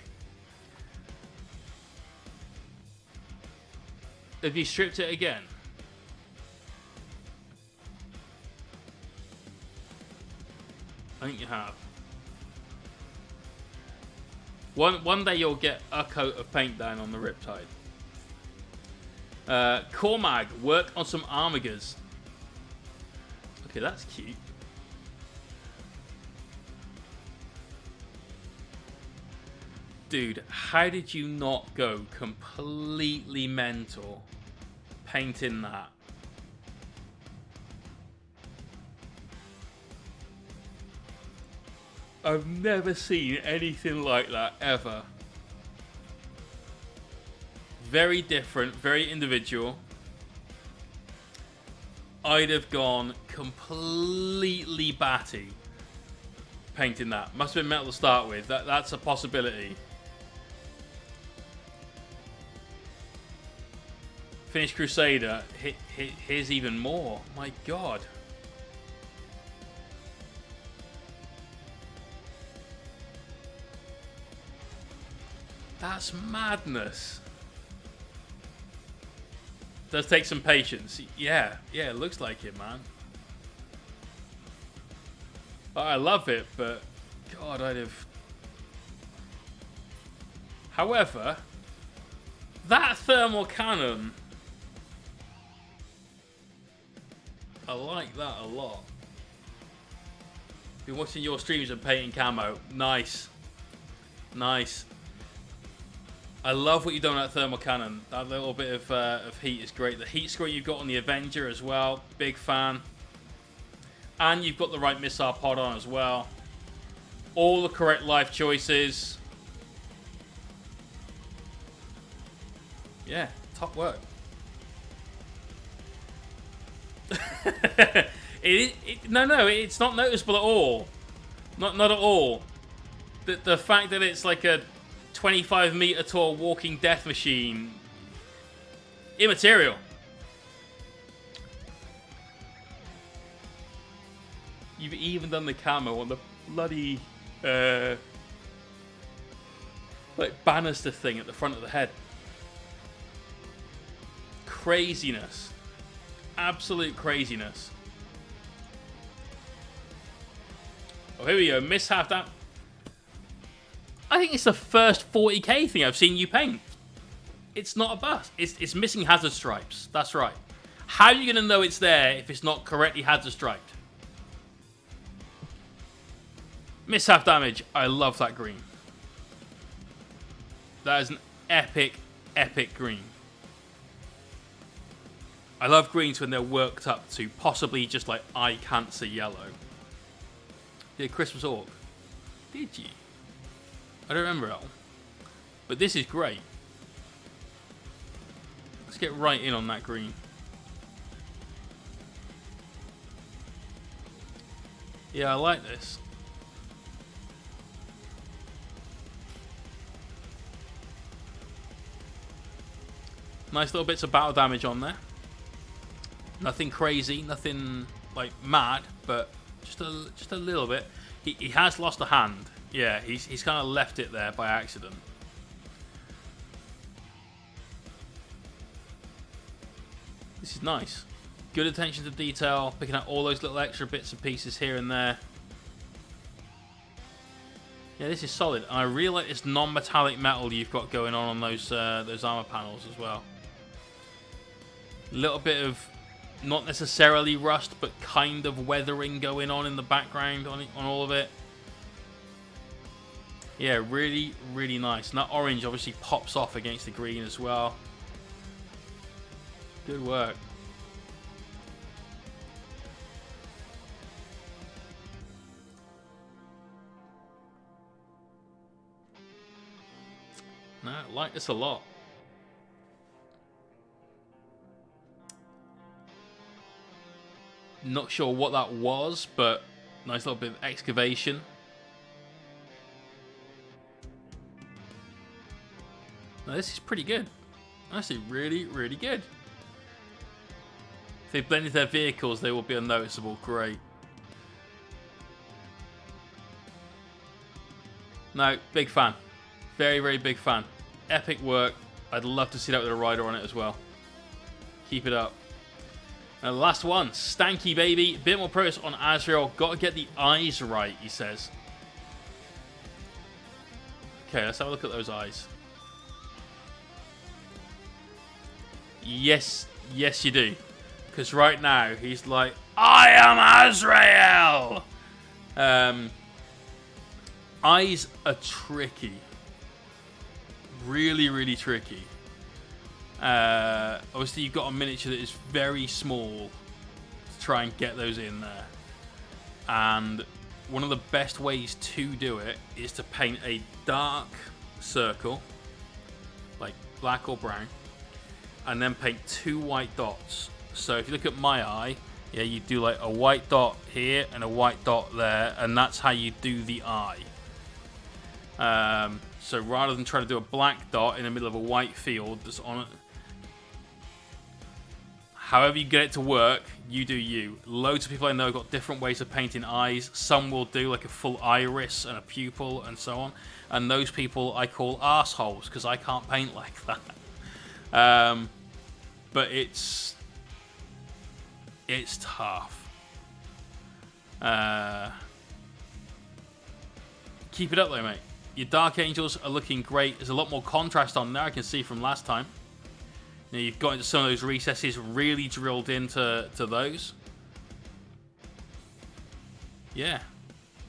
Have you stripped it again? I think you have. One day you'll get a coat of paint down on the Riptide. Cormag, work on some Armigers. Okay, that's cute. Dude, how did you not go completely mental painting that? I've never seen anything like that, ever. Very different, very individual. I'd have gone completely batty painting that. Must have been metal to start with. That's a possibility. Finished Crusader. Here's even more. My God. That's madness. Does take some patience. Yeah, it looks like it, man. I love it, but God, I'd have... However, that thermal cannon, I like that a lot. Been watching your streams and painting camo. Nice. Nice. I love what you've done with that thermal cannon. That little bit of heat is great. The heat score you've got on the Avenger as well. Big fan. And you've got the right missile pod on as well. All the correct life choices. Yeah, top work. No, it's not noticeable at all. Not at all. The fact that it's like a 25-meter tall walking death machine, immaterial. You've even done the camo on the bloody like banister thing at the front of the head. Craziness. Absolute craziness. Oh, here we go. Mishap that. I think it's the first 40k thing I've seen you paint. It's not a bust. It's missing hazard stripes. That's right. How are you going to know it's there if it's not correctly hazard striped? Mishap damage. I love that green. That is an epic, epic green. I love greens when they're worked up to possibly just like eye cancer yellow. Did Christmas Orc? Did you? I don't remember it all. But this is great. Let's get right in on that green. Yeah, I like this. Nice little bits of battle damage on there. Nothing crazy, nothing like mad, but just a little bit. He has lost a hand. Yeah, he's kind of left it there by accident. This is nice. Good attention to detail, picking out all those little extra bits and pieces here and there. Yeah, this is solid. And I really like this non-metallic metal you've got going on those armor panels as well. A little bit of, not necessarily rust, but kind of weathering going on in the background on all of it. Yeah, really, really nice. And that orange obviously pops off against the green as well. Good work. No, I like this a lot. Not sure what that was, but nice little bit of excavation. Now this is pretty good. Actually, really, really good. If they blend into their vehicles, they will be unnoticeable. Great. No, big fan. Very, very big fan. Epic work. I'd love to see that with a rider on it as well. Keep it up. And the last one, Stanky Baby. Bit more progress on Azrael. Got to get the eyes right, he says. Okay, let's have a look at those eyes. Yes, yes you do. Because right now, he's like, I am Azrael! Eyes are tricky. Really, really tricky. Obviously, you've got a miniature that is very small to try and get those in there. And one of the best ways to do it is to paint a dark circle, like black or brown, and then paint 2 white dots. So if you look at my eye, yeah, you do like a white dot here and a white dot there, and that's how you do the eye. So rather than trying to do a black dot in the middle of a white field that's on it, however you get it to work, you do you. Loads of people I know have got different ways of painting eyes. Some will do like a full iris and a pupil and so on. And those people I call arseholes because I can't paint like that. But it's tough. Keep it up though, mate. Your Dark Angels are looking great. There's a lot more contrast on there, I can see from last time. You know, you've got into some of those recesses, really drilled into those. Yeah,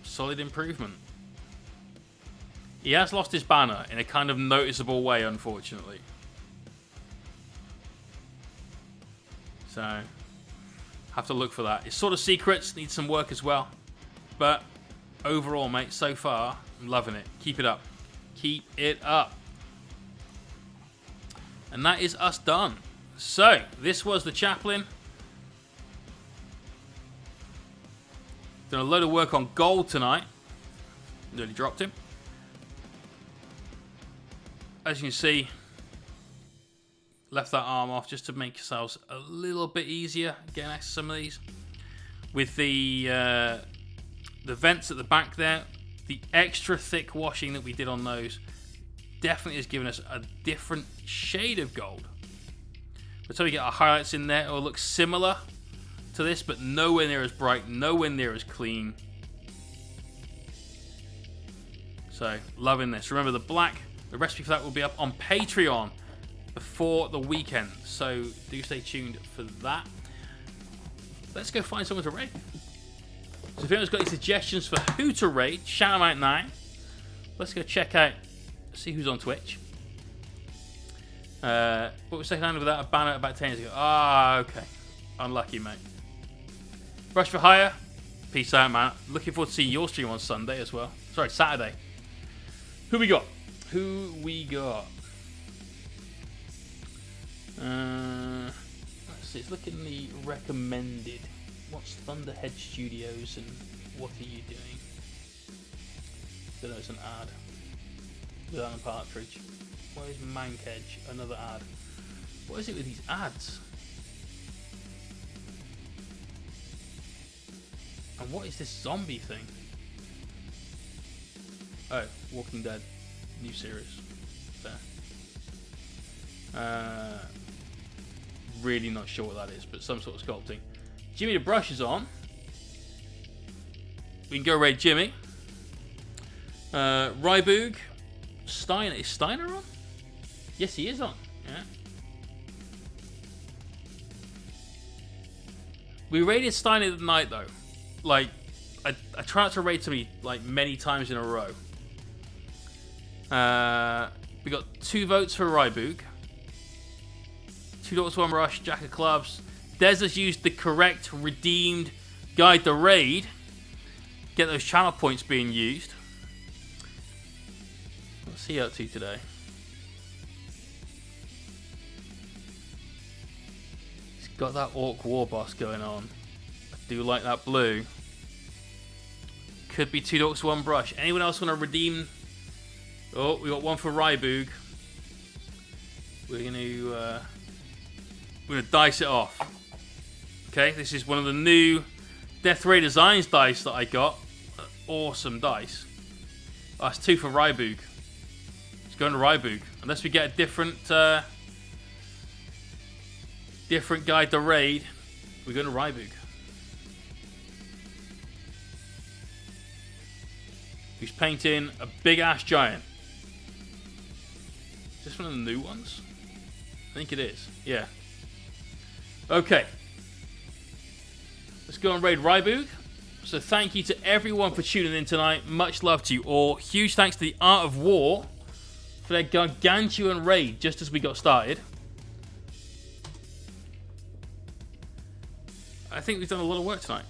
solid improvement. He has lost his banner in a kind of noticeable way, unfortunately. So, have to look for that. It's sort of secrets, needs some work as well. But overall, mate, so far, I'm loving it. Keep it up. Keep it up. And that is us done. So, this was the Chaplain. Done a load of work on gold tonight. Nearly dropped him. As you can see, left that arm off just to make yourselves a little bit easier getting access to some of these. With the vents at the back there, the extra thick washing that we did on those definitely has given us a different shade of gold. Until we get our highlights in there, it will look similar to this, but nowhere near as bright, nowhere near as clean. So, loving this. Remember, the recipe for that will be up on Patreon before the weekend, so do stay tuned for that. Let's go find someone to raid. So if anyone's got any suggestions for who to raid, shout them out now. Let's go check out, see who's on Twitch. But we're second hand without a banner about 10 years ago. Ah, okay. Unlucky, mate. Rush for Hire. Peace out, man. Looking forward to seeing your stream on Sunday as well. Sorry, Saturday. Who we got? Who we got? Let's see. Let's look in the recommended. What's Thunderhead Studios and what are you doing? So there's an ad. Without a partridge. Where's Mankedge? Another ad. What is it with these ads? And what is this zombie thing? Oh, Walking Dead. New series. There. Really not sure what that is, but some sort of sculpting. Jimmy the Brush is on. We can go raid Jimmy. Ryboog. Steiner. Is Steiner on? Yes, he is on. Yeah. We raided Steiner the night though. Like, I try not to raid somebody like many times in a row. We got 2 votes for Ryboog. 2 Dogs, 1 Rush, Jack of Clubs. Des has used the correct redeemed guide to raid. Get those channel points being used. What's he up to today? He's got that Orc War Boss going on. I do like that blue. Could be 2 Dogs, 1 Brush. Anyone else want to redeem? Oh, we got 1 for Ryboog. We're gonna dice it off. Okay, this is one of the new Death Ray Designs dice that I got. Awesome dice. Oh, that's 2 for Ryboog. It's going to Ryboog. Unless we get a different guide to raid, we're going to Ryboog. Who's painting a big ass giant. Is this one of the new ones? I think it is. Yeah. Okay. Let's go and raid Ryboog. So thank you to everyone for tuning in tonight. Much love to you all. Huge thanks to the Art of War for their gargantuan raid just as we got started. I think we've done a lot of work tonight.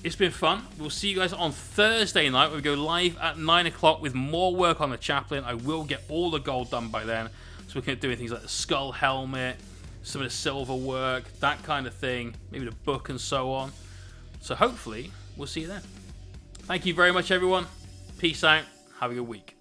It's been fun. We'll see you guys on Thursday night where we go live at 9 o'clock with more work on the Chaplain. I will get all the gold done by then. So we're going to do things like the skull helmet, some of the silver work, that kind of thing. Maybe the book and so on. So hopefully, we'll see you then. Thank you very much, everyone. Peace out. Have a good week.